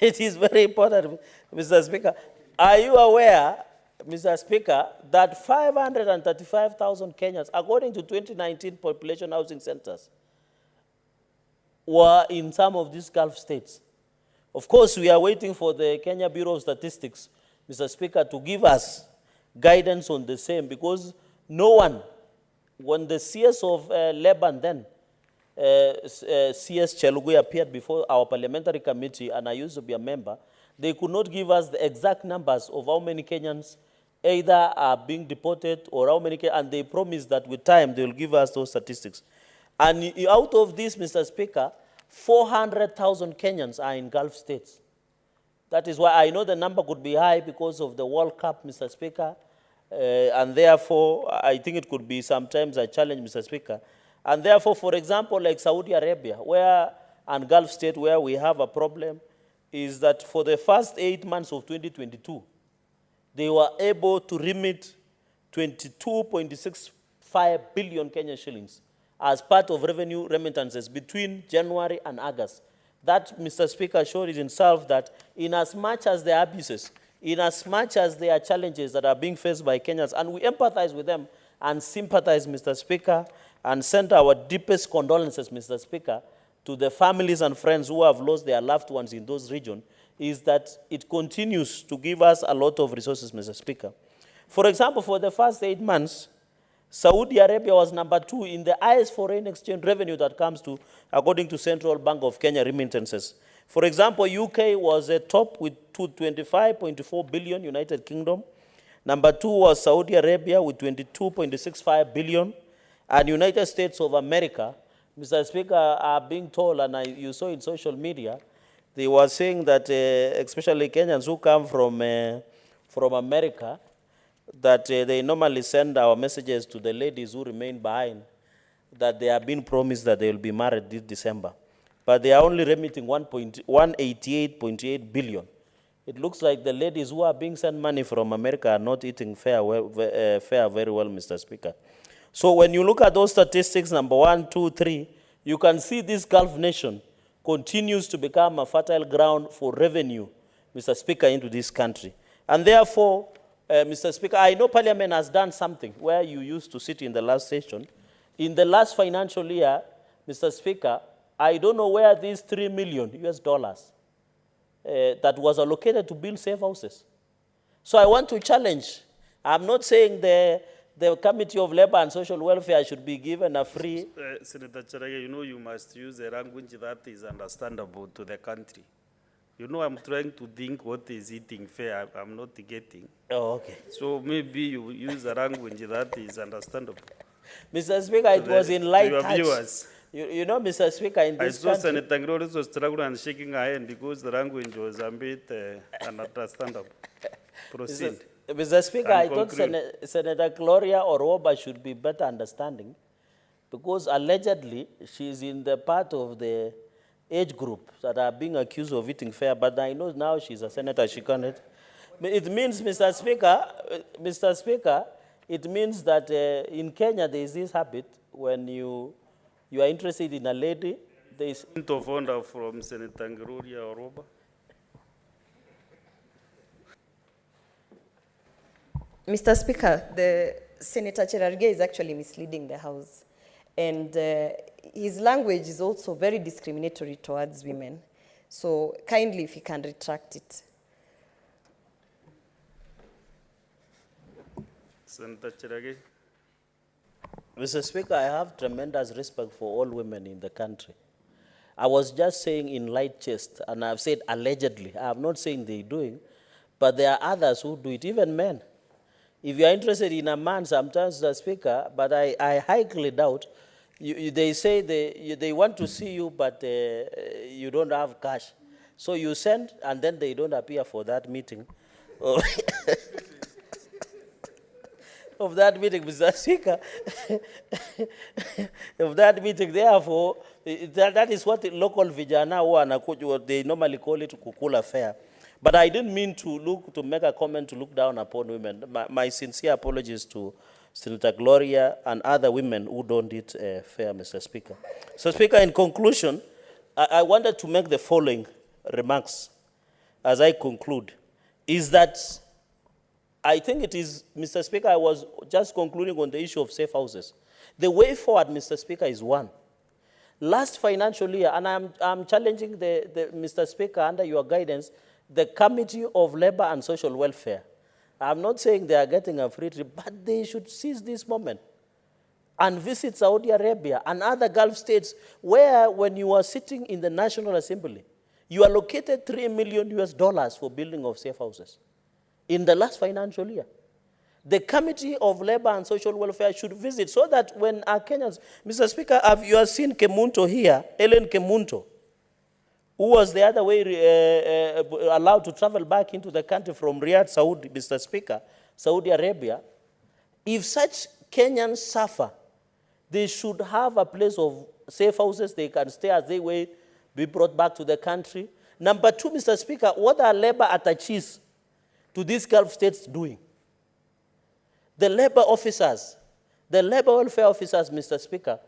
it is very important, Mr. Speaker. Are you aware, Mr. Speaker, that 535,000 Kenyans, according to 2019 population housing centers, were in some of these Gulf states? Of course, we are waiting for the Kenya Bureau of Statistics, Mr. Speaker, to give us guidance on the same, because no one, when the CS of Lebanon then, CS Chelugui appeared before our parliamentary committee, and I used to be a member, they could not give us the exact numbers of how many Kenyans either are being deported or how many, and they promised that with time they will give us those statistics. And out of this, Mr. Speaker, 400,000 Kenyans are in Gulf states. That is why I know the number could be high because of the World Cup, Mr. Speaker, And therefore, I think it could be sometimes a challenge, Mr. Speaker. And therefore, for example, like Saudi Arabia, and Gulf state where we have a problem, is that for the first 8 months of 2022, they were able to remit 22.65 billion Kenyan shillings as part of revenue remittances between January and August. That, Mr. Speaker, showed it itself that in as much as there are abuses, in as much as there are challenges that are being faced by Kenyans, and we empathize with them and sympathize, Mr. Speaker, and send our deepest condolences, Mr. Speaker, to the families and friends who have lost their loved ones in those regions, is that it continues to give us a lot of resources, Mr. Speaker. For example, for the first 8 months, Saudi Arabia was number 2 in the highest foreign exchange revenue that comes to, according to Central Bank of Kenya remittances. For example, UK was a top with 25.4 billion, United Kingdom. Number 2 was Saudi Arabia with 22.65 billion. And United States of America, Mr. Speaker, are being told, and you saw in social media, they were saying that, especially Kenyans who come from America, that they normally send our messages to the ladies who remain behind, that they have been promised that they will be married this December. But they are only remitting 188.8 billion. It looks like the ladies who are being sent money from America are not eating fare very well, Mr. Speaker. So when you look at those statistics, number 1, 2, 3, you can see this Gulf nation continues to become a fertile ground for revenue, Mr. Speaker, into this country. And therefore, Mr. Speaker, I know Parliament has done something where you used to sit in the last session. In the last financial year, Mr. Speaker, I don't know where these $3 million that was allocated to build safe houses. So I want to challenge. I'm not saying the Committee of Labor and Social Welfare should be given a free... Senator Cherage, you know you must use a language that is understandable to the country. You know I'm trying to think what is eating fair, I'm not getting. Oh, okay. So maybe you use a language that is understandable. Mr. Speaker, it was in light touch. Viewers. You know, Mr. Speaker, in this country... I saw country... Senator Glorious was struggling and shaking her hand because the language was a bit ununderstandable. Proceed. Mr. Speaker, I thought Senator Gloria Oroba should be better understanding, because allegedly she is in the part of the age group that are being accused of eating fair, but I know now she's a senator, she can't. It means, Mr. Speaker, it means that in Kenya there is this habit when you are interested in a lady, there is... Point of order from Senator Gloria Oroba. Mr. Speaker, the Senator Cherargei is actually misleading the House. And his language is also very discriminatory towards women. So kindly, if he can retract it. Senator Cherargei. Mr. Speaker, I have tremendous respect for all women in the country. I was just saying in light jest, and I've said allegedly. I'm not saying they're doing, but there are others who do it, even men. If you are interested in a man, sometimes, Mr. Speaker, but I highly doubt, they say they want to see you, but you don't have cash. So you send, and then they don't appear for that meeting. Of that meeting, Mr. Speaker, of that meeting, therefore, that is what the local vijana what they normally call it kukula fair. But I didn't mean to make a comment to look down upon women. My sincere apologies to Senator Gloria and other women who don't eat fair, Mr. Speaker. So, Speaker, in conclusion, I wanted to make the following remarks as I conclude, is that I think it is, Mr. Speaker, I was just concluding on the issue of safe houses. The way forward, Mr. Speaker, is one. Last financial year, and I'm challenging Mr. Speaker, under your guidance, the Committee of Labor and Social Welfare. I'm not saying they are getting a free trip, but they should seize this moment and visit Saudi Arabia and other Gulf states where, when you are sitting in the National Assembly, you allocated $3 million for building of safe houses in the last financial year. The Committee of Labor and Social Welfare should visit so that when our Kenyans... Mr. Speaker, you have seen Kemunto here, Ellen Kemunto, who was the other way allowed to travel back into the country from Riyadh, Saudi, Mr. Speaker, Saudi Arabia, If such Kenyans suffer, they should have a place of safe houses they can stay as they wait, be brought back to the country. Number two, Mr. Speaker, what are labor attaches to these Gulf states doing? The labor officers, the labor welfare officers, Mr. Speaker,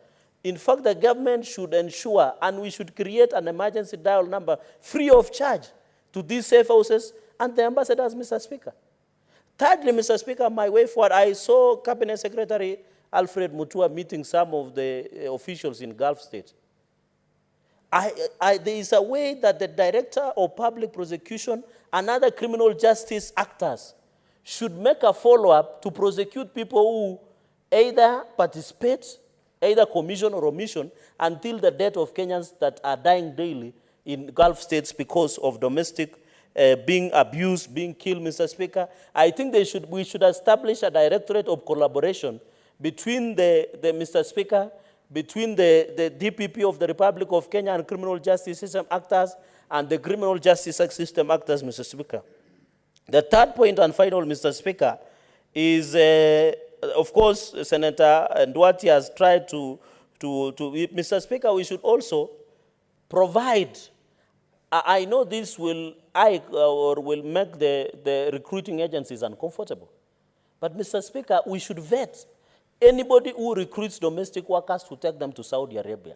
in fact, the government should ensure, and we should create an emergency dial number free of charge to these safe houses and the ambassadors, Mr. Speaker. Thirdly, Mr. Speaker, my way forward, I saw Cabinet Secretary Alfred Mutua meeting some of the officials in Gulf states. There is a way that the Director of Public Prosecution and other criminal justice actors should make a follow-up to prosecute people who either participate, either commission or omission, until the death of Kenyans that are dying daily in Gulf states because of domestic being abused, being killed, Mr. Speaker. I think we should establish a directorate of collaboration between Mr. Speaker, between the DPP of the Republic of Kenya and criminal justice system actors and the criminal justice system actors, Mr. Speaker. The third point and final, Mr. Speaker, is, of course, Senator Nduati has tried to Mr. Speaker, we should also provide, I know this will make the recruiting agencies uncomfortable, but Mr. Speaker, we should vet anybody who recruits domestic workers to take them to Saudi Arabia.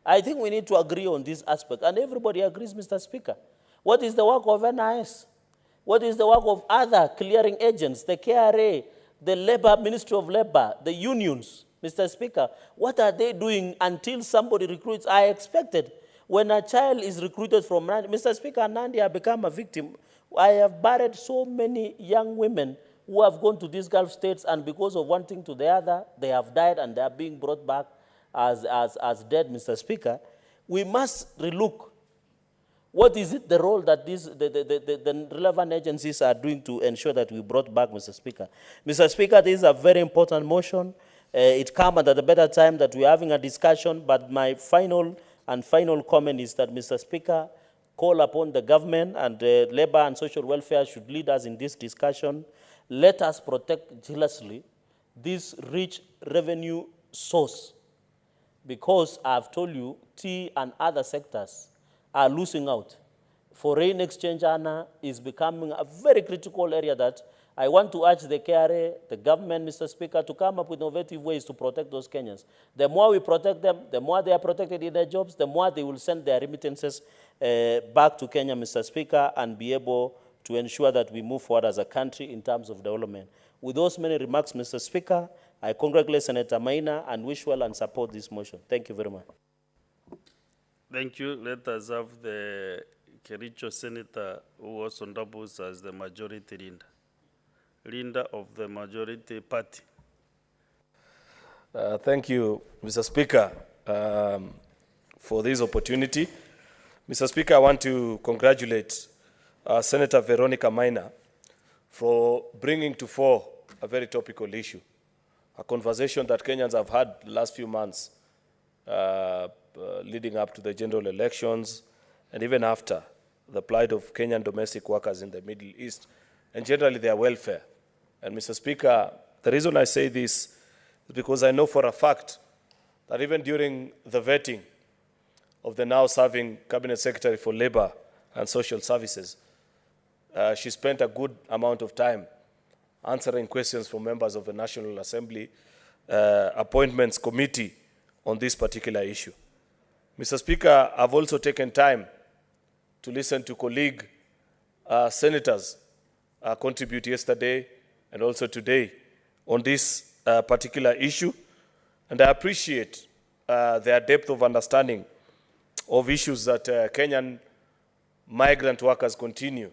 I think we need to agree on this aspect, and everybody agrees, Mr. Speaker. What is the work of NIS? What is the work of other clearing agents, the KRA, the Ministry of Labor, the unions, Mr. Speaker? What are they doing until somebody recruits? I expected when a child is recruited from Nandi, Mr. Speaker, Nandi have become a victim. I have buried so many young women who have gone to these Gulf states, and because of one thing to the other, they have died and they are being brought back as dead, Mr. Speaker. We must relook. What is it, the role that the relevant agencies are doing to ensure that we brought back, Mr. Speaker? Mr. Speaker, this is a very important motion. It comes at a better time that we're having a discussion, but my final comment is that, Mr. Speaker, call upon the government and labor and social welfare should lead us in this discussion. Let us protect jealously this rich revenue source, because I've told you, tea and other sectors are losing out. Foreign exchange, Anna, is becoming a very critical area that I want to urge the KRA, the government, Mr. Speaker, to come up with innovative ways to protect those Kenyans. The more we protect them, the more they are protected in their jobs, the more they will send their remittances back to Kenya, Mr. Speaker, and be able to ensure that we move forward as a country in terms of development. With those many remarks, Mr. Speaker, I congratulate Senator Maina and wish well and support this motion. Thank you very much. Thank you. Let us have the Kericho Senator who also doubles as the majority leader of the majority party. Thank you, Mr. Speaker, for this opportunity. Mr. Speaker, I want to congratulate Senator Veronica Maina for bringing to fore a very topical issue, a conversation that Kenyans have had the last few months leading up to the general elections and even after, the plight of Kenyan domestic workers in the Middle East and generally their welfare. And Mr. Speaker, the reason I say this is because I know for a fact that even during the vetting of the now serving Cabinet Secretary for Labor and Social Services, she spent a good amount of time answering questions from members of the National Assembly Appointments Committee on this particular issue. Mr. Speaker, I've also taken time to listen to colleague senators contribute yesterday and also today on this particular issue, and I appreciate their depth of understanding of issues that Kenyan migrant workers continue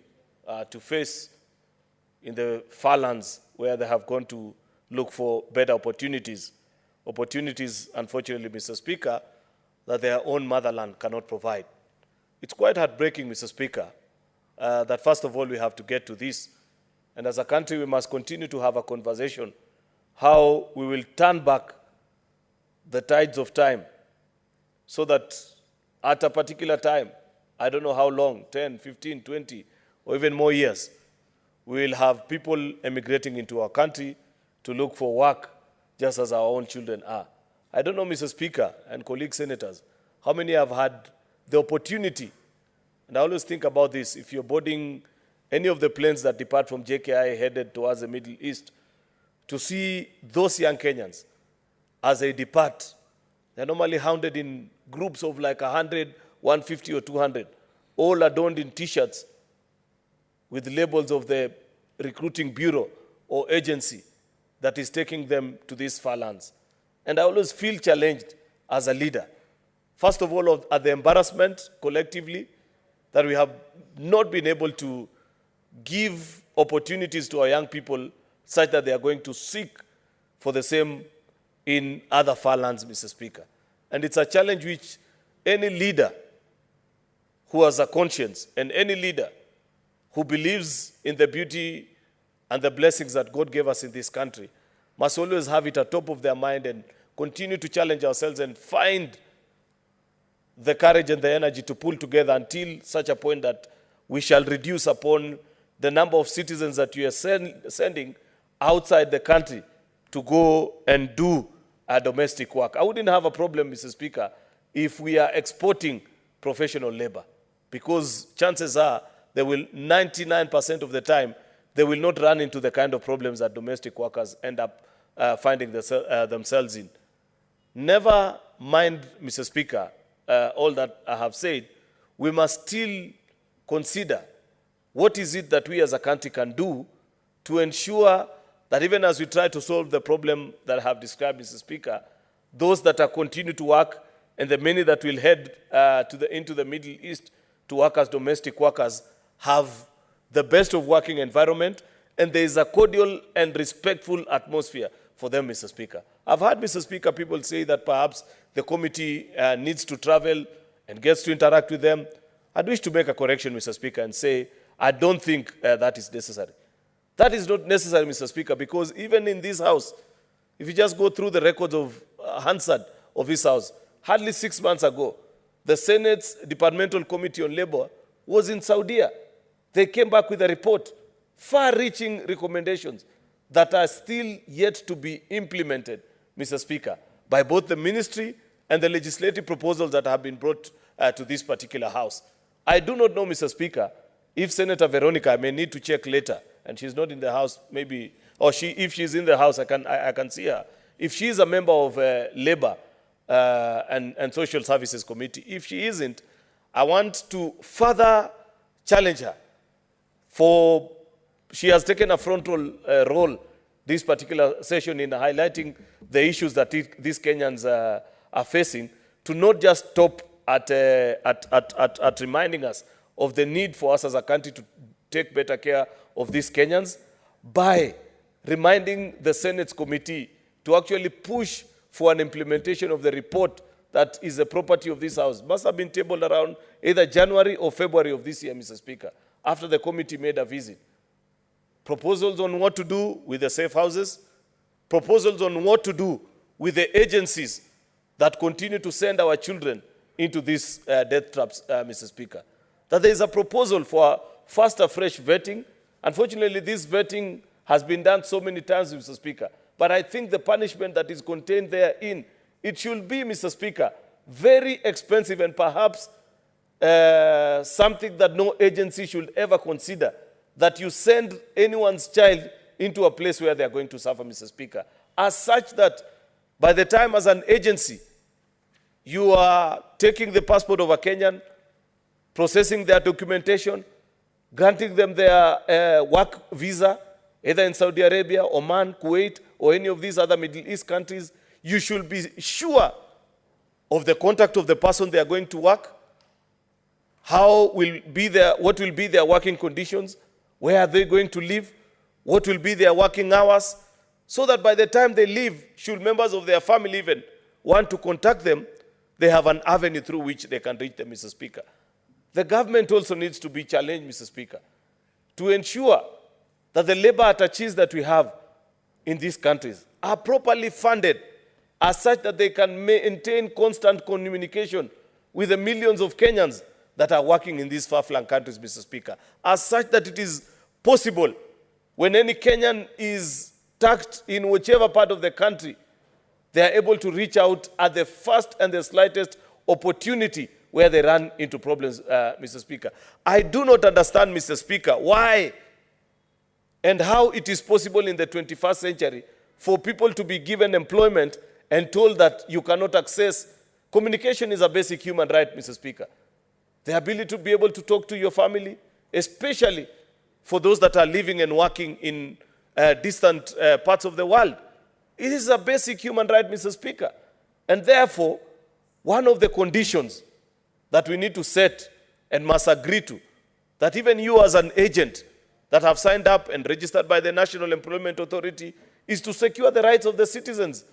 to face in the far lands where they have gone to look for better opportunities. Opportunities, unfortunately, Mr. Speaker, that their own motherland cannot provide. It's quite heartbreaking, Mr. Speaker, that first of all we have to get to this. And as a country, we must continue to have a conversation how we will turn back the tides of time so that at a particular time, I don't know how long, 10, 15, 20, or even more years, we will have people emigrating into our country to look for work just as our own children are. I don't know, Mr. Speaker and colleague senators, how many have had the opportunity, and I always think about this, if you're boarding any of the planes that depart from JKI headed towards the Middle East, to see those young Kenyans as they depart. They're normally hounded in groups of like 100, 150 or 200, all adorned in T-shirts with labels of the recruiting bureau or agency that is taking them to these far lands. And I always feel challenged as a leader. First of all, at the embarrassment collectively that we have not been able to give opportunities to our young people such that they are going to seek for the same in other far lands, Mr. Speaker. And it's a challenge which any leader who has a conscience and any leader who believes in the beauty and the blessings that God gave us in this country must always have it at top of their mind and continue to challenge ourselves and find the courage and the energy to pull together until such a point that we shall reduce upon the number of citizens that we are sending outside the country to go and do domestic work. I wouldn't have a problem, Mr. Speaker, if we are exporting professional labor, because chances are they will, 99% of the time, they will not run into the kind of problems that domestic workers end up finding themselves in. Never mind, Mr. Speaker, all that I have said, we must still consider what is it that we as a country can do to ensure that even as we try to solve the problem that I have described, Mr. Speaker, those that are continue to work and the many that will head into the Middle East to work as domestic workers have the best of working environment, and there is a cordial and respectful atmosphere for them, Mr. Speaker. I've heard, Mr. Speaker, people say that perhaps the committee needs to travel and gets to interact with them. I'd wish to make a correction, Mr. Speaker, and say I don't think that is necessary. That is not necessary, Mr. Speaker, because even in this house, if you just go through the records of Hansard of this house, hardly 6 months ago, the Senate's Departmental Committee on Labor was in Saudi. They came back with a report, far-reaching recommendations that are still yet to be implemented, Mr. Speaker, by both the ministry and the legislative proposals that have been brought to this particular house. I do not know, Mr. Speaker, if Senator Veronica, I may need to check later, and she's not in the house, maybe, or if she's in the house, I can see her. If she is a member of Labor and Social Services Committee, if she isn't, I want to further challenge her for she has taken a frontal role this particular session in highlighting the issues that these Kenyans are facing, to not just stop at reminding us of the need for us as a country to take better care of these Kenyans by reminding the Senate's committee to actually push for an implementation of the report that is the property of this House. Must have been tabled around either January or February of this year, Mr. Speaker, after the committee made a visit. Proposals on what to do with the safe houses, proposals on what to do with the agencies that continue to send our children into these death traps, Mr. Speaker. That there is a proposal for faster, fresh vetting. Unfortunately, this vetting has been done so many times, Mr. Speaker. But I think the punishment that is contained therein, it should be, Mr. Speaker, very expensive and perhaps something that no agency should ever consider, that you send anyone's child into a place where they are going to suffer, Mr. Speaker, as such that by the time as an agency, you are taking the passport of a Kenyan, processing their documentation, granting them their work visa, either in Saudi Arabia, Oman, Kuwait, or any of these other Middle East countries, you should be sure of the contact of the person they are going to work, what will be their working conditions, where are they going to live, what will be their working hours, so that by the time they leave, should members of their family even want to contact them, they have an avenue through which they can reach them, Mr. Speaker. The government also needs to be challenged, Mr. Speaker, to ensure that the labor attaches that we have in these countries are properly funded as such that they can maintain constant communication with the millions of Kenyans that are working in these far-flung countries, Mr. Speaker, as such that it is possible when any Kenyan is tucked in whichever part of the country, they are able to reach out at the first and the slightest opportunity where they run into problems, Mr. Speaker. I do not understand, Mr. Speaker, why and how it is possible in the 21st century for people to be given employment and told that you cannot access. Communication is a basic human right, Mr. Speaker. The ability to be able to talk to your family, especially for those that are living and working in distant parts of the world. It is a basic human right, Mr. Speaker. And therefore, one of the conditions that we need to set and must agree to, that even you as an agent that have signed up and registered by the National Employment Authority, is to secure the rights of the citizens.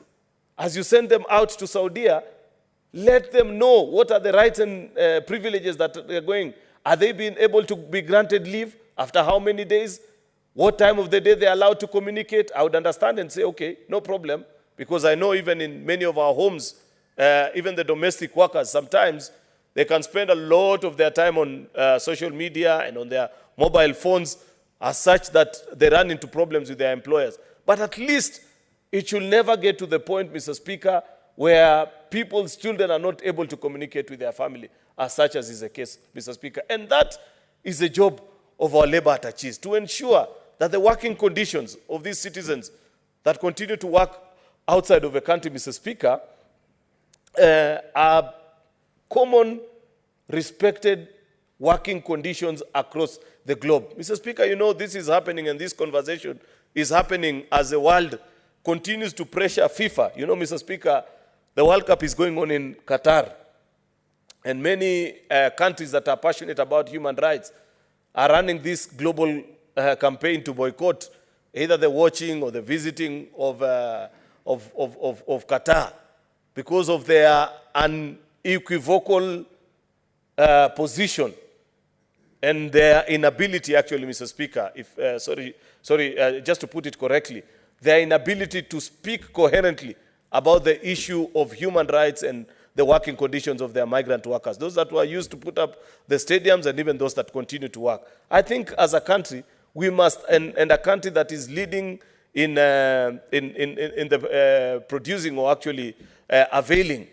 As you send them out to Saudi, let them know what are the rights and privileges that they are going. Are they being able to be granted leave? After how many days? What time of the day they are allowed to communicate? I would understand and say, okay, no problem. Because I know even in many of our homes, even the domestic workers, sometimes they can spend a lot of their time on social media and on their mobile phones as such that they run into problems with their employers. But at least it should never get to the point, Mr. Speaker, where people's children are not able to communicate with their family, as such as is the case, Mr. Speaker. And that is the job of our labor attaches, to ensure that the working conditions of these citizens that continue to work outside of the country, Mr. Speaker, are common, respected working conditions across the globe. Mr. Speaker, you know this is happening, and this conversation is happening as the world continues to pressure FIFA. You know, Mr. Speaker, the World Cup is going on in Qatar, and many countries that are passionate about human rights are running this global campaign to boycott either the watching or the visiting of Qatar because of their unequivocal position and their inability, actually, Mr. Speaker, just to put it correctly, their inability to speak coherently about the issue of human rights and the working conditions of their migrant workers, those that were used to put up the stadiums and even those that continue to work. I think as a country, we must, and a country that is leading in the producing or actually availing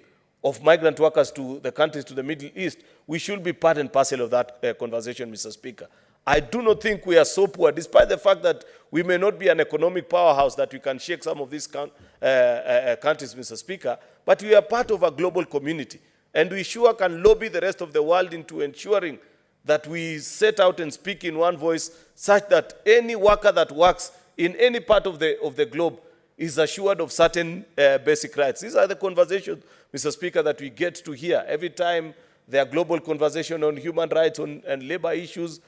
of migrant workers to the countries to the Middle East, we should be part and parcel of that conversation, Mr. Speaker. I do not think we are so poor, despite the fact that we may not be an economic powerhouse that we can shake some of these countries, Mr. Speaker, but we are part of a global community. And we sure can lobby the rest of the world into ensuring that we set out and speak in one voice such that any worker that works in any part of the globe is assured of certain basic rights. These are the conversations, Mr. Speaker, that we get to hear every time there are global conversations on human rights and labor issues,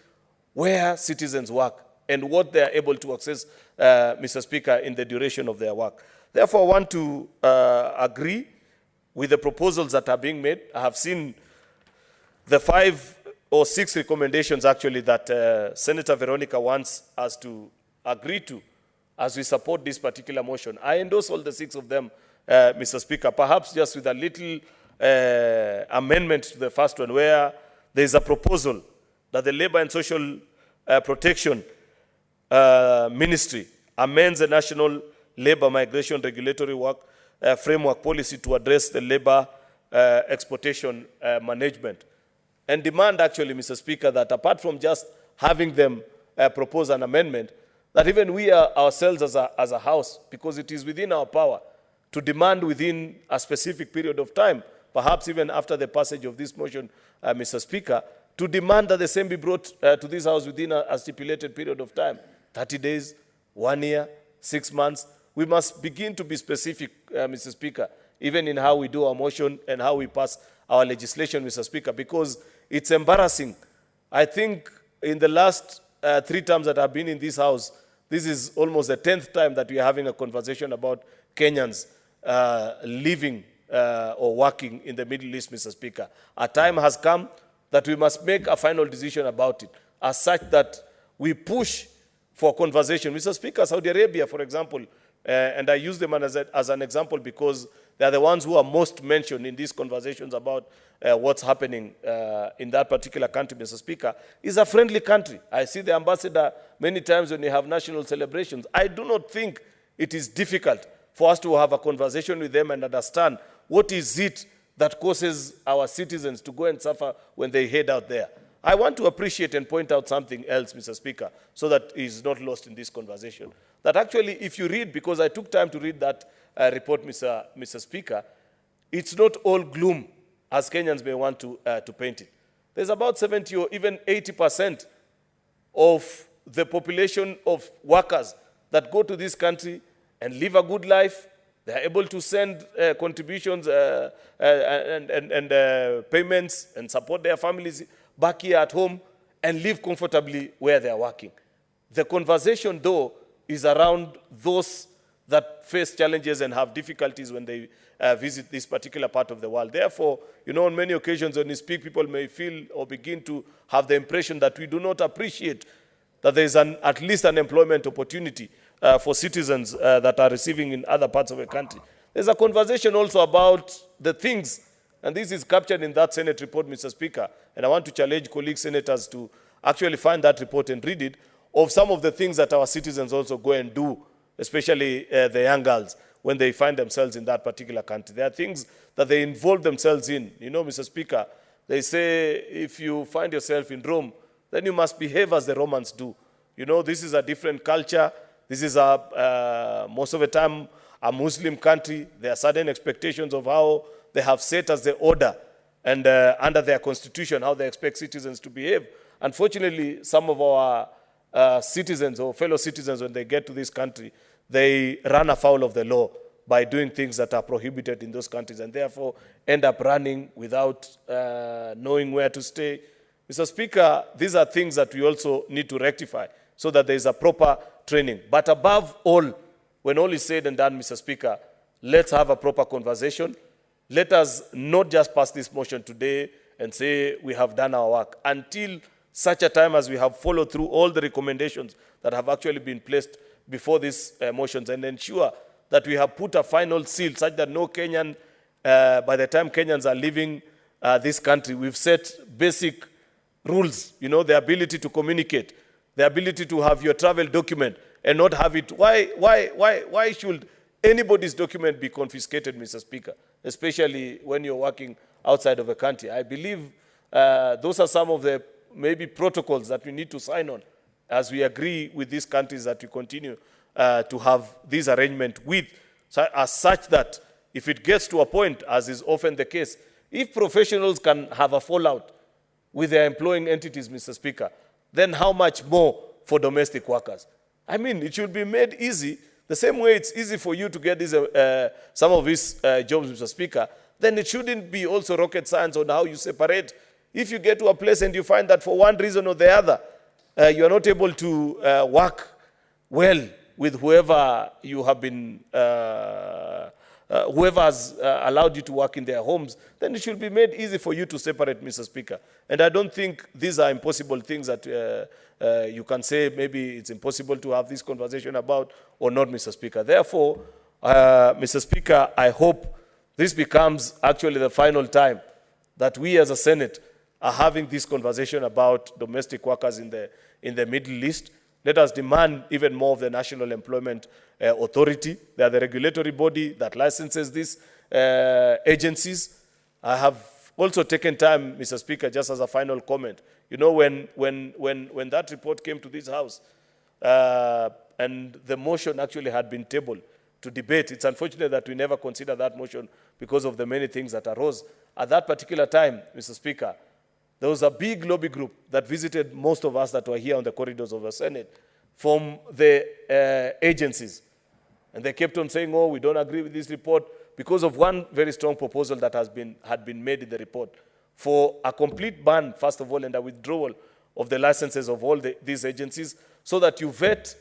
where citizens work and what they are able to access, Mr. Speaker, in the duration of their work. Therefore, I want to agree with the proposals that are being made. I have seen the 5 or 6 recommendations, actually, that Senator Veronica wants us to agree to as we support this particular motion. I endorse all the 6 of them, Mr. Speaker, perhaps just with a little amendment to the first one, where there is a proposal that the Labor and Social Protection Ministry amends the National Labor Migration Regulatory Framework Policy to address the labor exploitation management. And demand, actually, Mr. Speaker, that apart from just having them propose an amendment, that even we ourselves as a House, because it is within our power to demand within a specific period of time, perhaps even after the passage of this motion, Mr. Speaker, to demand that the same be brought to this House within a stipulated period of time, 30 days, 1 year, 6 months. We must begin to be specific, Mr. Speaker, even in how we do our motion and how we pass our legislation, Mr. Speaker, because it's embarrassing. I think in the last 3 terms that I've been in this House, this is almost the 10th time that we are having a conversation about Kenyans living or working in the Middle East, Mr. Speaker. A time has come that we must make a final decision about it, as such that we push for conversation. Mr. Speaker, Saudi Arabia, for example, and I use them as an example because they are the ones who are most mentioned in these conversations about what's happening in that particular country, Mr. Speaker, is a friendly country. I see the ambassador many times when you have national celebrations. I do not think it is difficult for us to have a conversation with them and understand what is it that causes our citizens to go and suffer when they head out there. I want to appreciate and point out something else, Mr. Speaker, so that it is not lost in this conversation. That actually, if you read, because I took time to read that report, Mr. Speaker, it's not all gloom, as Kenyans may want to paint it. There's about 70 or even 80% of the population of workers that go to this country and live a good life. They are able to send contributions and payments and support their families back here at home and live comfortably where they are working. The conversation, though, is around those that face challenges and have difficulties when they visit this particular part of the world. Therefore, you know, on many occasions when we speak, people may feel or begin to have the impression that we do not appreciate that there is at least an employment opportunity for citizens that are receiving in other parts of the country. There's a conversation also about the things, and this is captured in that Senate report, Mr. Speaker, and I want to challenge colleague senators to actually find that report and read it, of some of the things that our citizens also go and do, especially the young girls, when they find themselves in that particular country. There are things that they involve themselves in. You know, Mr. Speaker, they say if you find yourself in Rome, then you must behave as the Romans do. You know, this is a different culture. This is most of the time a Muslim country. There are certain expectations of how they have set as the order and under their constitution, how they expect citizens to behave. Unfortunately, some of our citizens or fellow citizens, when they get to this country, they run afoul of the law by doing things that are prohibited in those countries and therefore end up running without knowing where to stay. Mr. Speaker, these are things that we also need to rectify so that there is a proper training. But above all, when all is said and done, Mr. Speaker, let's have a proper conversation. Let us not just pass this motion today and say we have done our work until such a time as we have followed through all the recommendations that have actually been placed before these motions and ensure that we have put a final seal such that no Kenyan, by the time Kenyans are leaving this country, we've set basic rules, you know, the ability to communicate, the ability to have your travel document and not have it. Why should anybody's document be confiscated, Mr. Speaker, especially when you're working outside of a country? I believe those are some of the maybe protocols that we need to sign on as we agree with these countries that we continue to have this arrangement with, as such that if it gets to a point, as is often the case, if professionals can have a fallout with their employing entities, Mr. Speaker, then how much more for domestic workers? I mean, it should be made easy, the same way it's easy for you to get these, some of these jobs, Mr. Speaker, then it shouldn't be also rocket science on how you separate. If you get to a place and you find that for one reason or the other, you are not able to work well with whoever you have been, whoever has allowed you to work in their homes, then it should be made easy for you to separate, Mr. Speaker. And I don't think these are impossible things that you can say maybe it's impossible to have this conversation about or not, Mr. Speaker. Therefore, Mr. Speaker, I hope this becomes actually the final time that we as a Senate are having this conversation about domestic workers in the Middle East. Let us demand even more of the National Employment Authority. They are the regulatory body that licenses these agencies. I have also taken time, Mr. Speaker, just as a final comment. You know, when that report came to this House and the motion actually had been tabled to debate, it's unfortunate that we never considered that motion because of the many things that arose. At that particular time, Mr. Speaker, there was a big lobby group that visited most of us that were here on the corridors of the Senate from the agencies. And they kept on saying, oh, we don't agree with this report because of one very strong proposal that had been made in the report for a complete ban, first of all, and a withdrawal of the licenses of all these agencies so that you vet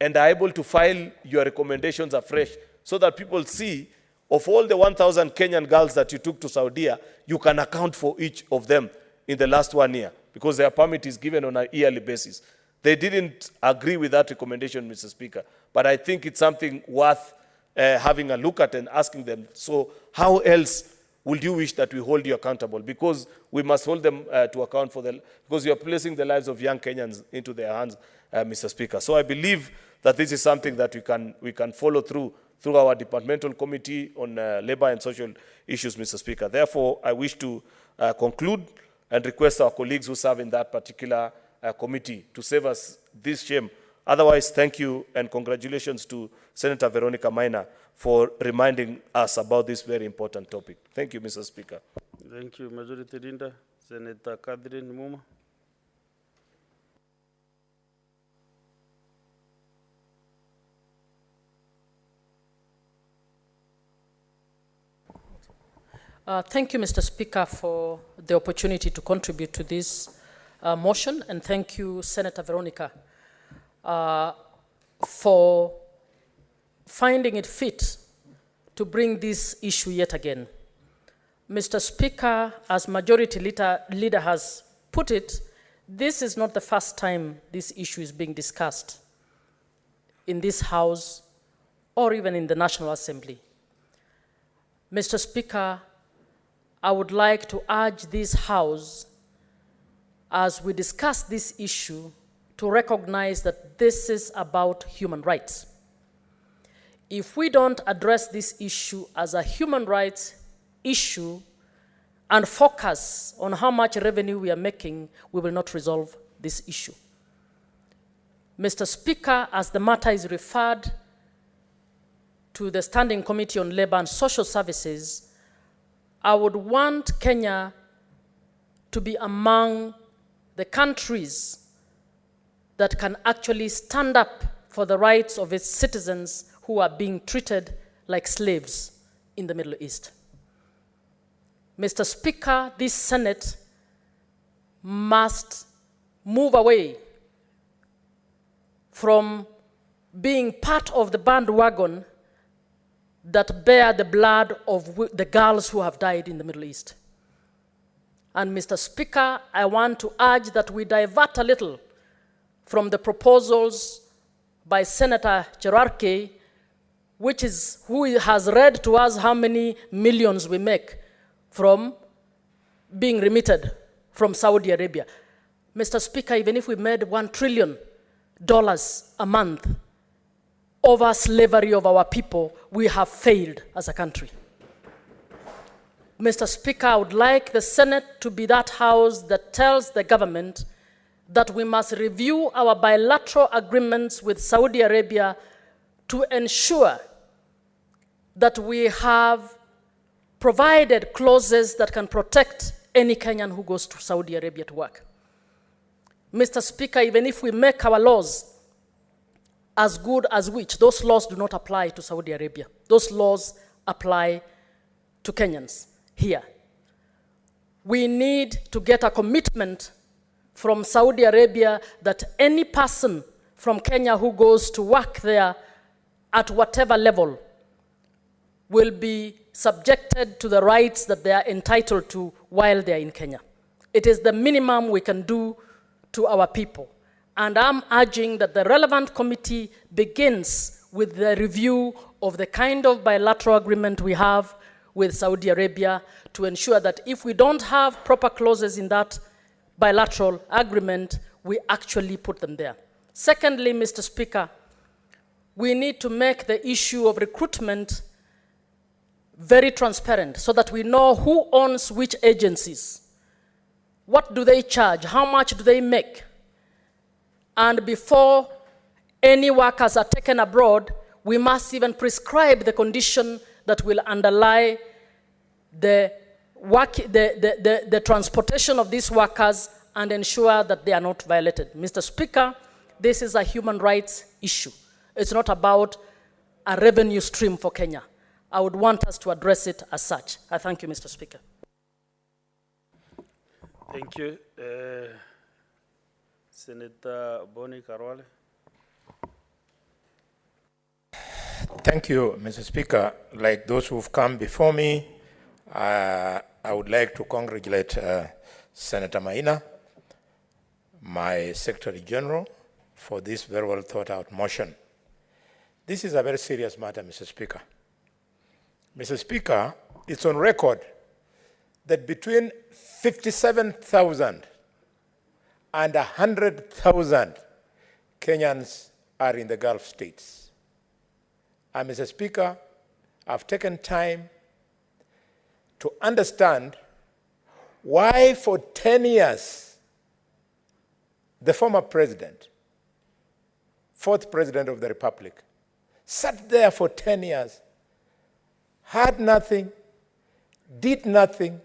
and are able to file your recommendations afresh so that people see of all the 1,000 Kenyan girls that you took to Saudi, you can account for each of them in the last 1 year because their permit is given on a yearly basis. They didn't agree with that recommendation, Mr. Speaker, but I think it's something worth having a look at and asking them, so how else would you wish that we hold you accountable? Because we must hold them to account because you are placing the lives of young Kenyans into their hands, Mr. Speaker. So I believe that this is something that we can follow through our departmental committee on labor and social issues, Mr. Speaker. Therefore, I wish to conclude and request our colleagues who serve in that particular committee to save us this shame. Otherwise, thank you and congratulations to Senator Veronica Maina for reminding us about this very important topic. Thank you, Mr. Speaker. Thank you, Majority Leader, Senator Catherine Muma. Thank you, Mr. Speaker, for the opportunity to contribute to this motion, and thank you, Senator Veronica, for finding it fit to bring this issue yet again. Mr. Speaker, as Majority Leader has put it, this is not the first time this issue is being discussed in this House or even in the National Assembly. Mr. Speaker, I would like to urge this House, as we discuss this issue, to recognize that this is about human rights. If we don't address this issue as a human rights issue and focus on how much revenue we are making, we will not resolve this issue. Mr. Speaker, as the matter is referred to the Standing Committee on Labor and Social Services, I would want Kenya to be among the countries that can actually stand up for the rights of its citizens who are being treated like slaves in the Middle East. Mr. Speaker, this Senate must move away from being part of the bandwagon that bear the blood of the girls who have died in the Middle East. And Mr. Speaker, I want to urge that we divert a little from the proposals by Senator Cherarke, who has read to us how many millions we make from being remitted from Saudi Arabia. Mr. Speaker, even if we made $1 trillion a month over slavery of our people, we have failed as a country. Mr. Speaker, I would like the Senate to be that house that tells the government that we must review our bilateral agreements with Saudi Arabia to ensure that we have provided clauses that can protect any Kenyan who goes to Saudi Arabia to work. Mr. Speaker, even if we make our laws as good as which, those laws do not apply to Saudi Arabia. Those laws apply to Kenyans here. We need to get a commitment from Saudi Arabia that any person from Kenya who goes to work there at whatever level will be subjected to the rights that they are entitled to while they are in Kenya. It is the minimum we can do to our people. And I'm urging that the relevant committee begins with the review of the kind of bilateral agreement we have with Saudi Arabia to ensure that if we don't have proper clauses in that bilateral agreement, we actually put them there. Secondly, Mr. Speaker, we need to make the issue of recruitment very transparent so that we know who owns which agencies. What do they charge? How much do they make? And before any workers are taken abroad, we must even prescribe the condition that will underlie the transportation of these workers and ensure that they are not violated. Mr. Speaker, this is a human rights issue. It's not about a revenue stream for Kenya. I would want us to address it as such. I thank you, Mr. Speaker. Thank you. Senator Boni Karwale. Thank you, Mr. Speaker. Like those who've come before me, I would like to congratulate Senator Maina, my Secretary General, for this very well thought out motion. This is a very serious matter, Mr. Speaker. Mr. Speaker, it's on record that between 57,000 and 100,000 Kenyans are in the Gulf states. And Mr. Speaker, I've taken time to understand why for 10 years the former president, fourth president of the Republic, sat there for 10 years, had nothing, did nothing,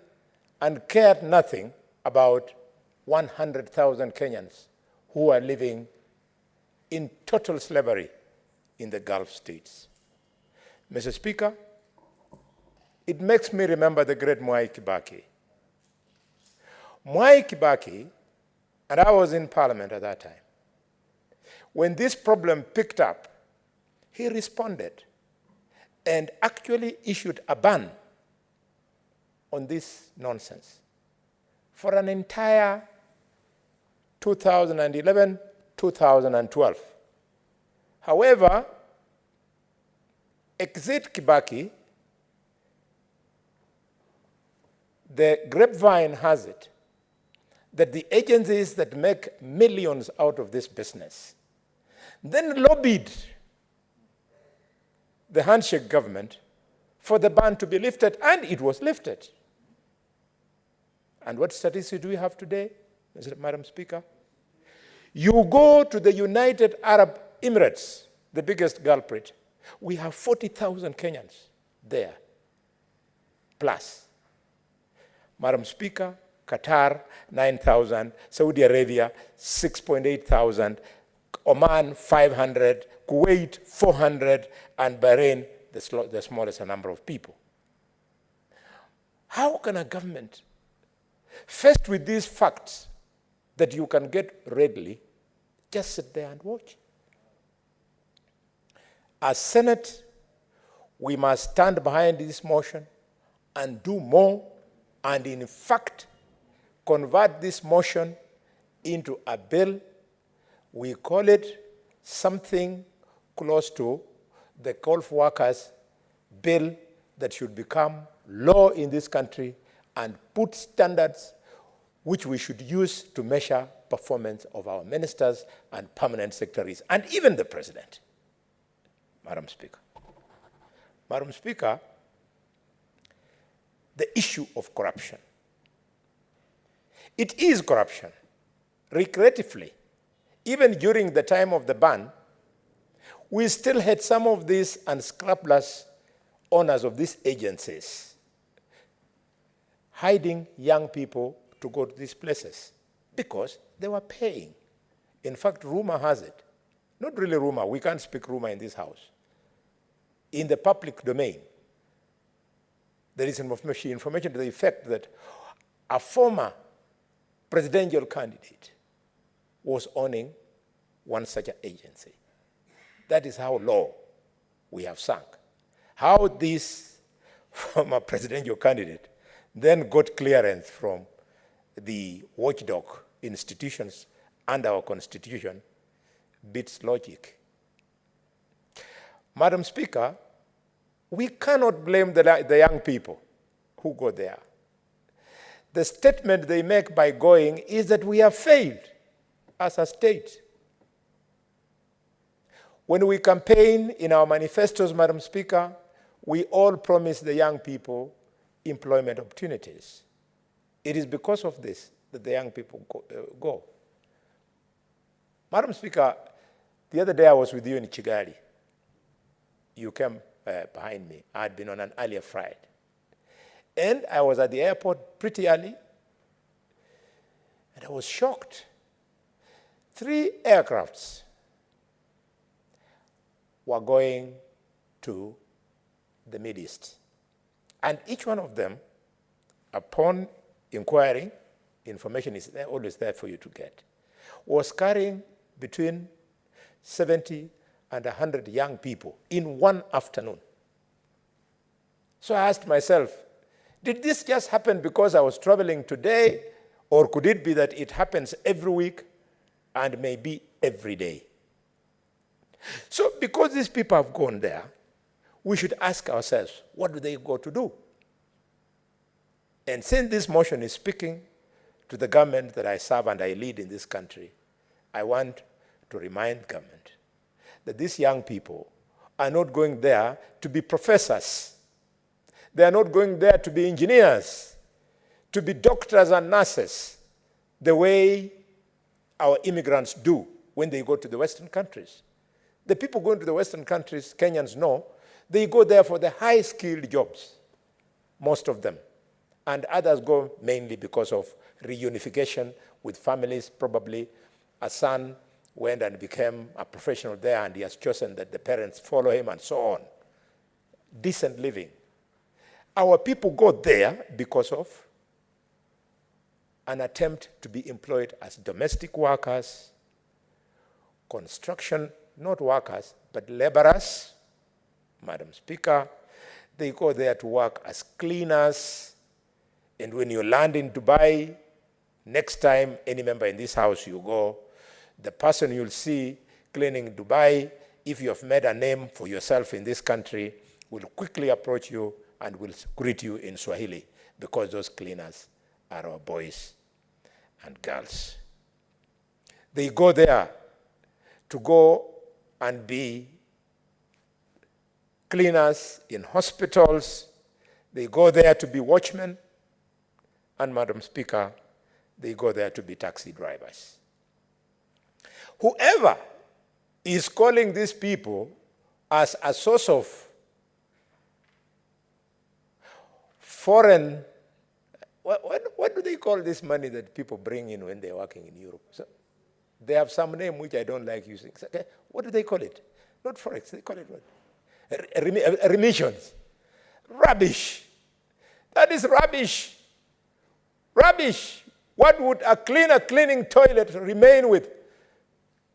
and cared nothing about 100,000 Kenyans who are living in total slavery in the Gulf states. Mr. Speaker, it makes me remember the great Mwai Kibaki. Mwai Kibaki, and I was in Parliament at that time, when this problem picked up, he responded and actually issued a ban on this nonsense for an entire 2011-2012. However, exit Kibaki, the grapevine has it that the agencies that make millions out of this business then lobbied the handshake government for the ban to be lifted, and it was lifted. And what statistics do we have today, Madam Speaker? You go to the United Arab Emirates, the biggest Gulf state, we have 40,000 Kenyans there, plus. Madam Speaker, Qatar, 9,000, Saudi Arabia, 6,800, Oman, 500, Kuwait, 400, and Bahrain, the smallest number of people. How can a government, faced with these facts that you can get readily, just sit there and watch? As Senate, we must stand behind this motion and do more, and in fact, convert this motion into a bill. We call it something close to the Gulf Workers Bill that should become law in this country and put standards which we should use to measure performance of our ministers and permanent secretaries, and even the president. Madam Speaker. Madam Speaker, the issue of corruption. It is corruption, recreatively. Even during the time of the ban, we still had some of these unscrupulous owners of these agencies hiding young people to go to these places because they were paying. In fact, rumor has it, not really rumor, we can't speak rumor in this house. In the public domain, there is information to the effect that a former presidential candidate was owning one such an agency. That is how low we have sunk. How this former presidential candidate then got clearance from the watchdog institutions under our constitution beats logic. Madam Speaker, we cannot blame the young people who go there. The statement they make by going is that we have failed as a state. When we campaign in our manifestos, Madam Speaker, we all promise the young people employment opportunities. It is because of this that the young people go. Madam Speaker, the other day I was with you in Kigali. You came behind me. I had been on an earlier flight. And I was at the airport pretty early, and I was shocked. 3 aircrafts were going to the Middle East. And each one of them, upon inquiring, information is there, always there for you to get, was carrying between 70 and 100 young people in one afternoon. So I asked myself, did this just happen because I was traveling today, or could it be that it happens every week and maybe every day? So because these people have gone there, we should ask ourselves, what do they go to do? And since this motion is speaking to the government that I serve and I lead in this country, I want to remind government that these young people are not going there to be professors. They are not going there to be engineers, to be doctors and nurses, the way our immigrants do when they go to the Western countries. The people going to the Western countries, Kenyans know, they go there for the high-skilled jobs, most of them. And others go mainly because of reunification with families. Probably a son went and became a professional there, and he has chosen that the parents follow him and so on. Decent living. Our people go there because of an attempt to be employed as domestic workers, construction, not workers, but laborers. Madam Speaker, they go there to work as cleaners. And when you land in Dubai, next time any member in this house you go, the person you'll see cleaning Dubai, if you have made a name for yourself in this country, will quickly approach you and will greet you in Swahili, because those cleaners are our boys and girls. They go there to go and be cleaners in hospitals. They go there to be watchmen. And Madam Speaker, they go there to be taxi drivers. Whoever is calling these people as a source of foreign, what do they call this money that people bring in when they're working in Europe? So they have some name which I don't like using. Okay, what do they call it? Not forex, they call it what? Remissions. Rubbish. That is rubbish. Rubbish. What would a cleaner cleaning toilet remain with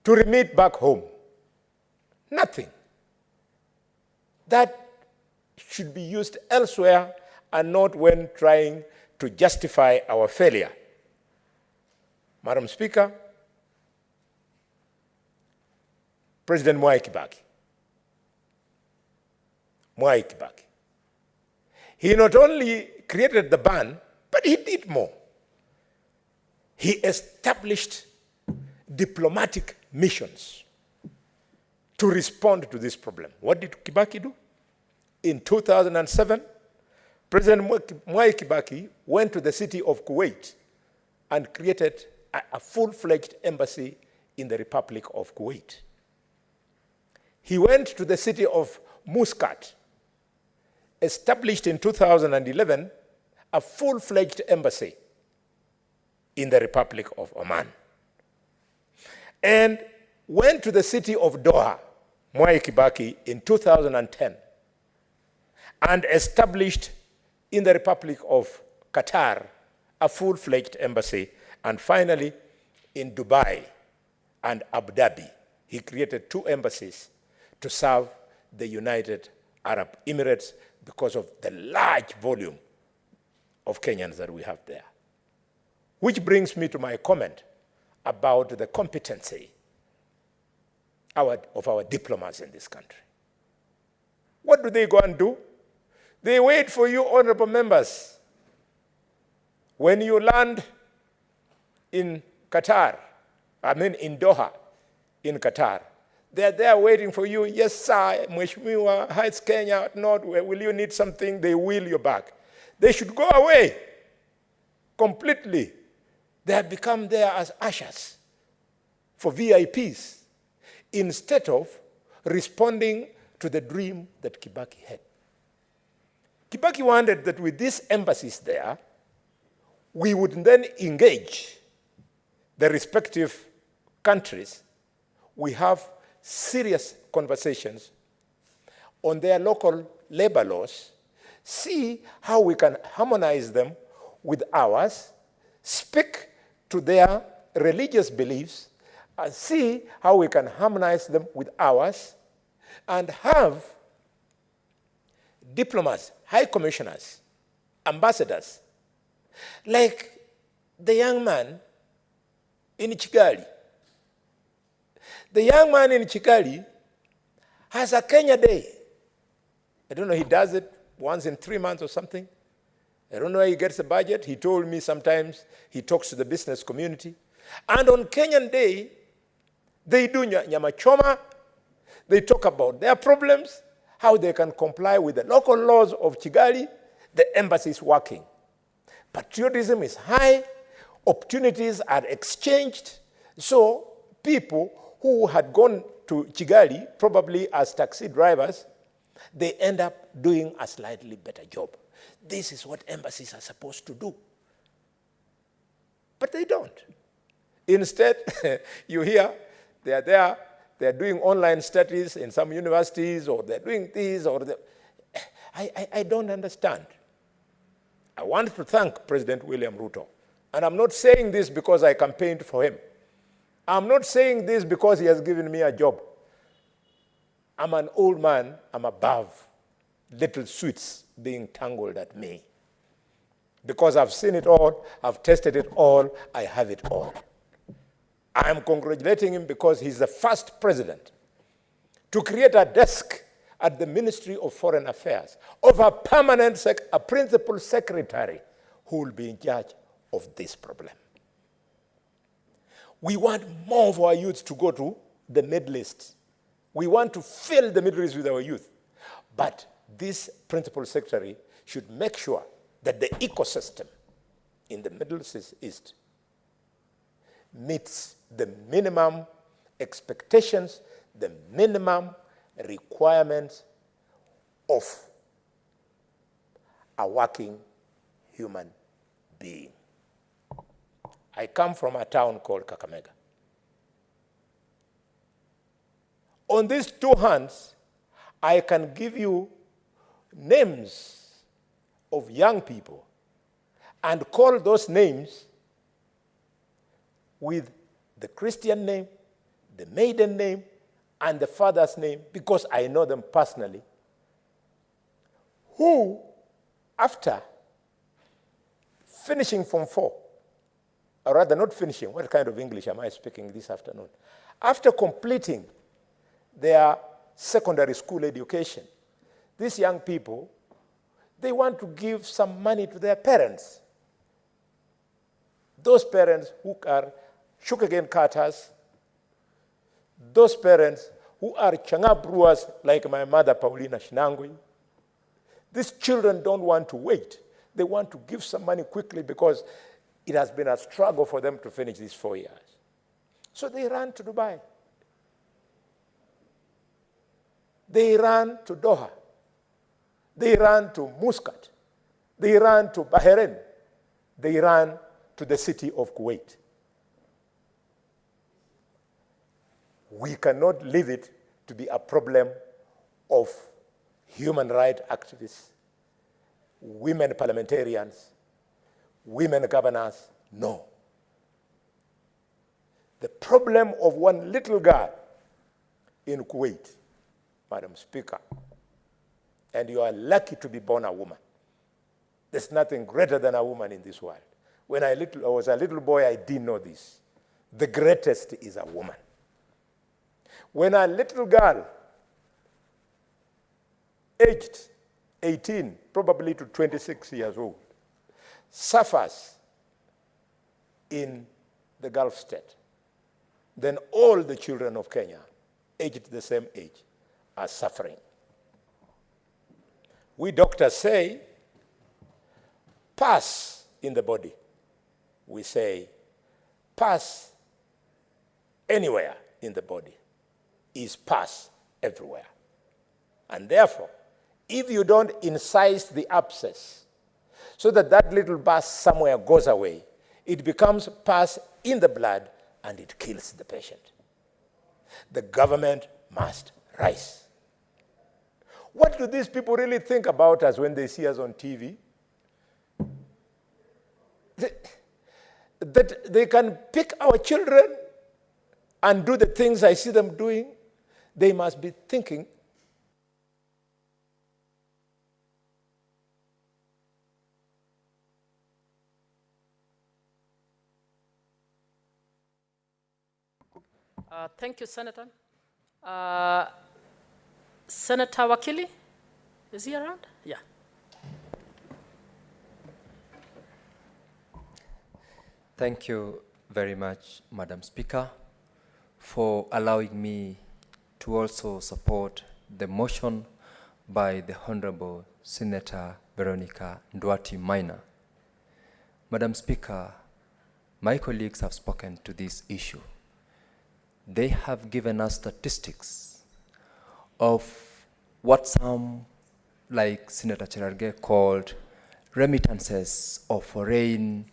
to remit back home? Nothing. That should be used elsewhere and not when trying to justify our failure. Madam Speaker, President Mwai Kibaki, he not only created the ban, but he did more. He established diplomatic missions to respond to this problem. What did Kibaki do? In 2007, President Mwai Kibaki went to the city of Kuwait and created a full-fledged embassy in the Republic of Kuwait. He went to the city of Muscat, established in 2011 a full-fledged embassy in the Republic of Oman, and went to the city of Doha, Mwai Kibaki, in 2010, and established in the Republic of Qatar a full-fledged embassy, and finally in Dubai and Abu Dhabi, he created 2 embassies to serve the United Arab Emirates because of the large volume of Kenyans that we have there. Which brings me to my comment about the competency of our diplomats in this country. What do they go and do? They wait for you, honorable members. When you land in Qatar, in Doha, in Qatar, they're there waiting for you. Yes, sir, Mheshimiwa, Heights Kenya, not, will you need something? They wheel you back. They should go away completely. They have become there as ushers for VIPs instead of responding to the dream that Kibaki had. Kibaki wanted that with these embassies there, we would then engage the respective countries. We have serious conversations on their local labor laws, see how we can harmonize them with ours, speak to their religious beliefs, and see how we can harmonize them with ours, and have diplomats, high commissioners, ambassadors, like the young man in Kigali. The young man in Kigali has a Kenya Day. I don't know, he does it once in 3 months or something. I don't know where he gets the budget. He told me sometimes he talks to the business community. And on Kenyan Day, they do nyama choma. They talk about their problems, how they can comply with the local laws of Kigali. The embassy is working. Patriotism is high. Opportunities are exchanged. So people who had gone to Kigali, probably as taxi drivers, they end up doing a slightly better job. This is what embassies are supposed to do. But they don't. Instead, you hear they are there, they are doing online studies in some universities, or they're doing this, or I don't understand. I want to thank President William Ruto. And I'm not saying this because I campaigned for him. I'm not saying this because he has given me a job. I'm an old man, I'm above little sweets being tangled at me. Because I've seen it all, I've tested it all, I have it all. I'm congratulating him because he's the first president to create a desk at the Ministry of Foreign Affairs of a permanent, a principal secretary who will be in charge of this problem. We want more of our youth to go to the Middle East. We want to fill the Middle East with our youth. But this principal secretary should make sure that the ecosystem in the Middle East meets the minimum expectations, the minimum requirements of a working human being. I come from a town called Kakamega. On these two hands, I can give you names of young people and call those names with the Christian name, the maiden name, and the father's name, because I know them personally, who, after finishing Form 4, or rather not finishing, what kind of English am I speaking this afternoon? After completing their secondary school education, these young people, they want to give some money to their parents. Those parents who are sugarcane cutters, those parents who are changa brewers like my mother, Paulina Shinangui. These children don't want to wait. They want to give some money quickly because it has been a struggle for them to finish these 4 years. So they ran to Dubai. They ran to Doha. They ran to Muscat. They ran to Bahrain. They ran to the city of Kuwait. We cannot leave it to be a problem of human rights activists, women parliamentarians, women governors. No. The problem of one little girl in Kuwait, Madam Speaker, and you are lucky to be born a woman. There's nothing greater than a woman in this world. When I was a little boy, I didn't know this. The greatest is a woman. When a little girl, aged 18, probably to 26 years old, suffers in the Gulf state, then all the children of Kenya, aged the same age, are suffering. We doctors say, pus in the body. We say, pus anywhere in the body is pus everywhere. And therefore, if you don't incise the abscess so that that little pus somewhere goes away, it becomes pus in the blood and it kills the patient. The government must rise. What do these people really think about us when they see us on TV? That they can pick our children and do the things I see them doing? They must be thinking Thank you, Senator. Senator Wakili, is he around? Yeah. Thank you very much, Madam Speaker, for allowing me to also support the motion by the Honorable Senator Veronica Ndwati Maina. Madam Speaker, my colleagues have spoken to this issue. They have given us statistics of what some, like Senator Cherargei, called remittances of foreign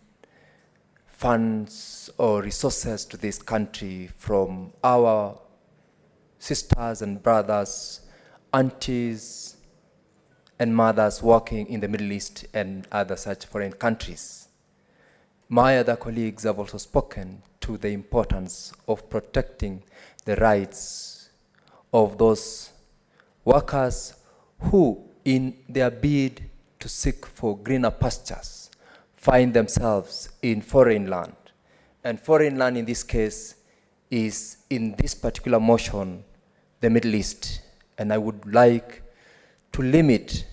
funds or resources to this country from our sisters and brothers, aunties and mothers working in the Middle East and other such foreign countries. My other colleagues have also spoken to the importance of protecting the rights of those workers who, in their bid to seek for greener pastures, find themselves in foreign land. And foreign land in this case is, in this particular motion, the Middle East. And I would like to limit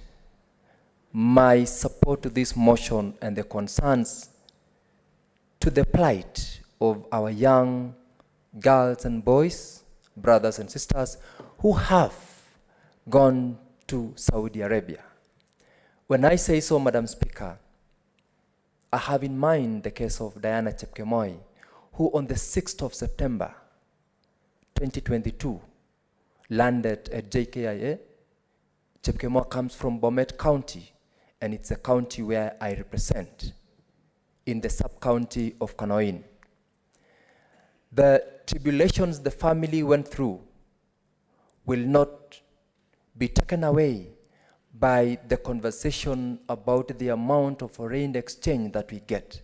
my support to this motion and the concerns to the plight of our young girls and boys, brothers and sisters, who have gone to Saudi Arabia. When I say so, Madam Speaker, I have in mind the case of Diana Chepkemoi, who on the 6th of September, 2022, landed at JKIA. Chepkemoi comes from Bomet County, and it's a county where I represent, in the sub-county of Kanoin. The tribulations the family went through will not be taken away by the conversation about the amount of foreign exchange that we get.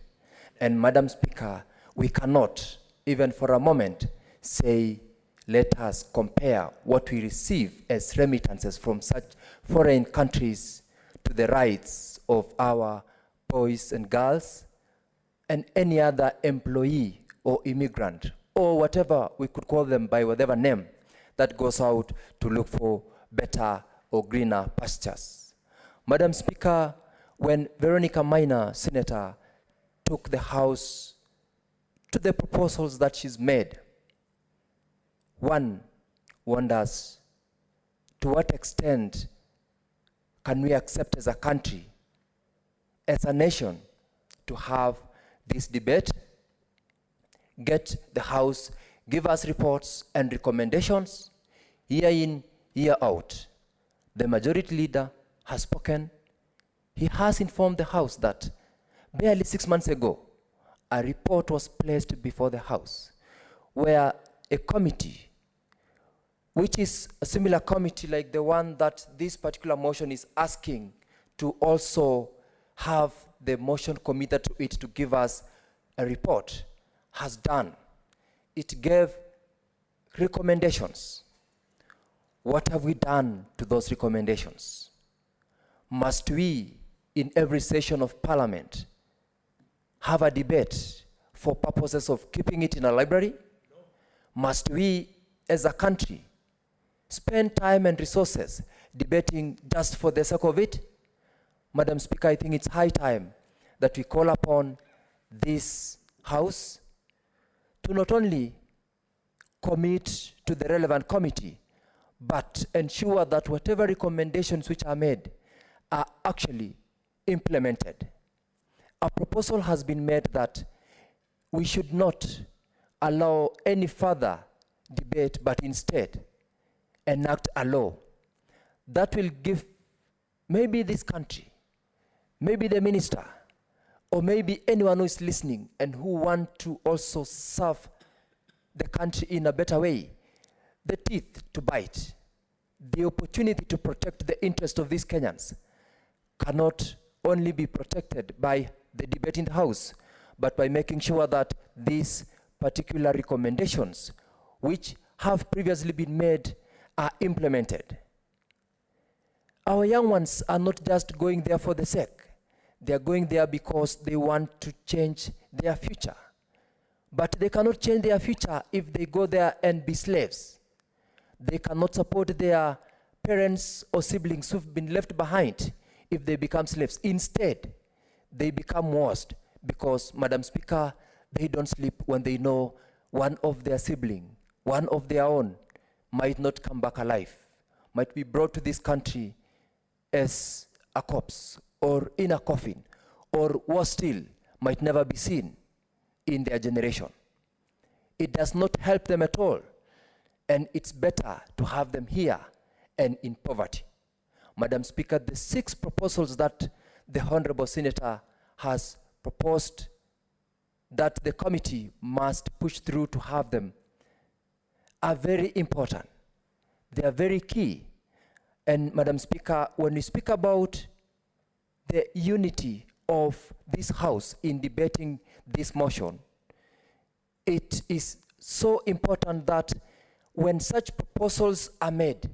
And Madam Speaker, we cannot, even for a moment, say, let us compare what we receive as remittances from such foreign countries to the rights of our boys and girls and any other employee or immigrant or whatever we could call them by whatever name that goes out to look for better or greener pastures. Madam Speaker, when Veronica Maina, Senator, took the House to the proposals that she's made, one wonders to what extent can we accept as a country, as a nation, to have this debate, get the House, give us reports and recommendations, year in, year out. The majority leader has spoken. He has informed the House that barely 6 months ago, a report was placed before the House where a committee, which is a similar committee like the one that this particular motion is asking to also have the motion committed to it to give us a report, has done. It gave recommendations. What have we done to those recommendations? Must we, in every session of Parliament, have a debate for purposes of keeping it in a library? No. Must we, as a country, spend time and resources debating just for the sake of it? Madam Speaker, I think it's high time that we call upon this House to not only commit to the relevant committee, but ensure that whatever recommendations which are made are actually implemented. A proposal has been made that we should not allow any further debate, but instead enact a law that will give maybe this country, maybe the minister, or maybe anyone who is listening and who want to also serve the country in a better way, the teeth to bite, the opportunity to protect the interest of these Kenyans cannot only be protected by the debate in the House, but by making sure that these particular recommendations, which have previously been made, are implemented. Our young ones are not just going there for the sake. They are going there because they want to change their future. But they cannot change their future if they go there and be slaves. They cannot support their parents or siblings who've been left behind if they become slaves. Instead, they become worse because, Madam Speaker, they don't sleep when they know one of their sibling, one of their own, might not come back alive, might be brought to this country as a corpse or in a coffin, or worse still, might never be seen in their generation. It does not help them at all, and it's better to have them here and in poverty. Madam Speaker, the 6 proposals that the Honorable Senator has proposed that the committee must push through to have them are very important. They are very key. And Madam Speaker, when we speak about the unity of this House in debating this motion, it is so important that when such proposals are made,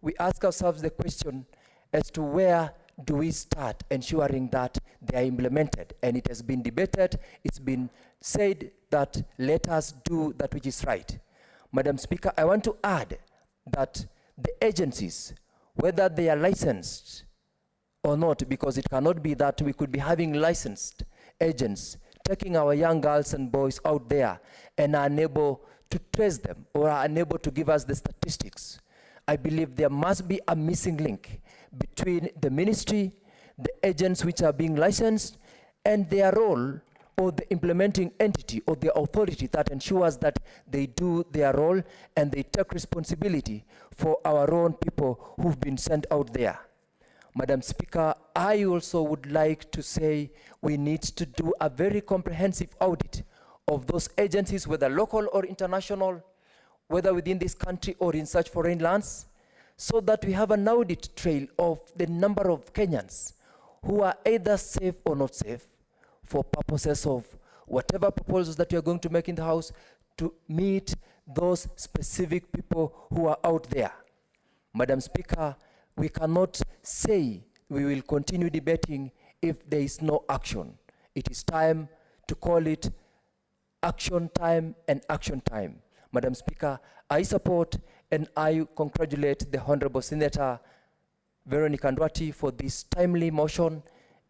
we ask ourselves the question as to where do we start ensuring that they are implemented. And it has been debated, it's been said that let us do that which is right. Madam Speaker, I want to add that the agencies, whether they are licensed or not, because it cannot be that we could be having licensed agents taking our young girls and boys out there and are unable to trace them or are unable to give us the statistics. I believe there must be a missing link between the ministry, the agents which are being licensed, and their role or the implementing entity or the authority that ensures that they do their role and they take responsibility for our own people who've been sent out there. Madam Speaker, I also would like to say we need to do a very comprehensive audit of those agencies, whether local or international, whether within this country or in such foreign lands, so that we have an audit trail of the number of Kenyans who are either safe or not safe for purposes of whatever proposals that we are going to make in the House to meet those specific people who are out there. Madam Speaker, we cannot say we will continue debating if there is no action. It is time to call it action time and action time. Madam Speaker, I support and I congratulate the Honorable Senator Veronica Ndwati for this timely motion,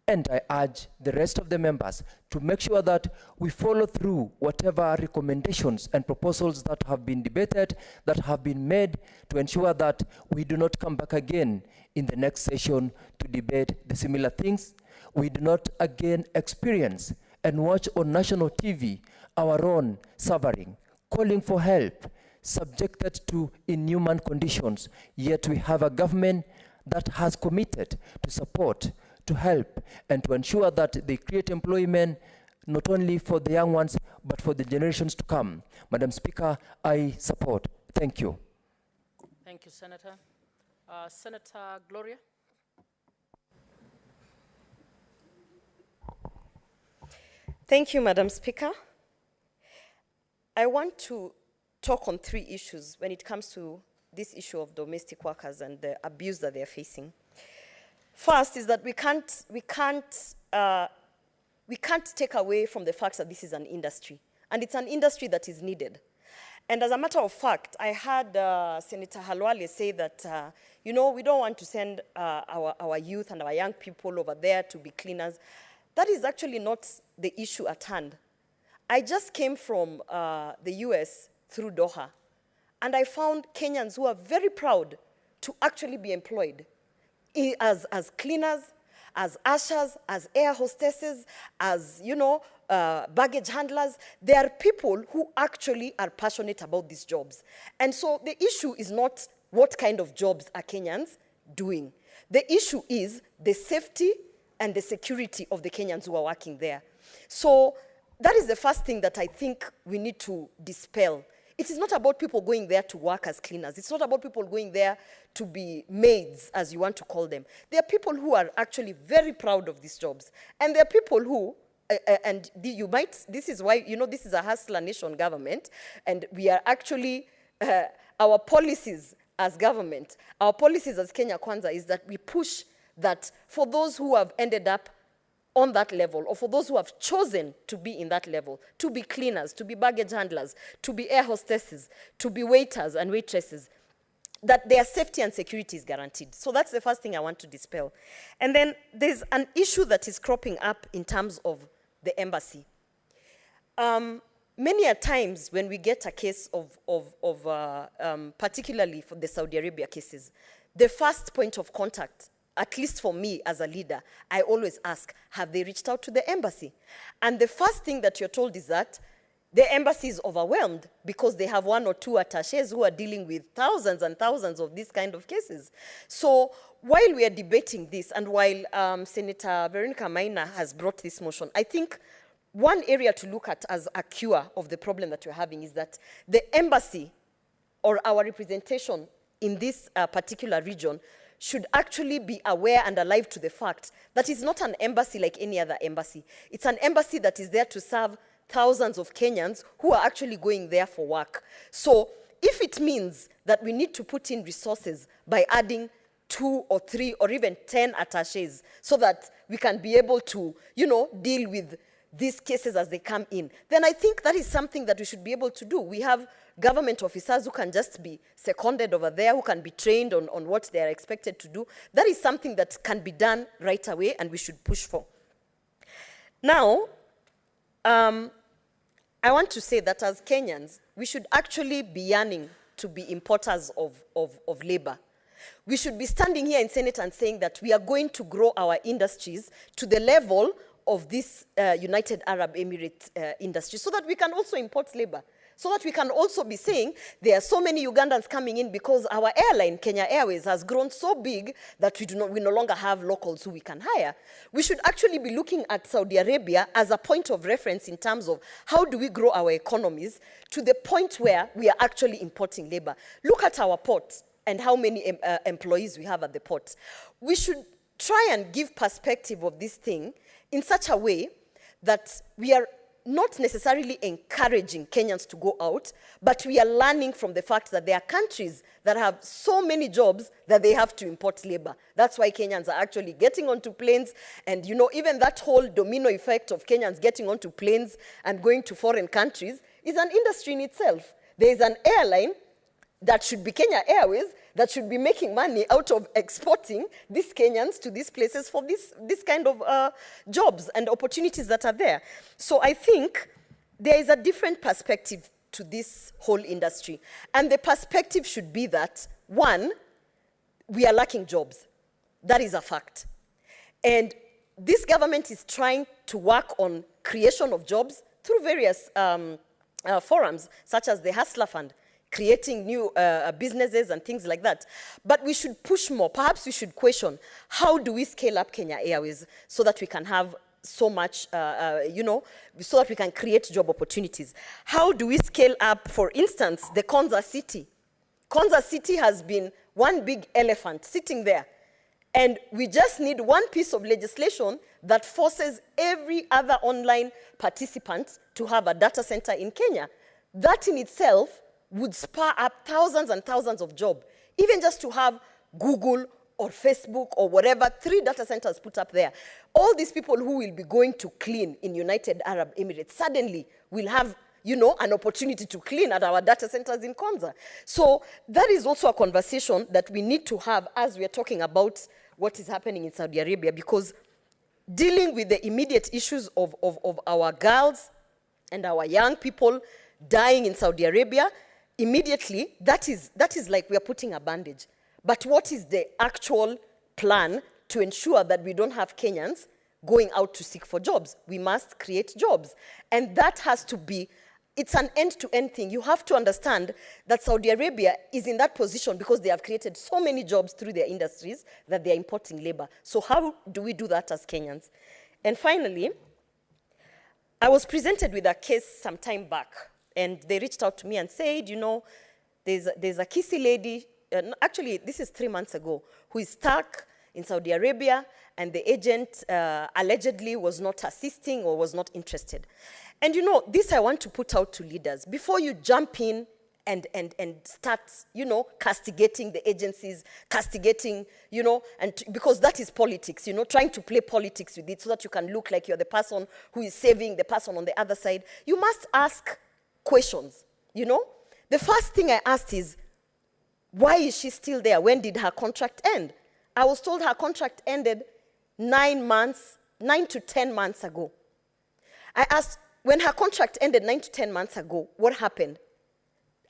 and I urge the rest of the members to make sure that we follow through whatever recommendations and proposals that have been debated, that have been made, to ensure that we do not come back again in the next session to debate the similar things. We do not again experience and watch on national TV our own suffering, calling for help, subjected to inhuman conditions, yet we have a government that has committed to support, to help, and to ensure that they create employment not only for the young ones, but for the generations to come. Madam Speaker, I support. Thank you. Thank you, Senator. Senator Gloria. Thank you, Madam Speaker. I want to talk on 3 issues when it comes to this issue of domestic workers and the abuse that they're facing. First is that we can't take away from the fact that this is an industry, and it's an industry that is needed. And as a matter of fact, I heard Senator Halwale say that, you know, we don't want to send our youth and our young people over there to be cleaners. That is actually not the issue at hand. I just came from the US through Doha, and I found Kenyans who are very proud to actually be employed as cleaners, as ushers, as air hostesses, as, you know, baggage handlers. There are people who actually are passionate about these jobs. And so the issue is not what kind of jobs are Kenyans doing. The issue is the safety and the security of the Kenyans who are working there. So that is the first thing that I think we need to dispel. It is not about people going there to work as cleaners. It's not about people going there to be maids, as you want to call them. There are people who are actually very proud of these jobs. And there are people who, this is why, you know, this is a hustler nation government, and we are actually, our policies as government, our policies as Kenya Kwanza is that we push that for those who have ended up on that level, or for those who have chosen to be in that level, to be cleaners, to be baggage handlers, to be air hostesses, to be waiters and waitresses, that their safety and security is guaranteed. So that's the first thing I want to dispel. And then there's an issue that is cropping up in terms of the embassy. Many a times when we get a case particularly for the Saudi Arabia cases, the first point of contact, at least for me as a leader, I always ask, have they reached out to the embassy? And the first thing that you're told is that the embassy is overwhelmed because they have 1 or 2 attachés who are dealing with thousands and thousands of these kind of cases. So while we are debating this, and while Senator Veronica Maina has brought this motion, I think one area to look at as a cure of the problem that we're having is that the embassy or our representation in this particular region should actually be aware and alive to the fact that it's not an embassy like any other embassy. It's an embassy that is there to serve thousands of Kenyans who are actually going there for work. So if it means that we need to put in resources by adding 2 or 3 or even 10 attachés so that we can be able to, deal with these cases as they come in, then I think that is something that we should be able to do. We have government officers who can just be seconded over there, who can be trained on what they are expected to do. That is something that can be done right away and we should push for. Now, I want to say that as Kenyans, we should actually be yearning to be importers of labor. We should be standing here in Senate and saying that we are going to grow our industries to the level of this United Arab Emirates industry so that we can also import labor. So that we can also be saying there are so many Ugandans coming in because our airline, Kenya Airways, has grown so big that we no longer have locals who we can hire. We should actually be looking at Saudi Arabia as a point of reference in terms of how do we grow our economies to the point where we are actually importing labor. Look at our ports and how many employees we have at the ports. We should try and give perspective of this thing in such a way that we are not necessarily encouraging Kenyans to go out, but we are learning from the fact that there are countries that have so many jobs that they have to import labor. That's why Kenyans are actually getting onto planes, and even that whole domino effect of Kenyans getting onto planes and going to foreign countries is an industry in itself. There is an airline that should be Kenya Airways that should be making money out of exporting these Kenyans to these places for this kind of jobs and opportunities that are there. So I think there is a different perspective to this whole industry. And the perspective should be that, one, we are lacking jobs. That is a fact. And this government is trying to work on creation of jobs through various forums, such as the Hustler Fund, creating new businesses and things like that. But we should push more. Perhaps we should question, how do we scale up Kenya Airways so that we can have so much, so that we can create job opportunities? How do we scale up, for instance, the Konza City? Konza City has been one big elephant sitting there. And we just need one piece of legislation that forces every other online participant to have a data center in Kenya. That in itself would spur up thousands and thousands of jobs. Even just to have Google or Facebook or whatever, 3 data centers put up there. All these people who will be going to clean in United Arab Emirates suddenly will have, an opportunity to clean at our data centers in Konza. So that is also a conversation that we need to have as we are talking about what is happening in Saudi Arabia, because dealing with the immediate issues of our girls and our young people dying in Saudi Arabia, immediately, that is like we are putting a bandage. But what is the actual plan to ensure that we don't have Kenyans going out to seek for jobs? We must create jobs. And that has to be, it's an end-to-end thing. You have to understand that Saudi Arabia is in that position because they have created so many jobs through their industries that they are importing labor. So how do we do that as Kenyans? And finally, I was presented with a case some time back. And they reached out to me and said, there's a Kisii lady, actually this is 3 months ago, who is stuck in Saudi Arabia, and the agent allegedly was not assisting or was not interested. And this I want to put out to leaders. Before you jump in and start, castigating the agencies, castigating, because that is politics, trying to play politics with it so that you can look like you're the person who is saving the person on the other side. You must ask questions, The first thing I asked is, why is she still there? When did her contract end? I was told her contract ended 9 to 10 months ago. I asked, when her contract ended 9 to 10 months ago, what happened?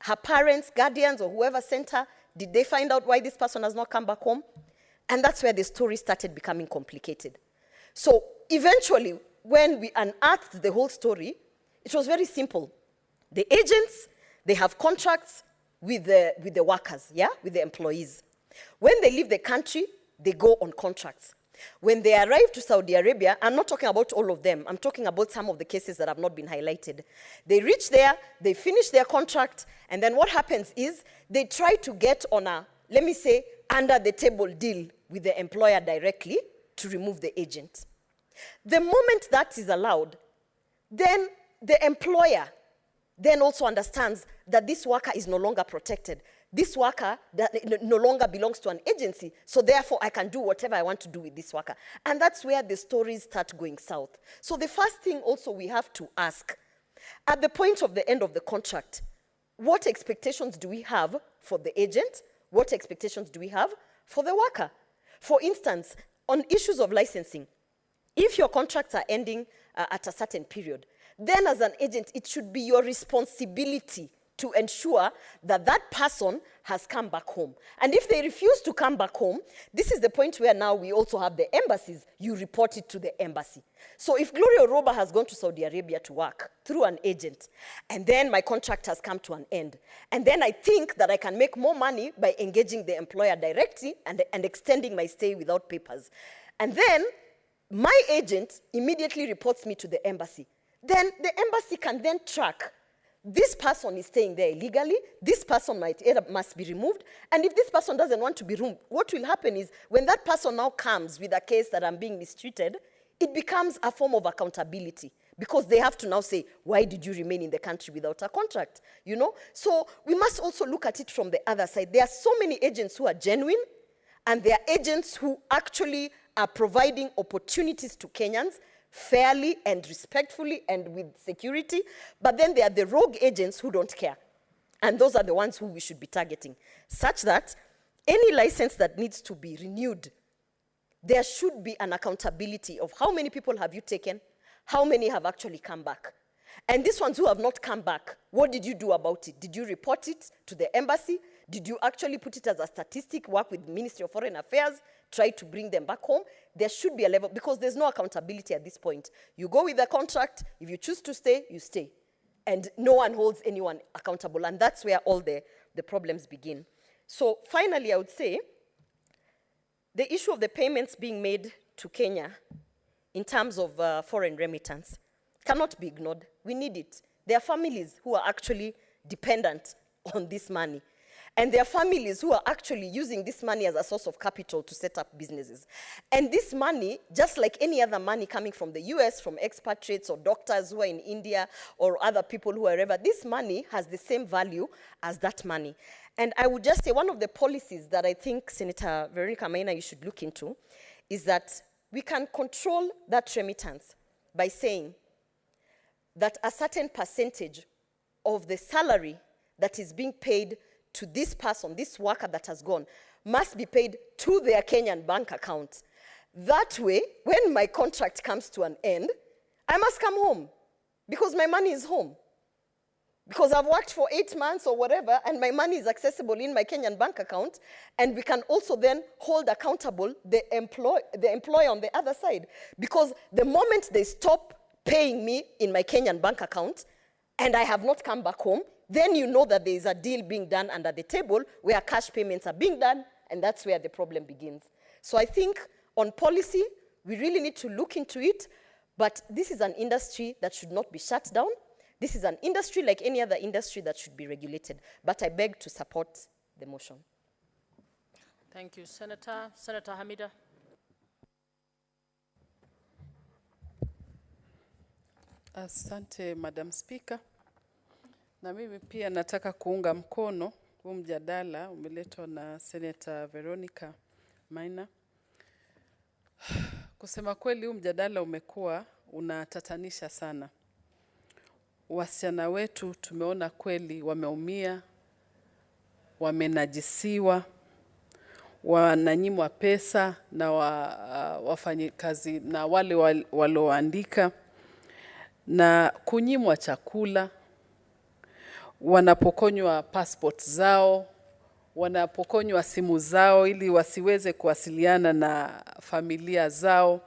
Her parents, guardians, or whoever sent her, did they find out why this person has not come back home? And that's where the story started becoming complicated. So eventually, when we unearthed the whole story, it was very simple. The agents, they have contracts with the workers, yeah, with the employees. When they leave the country, they go on contracts. When they arrive to Saudi Arabia, I'm not talking about all of them, I'm talking about some of the cases that have not been highlighted. They reach there, they finish their contract, and then what happens is they try to get on a, let me say, under the table deal with the employer directly to remove the agent. The moment that is allowed, then the employer then also understands that this worker is no longer protected. This worker that no longer belongs to an agency, so therefore I can do whatever I want to do with this worker. And that's where the stories start going south. So the first thing also we have to ask, at the point of the end of the contract, what expectations do we have for the agent? What expectations do we have for the worker? For instance, on issues of licensing, if your contracts are ending at a certain period, then as an agent, it should be your responsibility to ensure that that person has come back home. And if they refuse to come back home, this is the point where now we also have the embassies. You report it to the embassy. So if Gloria Oroba has gone to Saudi Arabia to work through an agent, and then my contract has come to an end, and then I think that I can make more money by engaging the employer directly and extending my stay without papers, and then my agent immediately reports me to the embassy, then the embassy can then track this person is staying there illegally, this person must be removed, and if this person doesn't want to be removed, what will happen is when that person now comes with a case that I'm being mistreated, it becomes a form of accountability because they have to now say, why did you remain in the country without a contract? You know? So we must also look at it from the other side. There are so many agents who are genuine, and there are agents who actually are providing opportunities to Kenyans fairly and respectfully and with security, but then there are the rogue agents who don't care. And those are the ones who we should be targeting, such that any license that needs to be renewed, there should be an accountability of how many people have you taken, how many have actually come back. And these ones who have not come back, what did you do about it? Did you report it to the embassy? Did you actually put it as a statistic, work with the Ministry of Foreign Affairs, try to bring them back home? There should be a level, because there's no accountability at this point. You go with the contract, if you choose to stay, you stay. And no one holds anyone accountable, and that's where all the problems begin. So finally, I would say, the issue of the payments being made to Kenya in terms of foreign remittance cannot be ignored. We need it. There are families who are actually dependent on this money. And there are families who are actually using this money as a source of capital to set up businesses. And this money, just like any other money coming from the US, from expatriates or doctors who are in India or other people who are wherever, this money has the same value as that money. And I would just say one of the policies that I think Senator Veronica Maina you should look into is that we can control that remittance by saying that a certain percentage of the salary that is being paid to this person, this worker that has gone, must be paid to their Kenyan bank account. That way, when my contract comes to an end, I must come home because my money is home. Because I've worked for 8 months or whatever, and my money is accessible in my Kenyan bank account, and we can also then hold accountable the employer on the other side. Because the moment they stop paying me in my Kenyan bank account, and I have not come back home, then you know that there is a deal being done under the table where cash payments are being done, and that's where the problem begins. So I think on policy, we really need to look into it, but this is an industry that should not be shut down. This is an industry like any other industry that should be regulated, but I beg to support the motion. Thank you, Senator. Senator Hamida. Asante, Madam Speaker. Na mimi pia nataka kuunga mkono huu mjadala umeletwa na Senator Veronica Maina. Kusema kweli huu mjadala umekuwa unatatanisha sana. Wasichana wetu tumeona kweli wameumia, wamenajisiwa, wananyimwa pesa na wafanyikazi na wale walioandika. na kunyimwa chakula, wanapokonywa passport zao, wanapokonywa simu zao ili wasiweze kuwasiliana na familia zao.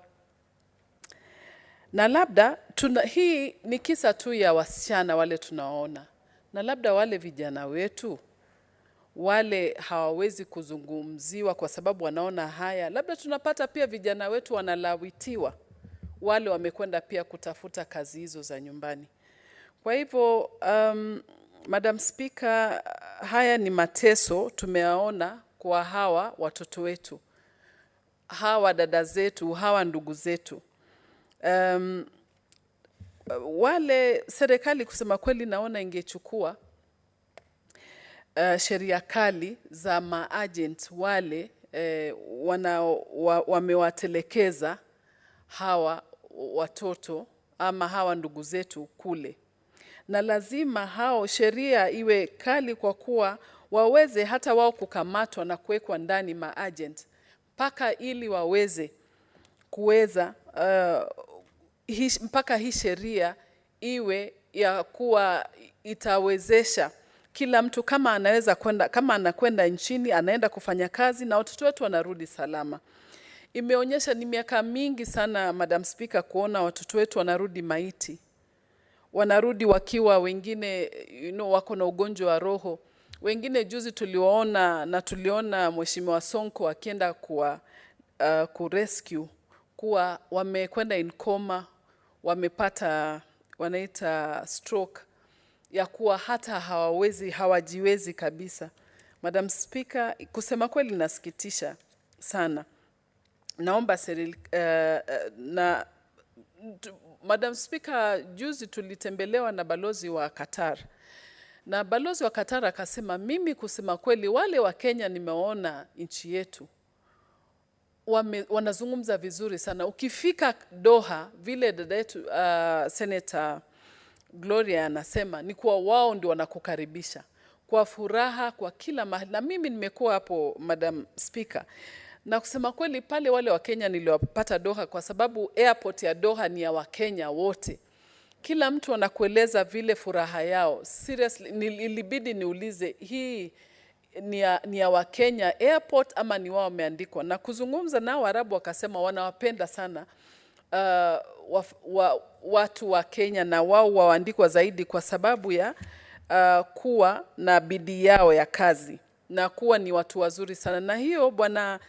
Na labda hii ni kisa tu ya wasichana wale tunaona, na labda wale vijana wetu wale hawawezi kuzungumziwa kwa sababu wanaona haya. Labda tunapata pia vijana wetu wanalawitiwa, wale wamekwenda pia kutafuta kazi hizo za nyumbani. Kwa hivyo Madam Speaker, haya ni mateso tumeyaona kwa hawa watoto wetu, hawa dada zetu, hawa ndugu zetu. Wale serikali kusema kweli naona ingechukua sheria kali za maagent wale wamewatelekeza hawa watoto ama hawa ndugu zetu kule. Na lazima hao sheria iwe kali kwa kuwa waweze hata wao kukamatwa na kuwekwa ndani maagent mpaka ili waweze kuweza mpaka hii sheria iwe ya kuwa itawezesha kila mtu kama anaweza kwenda, kama anakwenda nchini anaenda kufanya kazi na watoto wetu wanarudi salama. Imeonyesha ni miaka mingi sana Madam Speaker kuona watoto wetu wanarudi maiti. Wanarudi wakiwa wengine wako na ugonjwa wa roho. Wengine juzi tuliona Mheshimiwa Sonko akienda kurescue kuwa wamekwenda in coma, wamepata wanaita stroke ya kuwa hata hawajiwezi kabisa. Madam Speaker, kusema kweli nasikitisha sana. Naomba Madam Speaker, juzi tulitembelewa na balozi wa Qatar. Na balozi wa Qatar akasema, mimi kusema kweli wale wa Kenya nimeona nchi yetu wanazungumza vizuri sana. Ukifika Doha, vile dada yetu Senator Gloria anasema, ni kuwa wao ndio wanakukaribisha kwa furaha kwa kila mahali. Na mimi nimekuwa hapo Madam Speaker. Na kusema kweli pale wale wa Kenya niliwapata Doha kwa sababu airport ya Doha ni ya Wakenya wote. Kila mtu anakueleza vile furaha yao. Seriously, ilibidi niulize hii ni ya Wakenya airport ama ni wao wameandikwa. Na kuzungumza nao Waarabu wakasema wanawapenda sana watu wa Kenya na wao waandikwa zaidi kwa sababu ya kuwa na bidii yao ya kazi na kuwa ni watu wazuri sana. Na hiyo bwana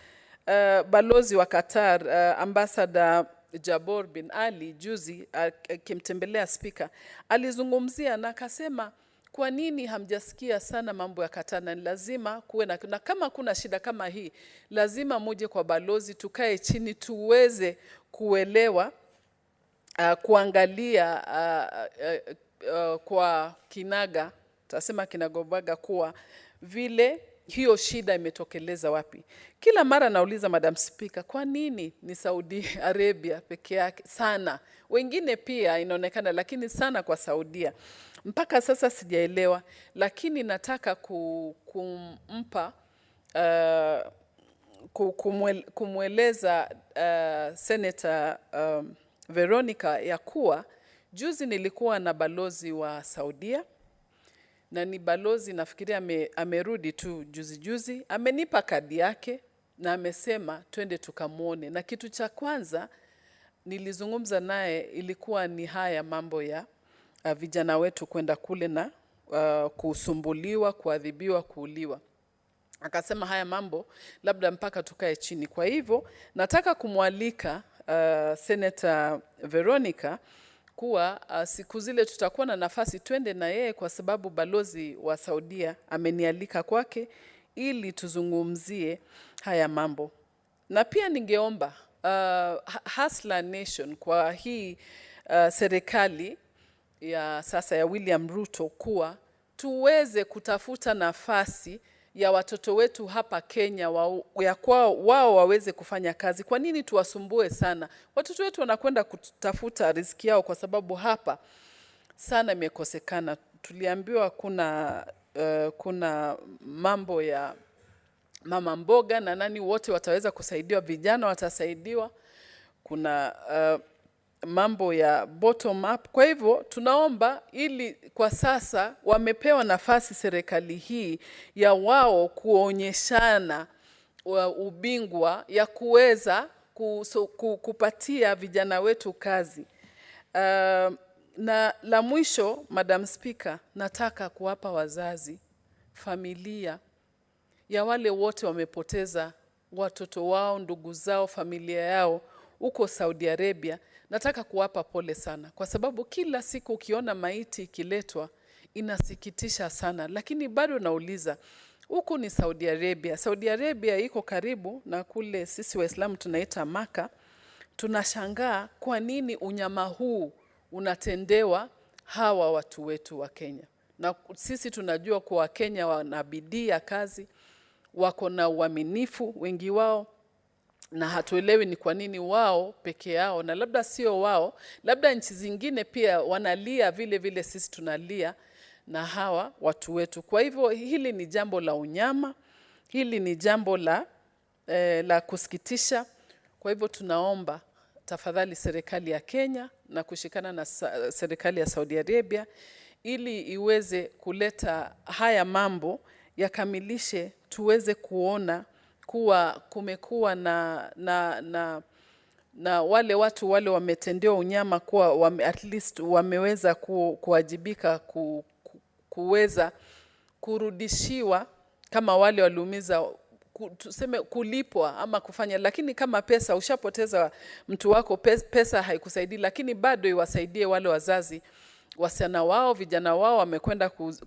balozi wa Qatar Ambassador Jabor bin Ali juzi akimtembelea speaker alizungumzia na akasema kwa nini hamjasikia sana mambo ya Qatar, na lazima kuwe na kama kuna shida kama hii lazima muje kwa balozi tukae chini tuweze kuelewa kuangalia kwa kinaga tasema kinagobaga kuwa vile hiyo shida imetokeleza wapi. Kila mara nauliza Madam Speaker, kwa nini ni Saudi Arabia peke yake sana? Wengine pia inaonekana, lakini sana kwa Saudia. Mpaka sasa sijaelewa, lakini nataka kumpa kumweleza Senator Veronica ya kuwa juzi nilikuwa na balozi wa Saudia na ni balozi nafikiria amerudi tu juzi amenipa kadi yake na amesema twende tukamuone, na kitu cha kwanza nilizungumza naye ilikuwa ni haya mambo ya vijana wetu kwenda kule na kusumbuliwa, kuadhibiwa, kuuliwa. Akasema haya mambo labda mpaka tukae chini. Kwa hivyo nataka kumwalika Senator Veronica kuwa siku zile tutakuwa na nafasi twende na yeye, kwa sababu balozi wa Saudia amenialika kwake ili tuzungumzie haya mambo. Na pia ningeomba Hustler Nation kwa hii serikali ya sasa ya William Ruto kuwa tuweze kutafuta nafasi ya watoto wetu hapa Kenya wao waweze kufanya kazi. Kwa nini tuwasumbue sana? Watoto wetu wanakwenda kutafuta riziki yao kwa sababu hapa sana imekosekana. Tuliambiwa kuna mambo ya mama mboga na nani wote wataweza kusaidiwa, vijana watasaidiwa. Kuna mambo ya bottom up. Kwa hivyo tunaomba, ili kwa sasa wamepewa nafasi serikali hii ya wao kuonyeshana ubingwa ya kuweza kupatia vijana wetu kazi. Na la mwisho, Madam Speaker, nataka kuwapa wazazi, familia ya wale wote wamepoteza watoto wao, ndugu zao, familia yao huko Saudi Arabia. Nataka kuwapa pole sana, kwa sababu kila siku ukiona maiti ikiletwa inasikitisha sana, lakini bado nauliza, huku ni Saudi Arabia. Saudi Arabia iko karibu na kule sisi Waislamu tunaita Maka. Tunashangaa kwa nini unyama huu unatendewa hawa watu wetu wa Kenya. Na sisi tunajua kwa Wakenya wana bidii ya kazi, wako na uaminifu wengi wao, na hatuelewi ni kwa nini wao peke yao, na labda sio wao, labda nchi zingine pia wanalia vile vile sisi tunalia na hawa watu wetu. Kwa hivyo hili ni jambo la unyama, hili ni jambo la kusikitisha. Kwa hivyo tunaomba tafadhali serikali ya Kenya na kushikana na serikali ya Saudi Arabia ili iweze kuleta haya mambo yakamilishe, tuweze kuona kuwa kumekuwa na wale watu wale wametendewa unyama kuwa at least wameweza kuwajibika, kuweza kurudishiwa, kama wale waliumiza tuseme kulipwa ama kufanya. Lakini kama pesa, ushapoteza mtu wako, pesa haikusaidii, lakini bado iwasaidie wale wazazi, wasichana wao, vijana wao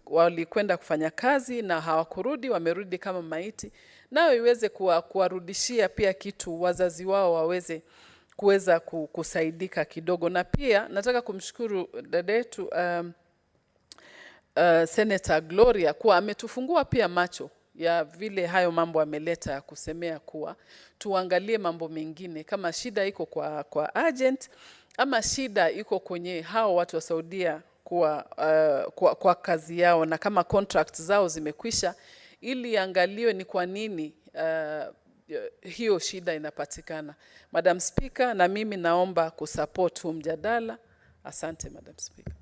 walikwenda kufanya kazi na hawakurudi, wamerudi kama maiti, nao iweze kuwarudishia pia kitu wazazi wao waweze kuweza kusaidika kidogo. Na pia nataka kumshukuru dada yetu Senator Gloria kuwa ametufungua pia macho ya vile hayo mambo ameleta, kusemea kuwa tuangalie mambo mengine, kama shida iko kwa agent ama shida iko kwenye hao watu wa Saudia kwa kazi yao, na kama contract zao zimekwisha, ili angaliwe ni kwa nini hiyo shida inapatikana. Madam Speaker, na mimi naomba kusupport huu mjadala. Asante Madam Speaker.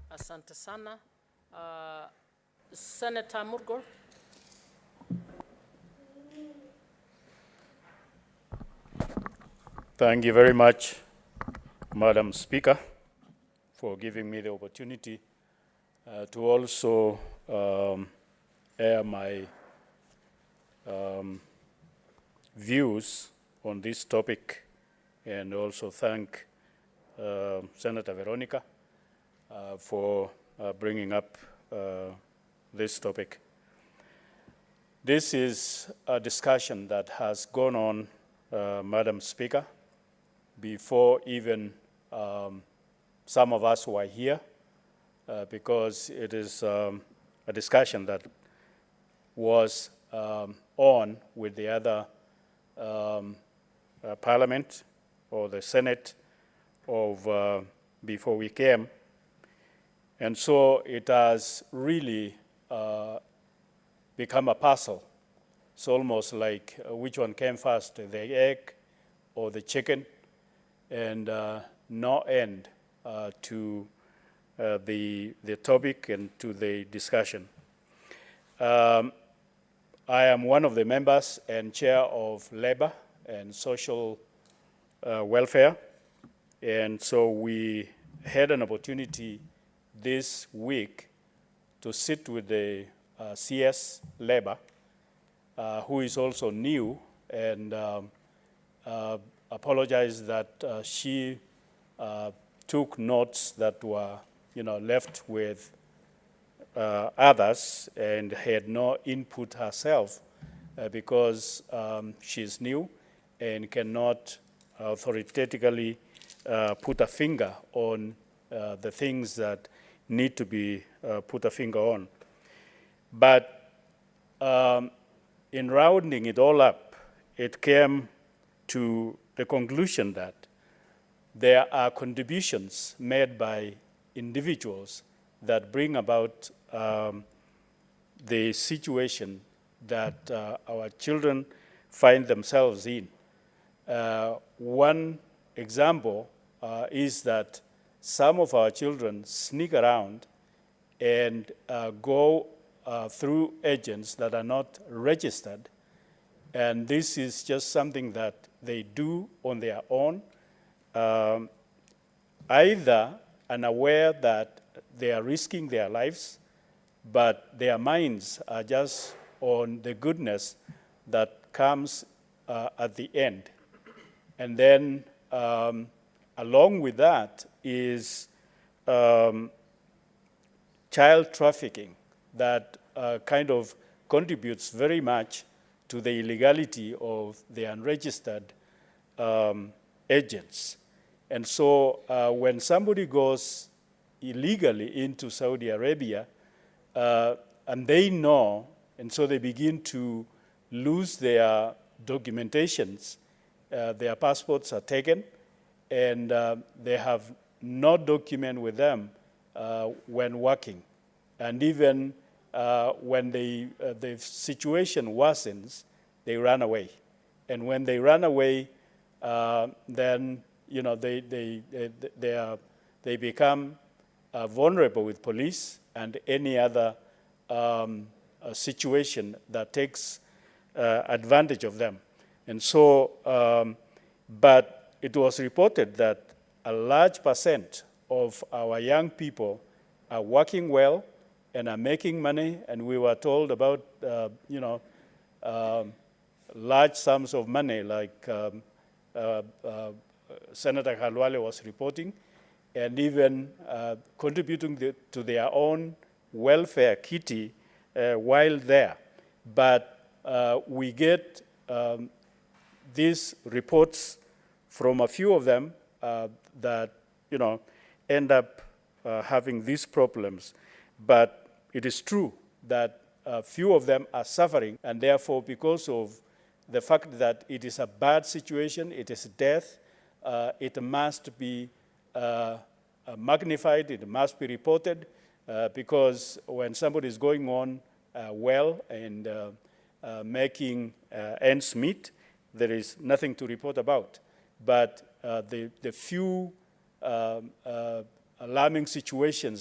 Asante sana. Senator Murgor. Thank you very much, Madam Speaker, for giving me the opportunity to also air my views on this topic, and also thank Senator Veronica for bringing up this topic. This is a discussion that has gone on, Madam Speaker, before even some of us were here, because it is a discussion that was on with the other Parliament or the Senate of before we came. And so it has really become a puzzle. It's almost like which one came first, the egg or the chicken, and no end to the topic and to the discussion. I am one of the members and chair of Labor and Social Welfare, and so we had an opportunity this week to sit with the CS Labor, who is also new, and apologize that she took notes that were, left with others and had no input herself because she's new and cannot authoritatively put a finger on the things that need to be put a finger on. But in rounding it all up, it came to the conclusion that there are contributions made by individuals that bring about the situation that our children find themselves in. One example is that some of our children sneak around and go through agents that are not registered. And this is just something that they do on their own, either unaware that they are risking their lives, but their minds are just on the goodness that comes at the end. And then along with that is child trafficking that kind of contributes very much to the illegality of the unregistered agents. And so when somebody goes illegally into Saudi Arabia, and they know, and so they begin to lose their documentations, their passports are taken, and they have no document with them when working. And even when the situation worsens, they run away. And when they run away, then they become vulnerable with police and any other situation that takes advantage of them. And so, but it was reported that a large percent of our young people are working well and are making money, and we were told about, large sums of money like Senator Khalwale was reporting, and even contributing to their own welfare kitty while there. But we get these reports from a few of them that end up having these problems. But it is true that a few of them are suffering, and therefore, because of the fact that it is a bad situation, it is death, it must be magnified, it must be reported, because when somebody is going on well and making ends meet, there is nothing to report about. But the few alarming situations